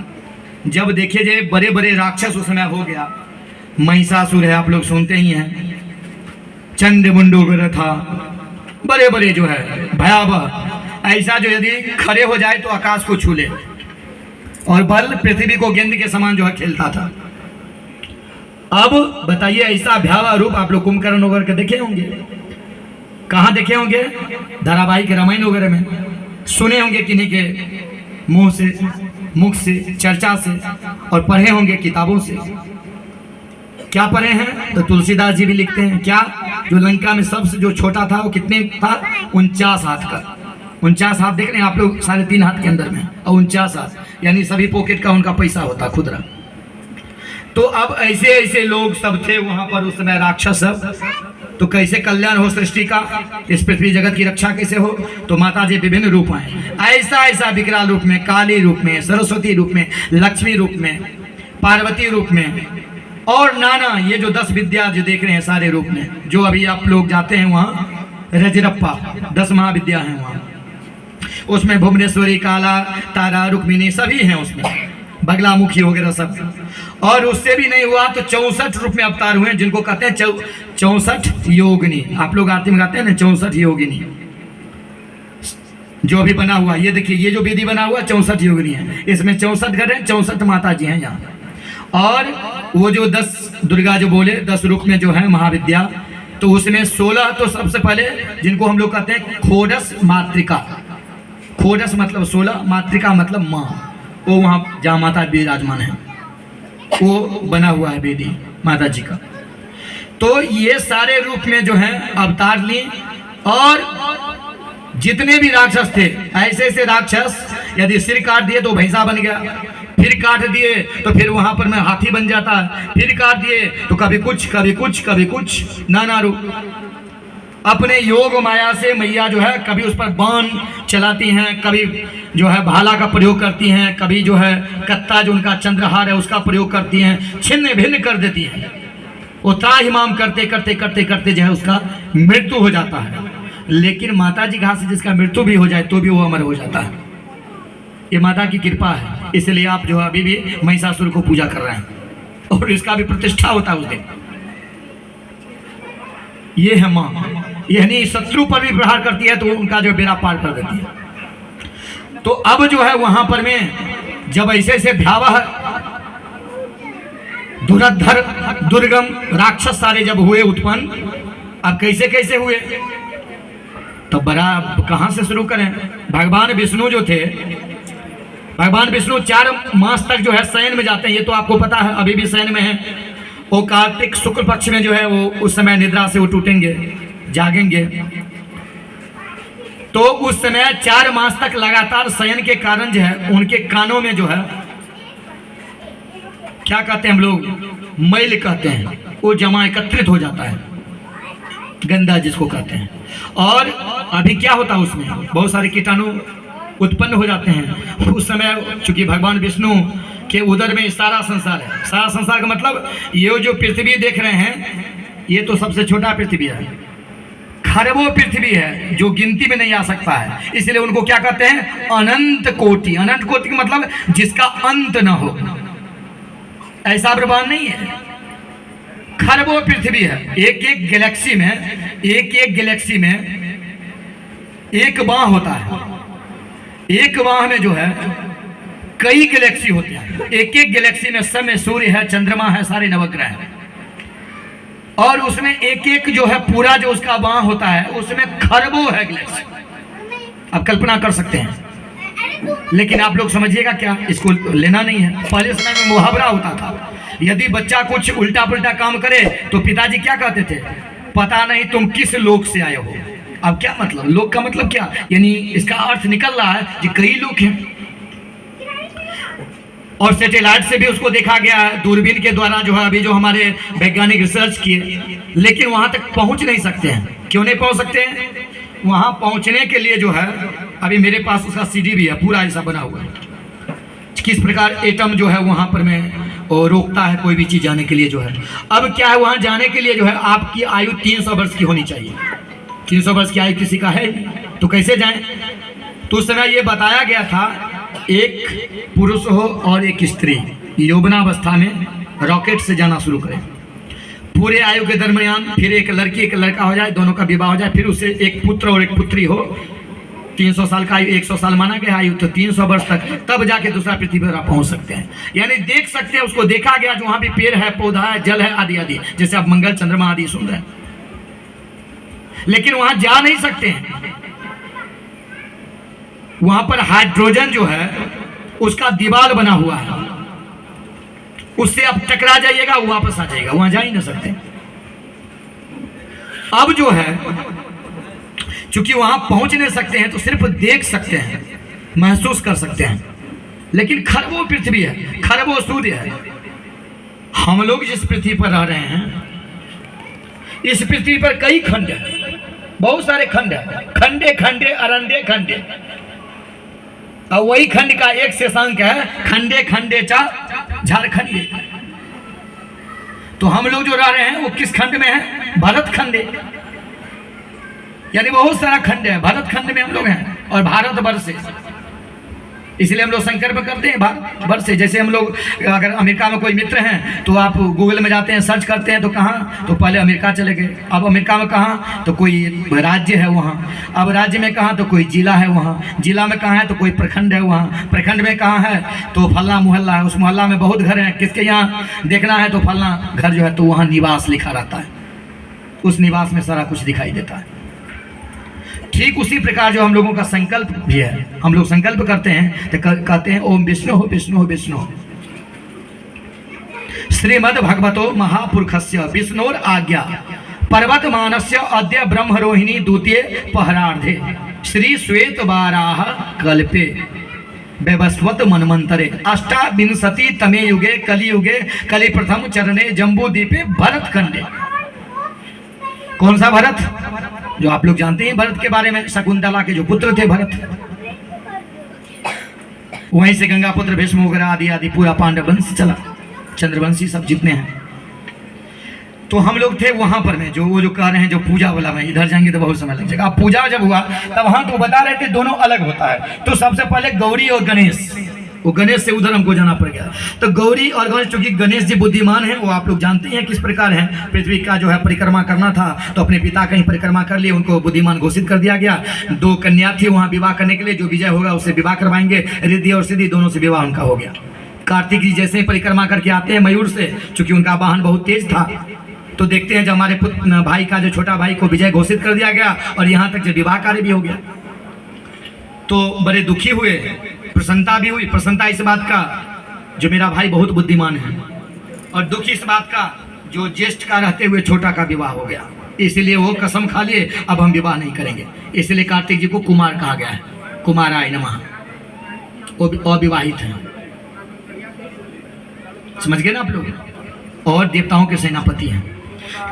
जब देखिए जे बड़े बड़े राक्षस उस समय हो गया, महिषासुर है आप लोग सुनते ही हैं, चंडमुंडू वगैरह था, बड़े बड़े जो है भयावह, ऐसा जो यदि खड़े हो जाए तो आकाश को छू ले, और बल पृथ्वी को गेंद के समान जो है खेलता था। अब बताइए ऐसा भयावह रूप आप लोग कुंभकर्ण वगैरह के देखे होंगे, कहाँ देखे होंगे? धारावाहिक रामायण वगैरह में सुने होंगे, किन्हीं के मुंह से, मुख से, चर्चा से, और पढ़े होंगे किताबों से। क्या पढ़े हैं? तो तुलसीदास जी भी लिखते हैं क्या, जो लंका में सबसे जो छोटा था वो कितने था? 49 हाथ का। 49 हाथ देख रहे हैं आप लोग, 3.5 हाथ के अंदर में, और 49 हाथ यानी सभी पॉकेट का उनका पैसा होता खुदरा। तो अब ऐसे ऐसे लोग सब थे वहां पर उस समय, राक्षस सब। तो कैसे कल्याण हो सृष्टि का, इस पृथ्वी जगत की रक्षा कैसे हो, तो माता जी विभिन्न रूप आए, ऐसा ऐसा विकराल रूप में, काली रूप में, सरस्वती रूप में, लक्ष्मी रूप में, पार्वती रूप में, और नाना ये जो 10 विद्या जो देख रहे हैं सारे रूप में, जो अभी आप लोग जाते हैं वहाँ रजरप्पा 10 महाविद्या हैं वहाँ, उसमें भुवनेश्वरी, काला, तारा, रुक्मिणी सभी हैं उसमें, बगलामुखी वगैरह सब। और उससे भी नहीं हुआ तो 64 रूप में अवतार हुए, जिनको कहते हैं 64 योगिनी। आप लोग आरती में गाते हैं ना 64 योगिनी, जो अभी बना हुआ, ये देखिए ये जो वेदी बना हुआ 64 योगिनी है, इसमें 64 घर हैं, 64 माता जी हैं यहाँ। और वो जो 10 दुर्गा जो बोले 10 रूप में जो है महाविद्या, तो उसमें 16 तो सबसे पहले जिनको हम लोग कहते हैं खोडस मातृका, खोडस मतलब 16, मातृका मतलब माँ, वो वहाँ जहाँ माता विराजमान है वो बना हुआ है वेदी माता जी का। तो ये सारे रूप में जो है अवतार लिए, और जितने भी राक्षस थे ऐसे ऐसे राक्षस, यदि सिर काट दिए तो भैंसा बन गया, फिर काट दिए तो फिर वहां पर में हाथी बन जाता है, फिर काट दिए तो कभी कुछ कभी कुछ कभी कुछ, नाना रूप। अपने योग माया से मैया जो है कभी उस पर बाण चलाती हैं, कभी जो है भाला का प्रयोग करती हैं, कभी जो है कत्ता जो उनका चंद्रहार है उसका प्रयोग करती हैं, छिन्न भिन्न कर देती हैं। वो त्राहिमाम करते करते करते करते जो है उसका मृत्यु हो जाता है। लेकिन माता जी के हाथ से जिसका मृत्यु भी हो जाए तो भी वो अमर हो जाता है। ये माता की कृपा है, इसलिए आप जो है अभी भी महिषासुर को पूजा कर रहे हैं और इसका भी प्रतिष्ठा होता है उस दिन। ये है माँ, यानी शत्रु पर भी प्रहार करती है तो उनका जो बेड़ा पार कर देती है। तो अब जो है वहां पर में जब ऐसे ऐसे भयावह दुरधर दुर्गम राक्षस सारे जब हुए उत्पन्न, अब कैसे कैसे हुए, तो बड़ा कहां से शुरू करें। भगवान विष्णु जो थे, भगवान विष्णु 4 मास तक जो है शयन में जाते हैं, ये तो आपको पता है, अभी भी शयन में है। वो कार्तिक शुक्ल पक्ष में जो है वो उस समय निद्रा से वो टूटेंगे, जागेंगे। तो उस समय 4 मास तक लगातार शयन के कारण जो है उनके कानों में जो है क्या कहते हैं हम लोग, मैल कहते हैं, वो जमा एकत्रित हो जाता है, गंदा जिसको कहते हैं। और अभी क्या होता है उसमें बहुत सारे कीटाणु उत्पन्न हो जाते हैं। उस समय चूंकि भगवान विष्णु के उदर में सारा संसार है, सारा संसार का मतलब ये जो पृथ्वी देख रहे हैं ये तो सबसे छोटा पृथ्वी है, खरबों पृथ्वी है जो गिनती में नहीं आ सकता है। इसलिए उनको क्या कहते हैं, अनंत कोटि। अनंत कोटि का मतलब जिसका अंत न हो, ऐसा ब्रह्मांड नहीं है, खरबों पृथ्वी है। एक एक गैलेक्सी में, एक एक गैलेक्सी में एक बाह होता है, एक बाह में जो है कई गैलेक्सी होते हैं। एक एक गैलेक्सी में समय सूर्य है, चंद्रमा है, सारे नवग्रह हैं, और उसमें एक एक जो है पूरा जो उसका बाह होता है उसमें खरबों है गैलेक्सी। आप कल्पना कर सकते हैं, लेकिन आप लोग समझिएगा क्या, इसको लेना नहीं है। पहले समय में मुहावरा होता था, यदि बच्चा कुछ उल्टा पुल्टा काम करे तो पिताजी क्या कहते थे, पता नहीं तुम किस लोक से आए हो। अब क्या मतलब, लोक का मतलब क्या, यानी इसका अर्थ निकल रहा है कि कई लोग हैं। और सैटेलाइट से भी उसको देखा गया है, दूरबीन के द्वारा जो है अभी जो हमारे वैज्ञानिक रिसर्च किए, लेकिन वहां तक पहुंच नहीं सकते हैं। क्यों नहीं पहुंच सकते हैं, वहां पहुंचने के लिए जो है अभी मेरे पास उसका CD भी है, पूरा ऐसा बना हुआ है, किस प्रकार एटम जो है वहां पर में रोकता है कोई भी चीज जाने के लिए जो है। अब क्या है, वहां जाने के लिए जो है आपकी आयु 300 वर्ष की होनी चाहिए। 300 वर्ष की आयु किसी का है तो कैसे जाएं। तो उस समय ये बताया गया था, एक पुरुष हो और एक स्त्री यौवनावस्था में रॉकेट से जाना शुरू करें, पूरे आयु के दरमियान, फिर एक लड़की एक लड़का हो जाए, दोनों का विवाह हो जाए, फिर उसे एक पुत्र और एक पुत्री हो। 300 साल का आयु, 100 साल माना गया आयु, तो 300 वर्ष तक, तब जाके दूसरा पृथ्वी पर पहुंच सकते हैं। यानी देख सकते हैं, उसको देखा गया जो वहां भी पेड़ है, पौधा है, जल है, आदि आदि, जैसे आप मंगल चंद्रमा आदि सुन रहे हैं, लेकिन वहां जा नहीं सकते हैं। वहां पर हाइड्रोजन जो है उसका दीवार बना हुआ है, उससे आप टकरा जाइएगा, वो वापस आ जाएगा, वहां जा ही नहीं सकते। अब जो है चूंकि वहां पहुंच नहीं सकते हैं तो सिर्फ देख सकते हैं, महसूस कर सकते हैं, लेकिन खरबों पृथ्वी है, खरबों सूर्य है। हम लोग जिस पृथ्वी पर रह रहे हैं इस पृथ्वी पर कई खंड है, बहुत सारे खंड है, खंडे खंडे अरंडे खंडे, और वही खंड का एक शेषांक है खंडे खंडे चा झारखंडे। तो हम लोग जो रह रहे हैं वो किस खंड में है? भरत खंडे, यानी बहुत सारा खंड है, भरत खंड में हम लोग हैं और भारत वर्ष से, इसलिए हम लोग संकल्प करते हैं भारत वर्ष से। जैसे हम लोग अगर अमेरिका में कोई मित्र हैं तो आप गूगल में जाते हैं, सर्च करते हैं तो कहाँ, तो पहले अमेरिका चले गए, अब अमेरिका में कहाँ, तो कोई राज्य है वहाँ, अब राज्य में कहाँ, तो कोई जिला है वहाँ, जिला में कहाँ है, तो कोई प्रखंड है वहाँ, प्रखंड में कहाँ है, तो फलना मोहल्ला है, उस मोहल्ला में बहुत घर हैं, किसके यहाँ देखना है तो फलना घर जो है तो वहाँ निवास लिखा रहता है, उस निवास में सारा कुछ दिखाई देता है। ठीक उसी प्रकार जो हम लोगों का संकल्प भी है, हम लोग संकल्प करते हैं तो कहते हैं ओम विष्णु हो विष्णु हो विष्णु। श्रीमद् भगवतो महापुरुषस्य विष्णोर आज्ञा पर्वत मानस्य अद्य ब्रह्मरोहिणी द्वितीय पहरार्धे श्री श्वेत वाराह कल्पे वैवस्वत मनमंतरे अष्टाविंशति तमे युगे कलियुगे कलि प्रथम चरणे जम्बूद्वीपे भरत खंडे। कौन सा भरत? जो आप लोग जानते हैं भरत के बारे में, शकुंतला के जो पुत्र थे भरत, वहीं से गंगापुत्र भीष्म वगैरह आदि आदि पूरा पांडव वंश चला, चंद्रवंशी सब जितने हैं। तो हम लोग थे वहां पर में, जो वो जो कह रहे हैं जो पूजा वाला में, इधर जाएंगे तो बहुत समय लग जाएगा। अब पूजा जब हुआ तब वहां तो बता रहे थे दोनों अलग होता है, तो सबसे पहले गौरी और गणेश, वो गणेश से उधर हमको जाना पड़ गया। तो गौरी और गणेश, चूंकि गणेश जी बुद्धिमान हैं, वो आप लोग जानते हैं किस प्रकार हैं, पृथ्वी का जो है परिक्रमा करना था तो अपने पिता का ही परिक्रमा कर लिए, उनको बुद्धिमान घोषित कर दिया गया। 2 कन्या थी वहाँ विवाह करने के लिए, जो विजय होगा उससे विवाह करवाएंगे, रिद्धि और सिद्धि दोनों से विवाह उनका हो गया। कार्तिक जी जैसे ही परिक्रमा करके आते हैं मयूर से, चूंकि उनका वाहन बहुत तेज था, तो देखते हैं जब हमारे पुत्र भाई का जो छोटा भाई को विजय घोषित कर दिया गया और यहाँ तक जो विवाह कार्य भी हो गया, तो बड़े दुखी हुए, प्रसन्नता भी हुई। प्रसन्नता इस बात का जो मेरा भाई बहुत बुद्धिमान है, और दुख इस बात का जो ज्येष्ठ का रहते हुए छोटा का विवाह हो गया, इसलिए वो कसम खा लिए अब हम विवाह नहीं करेंगे। इसलिए कार्तिक जी को कुमार कहा गया है, कुमाराय नमः, वो अविवाहित हैं। समझ गए ना आप लोग? और देवताओं के सेनापति हैं।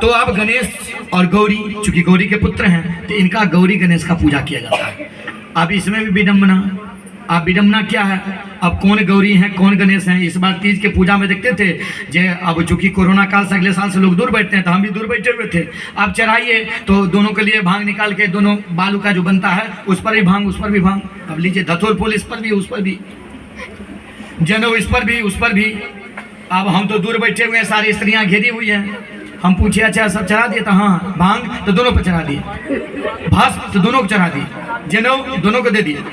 तो अब गणेश और गौरी, चूंकि गौरी के पुत्र हैं तो इनका गौरी गणेश का पूजा किया जाता है। अब इसमें भी विडम्बना, अब विडम्बना क्या है, अब कौन गौरी हैं कौन गणेश हैं, इस बार तीज के पूजा में देखते थे जे, अब चूंकि कोरोना काल से अगले साल से लोग दूर बैठते हैं तो हम भी दूर बैठे हुए थे। अब चढ़ाइए तो दोनों के लिए भांग निकाल के, दोनों बालू का जो बनता है उस पर भी भांग उस पर भी भांग, अब लीजिए धतूर फूल इस पर भी उस पर भी, जनेऊ इस पर भी उस पर भी। अब हम तो दूर बैठे हुए हैं, सारी स्त्रियां घेरी हुई हैं, हम पूछे अच्छा सब चढ़ा दिए, तो हाँ भांग तो दोनों पर चढ़ा दिए, भस्म तो दोनों को चढ़ा दिए, जनेऊ दोनों को दे दिए।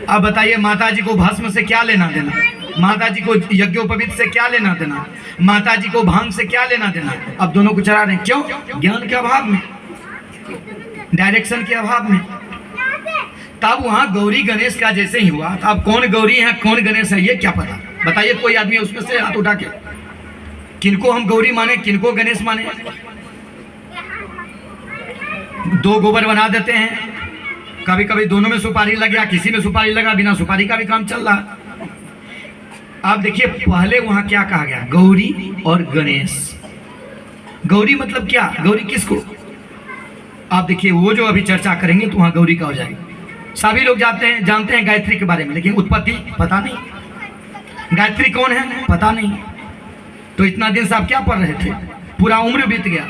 अब बताइए माता जी को भस्म से क्या लेना देना, माता जी को यज्ञोपवीत से क्या लेना देना, माता जी को भांग से क्या लेना देना, अब दोनों को चढ़ा रहे हैं। क्यों? ज्ञान के अभाव में, डायरेक्शन के अभाव में। तब वहां गौरी गणेश का जैसे ही हुआ, अब कौन गौरी है कौन गणेश है ये क्या पता? बताइए कोई आदमी उसमें से हाथ उठा के, किनको हम गौरी माने किनको गणेश माने? 2 गोबर बना देते हैं, कभी कभी दोनों में सुपारी लग गया, किसी में सुपारी लगा, बिना सुपारी का भी काम चल रहा। आप देखिए पहले वहां क्या कहा गया, गौरी और गणेश। गौरी मतलब क्या, गौरी किसको? आप देखिए वो जो अभी चर्चा करेंगे तो वहां गौरी का हो जाएगी। सभी लोग जानते हैं गायत्री के बारे में, लेकिन उत्पत्ति पता नहीं, गायत्री कौन है पता नहीं। तो इतना दिन से आप क्या पढ़ रहे थे, पूरा उम्र बीत गया।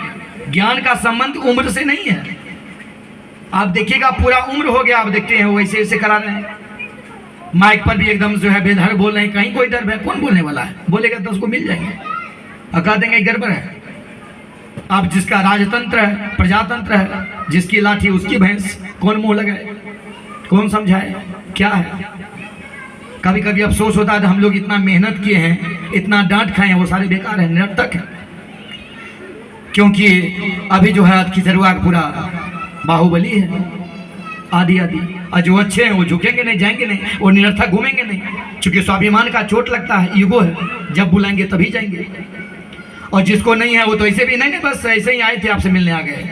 ज्ञान का संबंध उम्र से नहीं है। आप देखिएगा पूरा उम्र हो गया, आप देखते हैं वैसे ऐसे करा रहे हैं, माइक पर भी एकदम जो है बेधड़ बोल रहे हैं, कहीं कोई डर है? कौन बोलने वाला है? बोलेगा 10 को मिल जाएंगे और कह देंगे गड़बड़ है। अब जिसका राजतंत्र है, प्रजातंत्र है, जिसकी लाठी उसकी भैंस, कौन मुंह लगाए, कौन समझाए क्या है? कभी कभी अफसोस होता है तो हम लोग इतना मेहनत किए हैं, इतना डांट खाए हैं, वो सारे बेकार हैं, निरर्थक है। क्योंकि अभी जो है खिचरुआ पूरा बाहुबली है, आदि आदि, और जो अच्छे हैं वो झुकेंगे नहीं, जाएंगे नहीं, वो निरर्थक घूमेंगे नहीं, क्योंकि स्वाभिमान का चोट लगता है, ईगो है, जब बुलाएंगे तभी जाएंगे। और जिसको नहीं है वो तो ऐसे भी नहीं, बस ऐसे ही आए थे आपसे मिलने आ गए,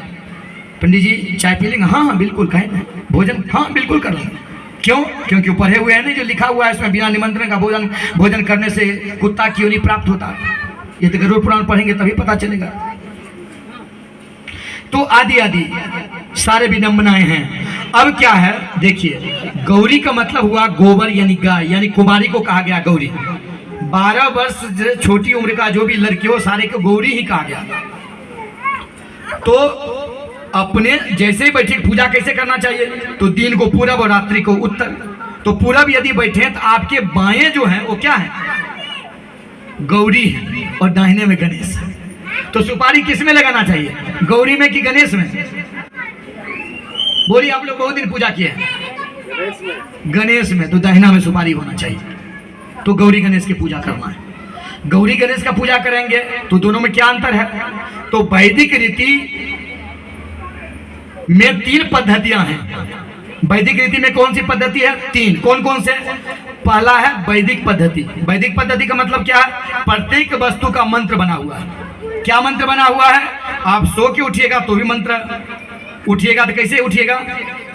पंडित जी चाय पी लेंगे? हाँ हाँ बिल्कुल, कहें ना भोजन? हाँ बिल्कुल कर लेंगे। क्यों? क्योंकि पढ़े हुए हैं नहीं, जो लिखा हुआ है इसमें बिना निमंत्रण का भोजन करने से कुत्ता क्यों नहीं प्राप्त होता। ये तो गरुड़ पुराण पढ़ेंगे तभी पता चलेगा। तो आदि आदि सारे विडंबनाएं हैं। अब क्या है देखिए, गौरी का मतलब हुआ गोबर यानी गाय, यानी कुमारी को कहा गया गौरी। 12 वर्ष से छोटी उम्र का जो भी लड़की हो सारे को गौरी ही कहा गया। तो अपने जैसे ही बैठे पूजा कैसे करना चाहिए, तो दिन को पूरब और रात्रि को उत्तर। तो पूरब यदि बैठे तो आपके बाएं जो है वो क्या है, गौरी है, और दाहिने में गणेश। तो सुपारी किस में लगाना चाहिए, गौरी में कि गणेश में? बोलिए, आप लोग बहुत दिन पूजा किए हैं, गणेश में। तो दाहिना में सुपारी होना चाहिए। तो गौरी गणेश की पूजा करना है। गौरी गणेश का पूजा करेंगे तो दोनों में क्या अंतर है? तो वैदिक रीति में 3 पद्धतियां हैं। वैदिक रीति में कौन सी पद्धति है? 3। कौन कौन से? पहला है वैदिक पद्धति। वैदिक पद्धति का मतलब क्या है? प्रत्येक वस्तु का मंत्र बना हुआ है। क्या मंत्र बना हुआ है? आप सो के उठिएगा तो भी मंत्र, उठिएगा तो कैसे उठिएगा?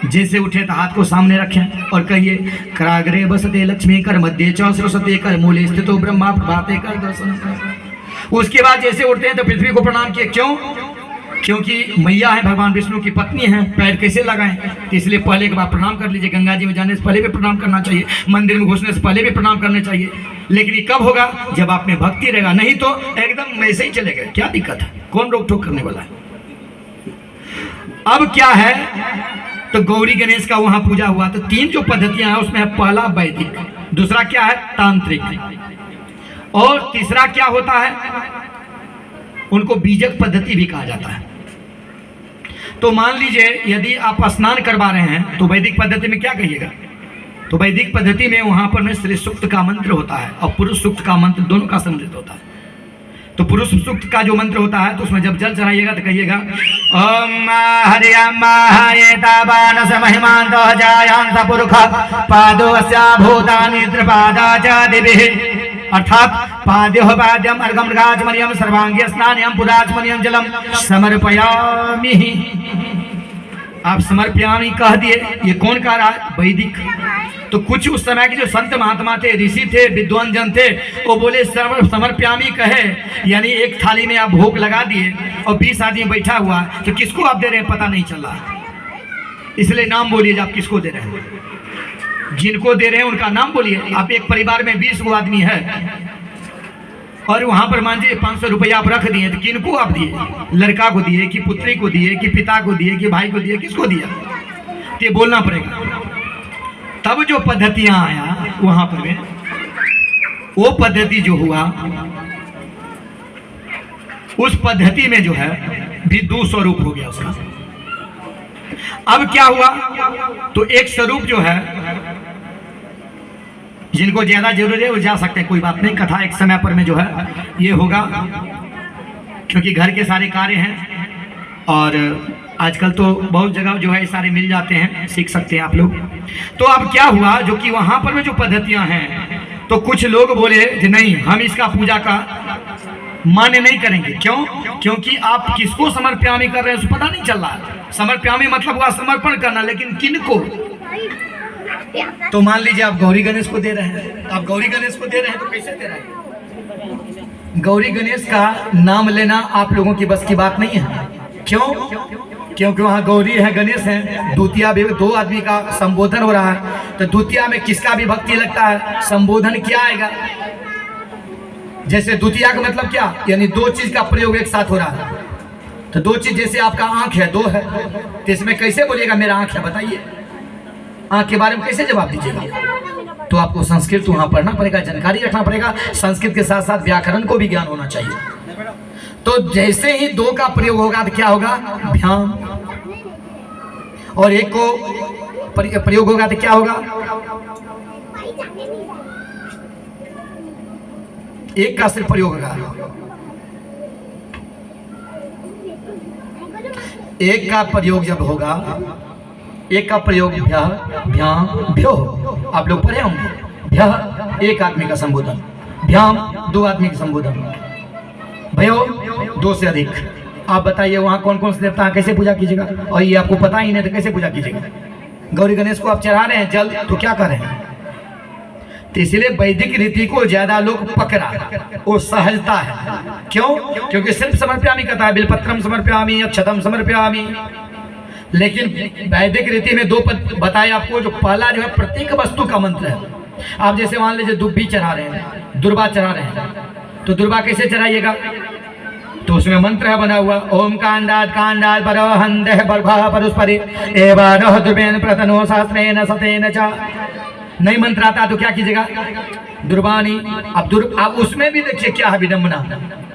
जैसे उठे तो हाथ को सामने रखें और कहिए, कराग्रे बसते लक्ष्मी कर मध्य च सरस्वती कर मूले स्थितो ब्रह्मा प्रभाते कर दर्शन। उसके बाद जैसे उठते हैं तो पृथ्वी को प्रणाम किए। क्यों? क्योंकि मैया है, भगवान विष्णु की पत्नी है। पैर कैसे लगाएं? तो इसलिए पहले एक बार प्रणाम कर लीजिए। गंगा जी में जाने से पहले भी प्रणाम करना चाहिए, मंदिर में घुसने से पहले भी प्रणाम करना चाहिए। लेकिन ये कब होगा? जब आप में भक्ति रहेगा, नहीं तो एकदम वैसे ही चलेगा। क्या दिक्कत है? कौन रोक टोक करने वाला है? अब क्या है, तो गौरी गणेश का वहां पूजा हुआ। तो 3 जो पद्धतियां हैं उसमें है, पहला वैदिक, दूसरा क्या है तांत्रिक, और तीसरा क्या होता है, उनको बीजक पद्धति भी कहा जाता है। तो मान लीजिए यदि आप स्नान करवा रहे हैं तो वैदिक पद्धति में क्या कहिएगा? तो वैदिक पद्धति में वहां पर में श्री सूक्त का मंत्र होता है और पुरुष सूक्त का मंत्र, दोनों का सम्मिलित होता है। तो पुरुष सूक्त का जो मंत्र होता है तो उसमें जब जल चढ़ाइएगा तो कहिएगा, ओम हरियम मायेतावानस महिमांतो जायांस पुरुष पादोस्या भूतानि त्रिपादा च दिभिः, अर्थात पाद्योः पाद्यम अर्घम मृगाचमनियम सर्वांगी स्नानयम पुराचमनियम जलम समर्पयामि। आप समर्पयामि कह दिए, ये कौन कह रहा है? वैदिक। तो कुछ उस समय के जो संत महात्मा थे, ऋषि थे, विद्वान जन थे, वो बोले समर्पयामि कहे, यानी एक थाली में आप भोग लगा दिए और 20 आदमी बैठा हुआ, तो किसको आप दे रहे हैं पता नहीं चल रहा। इसलिए नाम बोलिए, आप किसको दे रहे हैं, जिनको दे रहे हैं उनका नाम बोलिए। आप एक परिवार में 20 गो आदमी है और वहां पर मान लीजिए 500 रुपया आप रख दिए, तो किनको आप दिए? लड़का को दिए कि पुत्री को दिए कि पिता को दिए कि भाई को दिए, किसको दिया? तो ये बोलना पड़ेगा। तब जो पद्धतियां आया वहां पर में, वो पद्धति जो हुआ, उस पद्धति में जो है भी 2 स्वरूप हो गया उसका। अब क्या हुआ, तो एक स्वरूप जो है, जिनको ज्यादा जरूरत है वो जा सकते हैं, कोई बात नहीं। कथा एक समय पर में जो है ये होगा, क्योंकि घर के सारे कार्य हैं और आजकल तो बहुत जगह जो है सारे मिल जाते हैं, सीख सकते हैं आप लोग। तो अब क्या हुआ, जो कि वहां पर में जो पद्धतियां हैं, तो कुछ लोग बोले कि नहीं, हम इसका पूजा का मान्य नहीं करेंगे। क्यों? क्योंकि आप किसको समर्पयामि कर रहे हैं पता नहीं चल रहा है। समर्पयामि मतलब हुआ समर्पण करना, लेकिन किनको? तो मान लीजिए आप गौरी गणेश को दे रहे हैं, आप गौरी गणेश को दे रहे हैं तो कैसे दे रहे हैं? गौरी गणेश का नाम लेना आप लोगों की बस की बात नहीं है। क्यों? क्योंकि वहाँ गौरी है, गणेश है, द्वितीया भी 2 आदमी का संबोधन हो रहा है। तो द्वितीया में किसका भी भक्ति लगता है, संबोधन क्या आएगा? जैसे द्वितीया का मतलब क्या, यानी 2 चीज का प्रयोग एक साथ हो रहा है। तो 2 चीज, जैसे आपका आंख है, 2 है, तो इसमें कैसे बोलिएगा मेरा आंख है? बताइए, आंख के बारे में कैसे जवाब दीजिएगा? तो आपको संस्कृत वहां पढ़ना पड़ेगा, जानकारी रखना पड़ेगा। संस्कृत के साथ साथ व्याकरण को भी ज्ञान होना चाहिए। तो जैसे ही 2 का प्रयोग होगा तो क्या होगा? भ्याम। और 1 को प्रयोग होगा तो क्या होगा? 1 का सिर्फ प्रयोग होगा, 1 का प्रयोग जब होगा, 1 का प्रयोग भ्याम भ्यो, आप लोग पढ़े होंगे। भ्या 1 आदमी का संबोधन, भ्याम 2 आदमी का संबोधन, भयो 2 से अधिक। आप बताइए वहाँ कौन कौन से देवता हैं, कैसे पूजा कीजिएगा? और ये आपको पता ही नहीं तो कैसे पूजा कीजिएगा? गौरी गणेश को आप चढ़ा रहे हैं जल, तो क्या कर रहे हैं? तो इसलिए वैदिक रीति को ज्यादा लोग पकड़ा, वो सहजता है। क्यों? क्योंकि सिर्फ समर्पयामी कहता है, बिलपत्रम समर्पयामी, अक्षतम समर्पयामी। लेकिन वैदिक रीति में दो पद बताए आपको। जो पहला जो है प्रत्येक वस्तु का मंत्र है। आप जैसे मान लीजिए दुब्बी चढ़ा रहे हैं, दुर्वा चढ़ा रहे हैं, तो दुर्वा कैसे चढ़ाइएगा? तो उसमें मंत्र है बना हुआ, ओम कांडात कांडात बरहंदे बरभा परुस्परि एवं दुर्वेन प्रतनो शास्त्रेण सतेन च। नहीं मंत्र आता तो क्या कीजिएगा? दुर्बानी। अब उसमें भी देखिए क्या है विडंबना।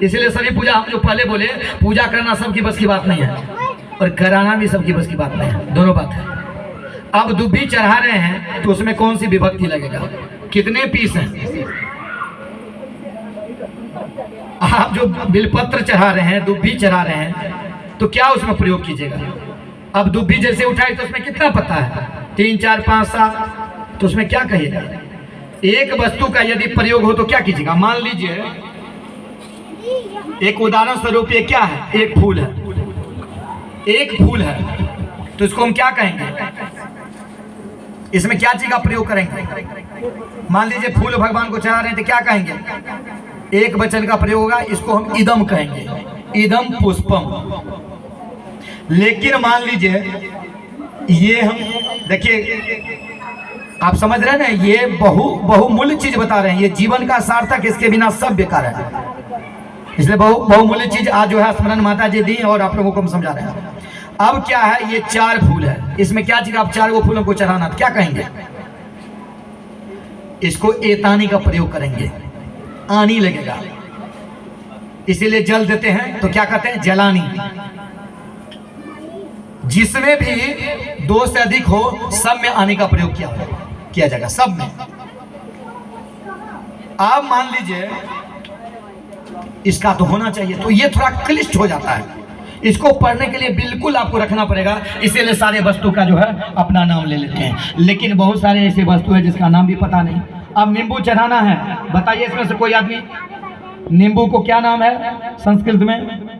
इसलिए सभी पूजा, हम जो पहले बोले, पूजा करना सबकी बस की बात नहीं है और कराना भी सबकी बस की बात नहीं है, दोनों बात है। अब दुब्बी चढ़ा रहे हैं तो उसमें कौन सी विभक्ति लगेगा? कितने पीस हैं? आप जो बिलपत्र चढ़ा रहे हैं, दुब्बी चढ़ा रहे हैं, तो क्या उसमें प्रयोग कीजिएगा? अब दुब्बी जैसे उठाए तो उसमें कितना पत्ता है? 3 4 5 7। तो उसमें क्या कहिएगा? एक वस्तु का यदि प्रयोग हो तो क्या कीजिएगा? मान लीजिए एक उदाहरण स्वरूप ये क्या है? एक फूल है, एक फूल है, तो इसको हम क्या कहेंगे? इसमें क्या चीज का प्रयोग करेंगे? मान लीजिए फूल भगवान को चढ़ा रहे हैं तो क्या कहेंगे? एक वचन का प्रयोग होगा, इसको हम इदम कहेंगे, इदम पुष्पम। लेकिन मान लीजिए ये हम देखिए, आप समझ रहे हैं ना, ये बहुमूल्य चीज बता रहे हैं, ये जीवन का सार्थक, इसके बिना सब बेकार है। इसलिए बहुमूल्य चीज आज जो है स्मरण माता जी दी और आप लोगों को हम समझा रहे हैं। अब क्या है? ये 4 फूल है, इसमें क्या चीज? आप 4 गो फूलों को चढ़ाना, तो क्या कहेंगे? इसको एतानी का प्रयोग करेंगे, आनी लगेगा। इसीलिए जल देते हैं तो क्या कहते हैं? जलानी। जिसमें भी 2 से अधिक हो, सब में आने का प्रयोग किया जाएगा, सब में। आप मान लीजिए इसका तो होना चाहिए, तो ये थोड़ा क्लिष्ट हो जाता है। इसको पढ़ने के लिए बिल्कुल आपको रखना पड़ेगा। इसीलिए सारे वस्तु का जो है अपना नाम ले लेते हैं, लेकिन बहुत सारे ऐसे वस्तु है जिसका नाम भी पता नहीं। अब नींबू चढ़ाना है, बताइए इसमें से कोई आदमी नींबू को क्या नाम है संस्कृत में?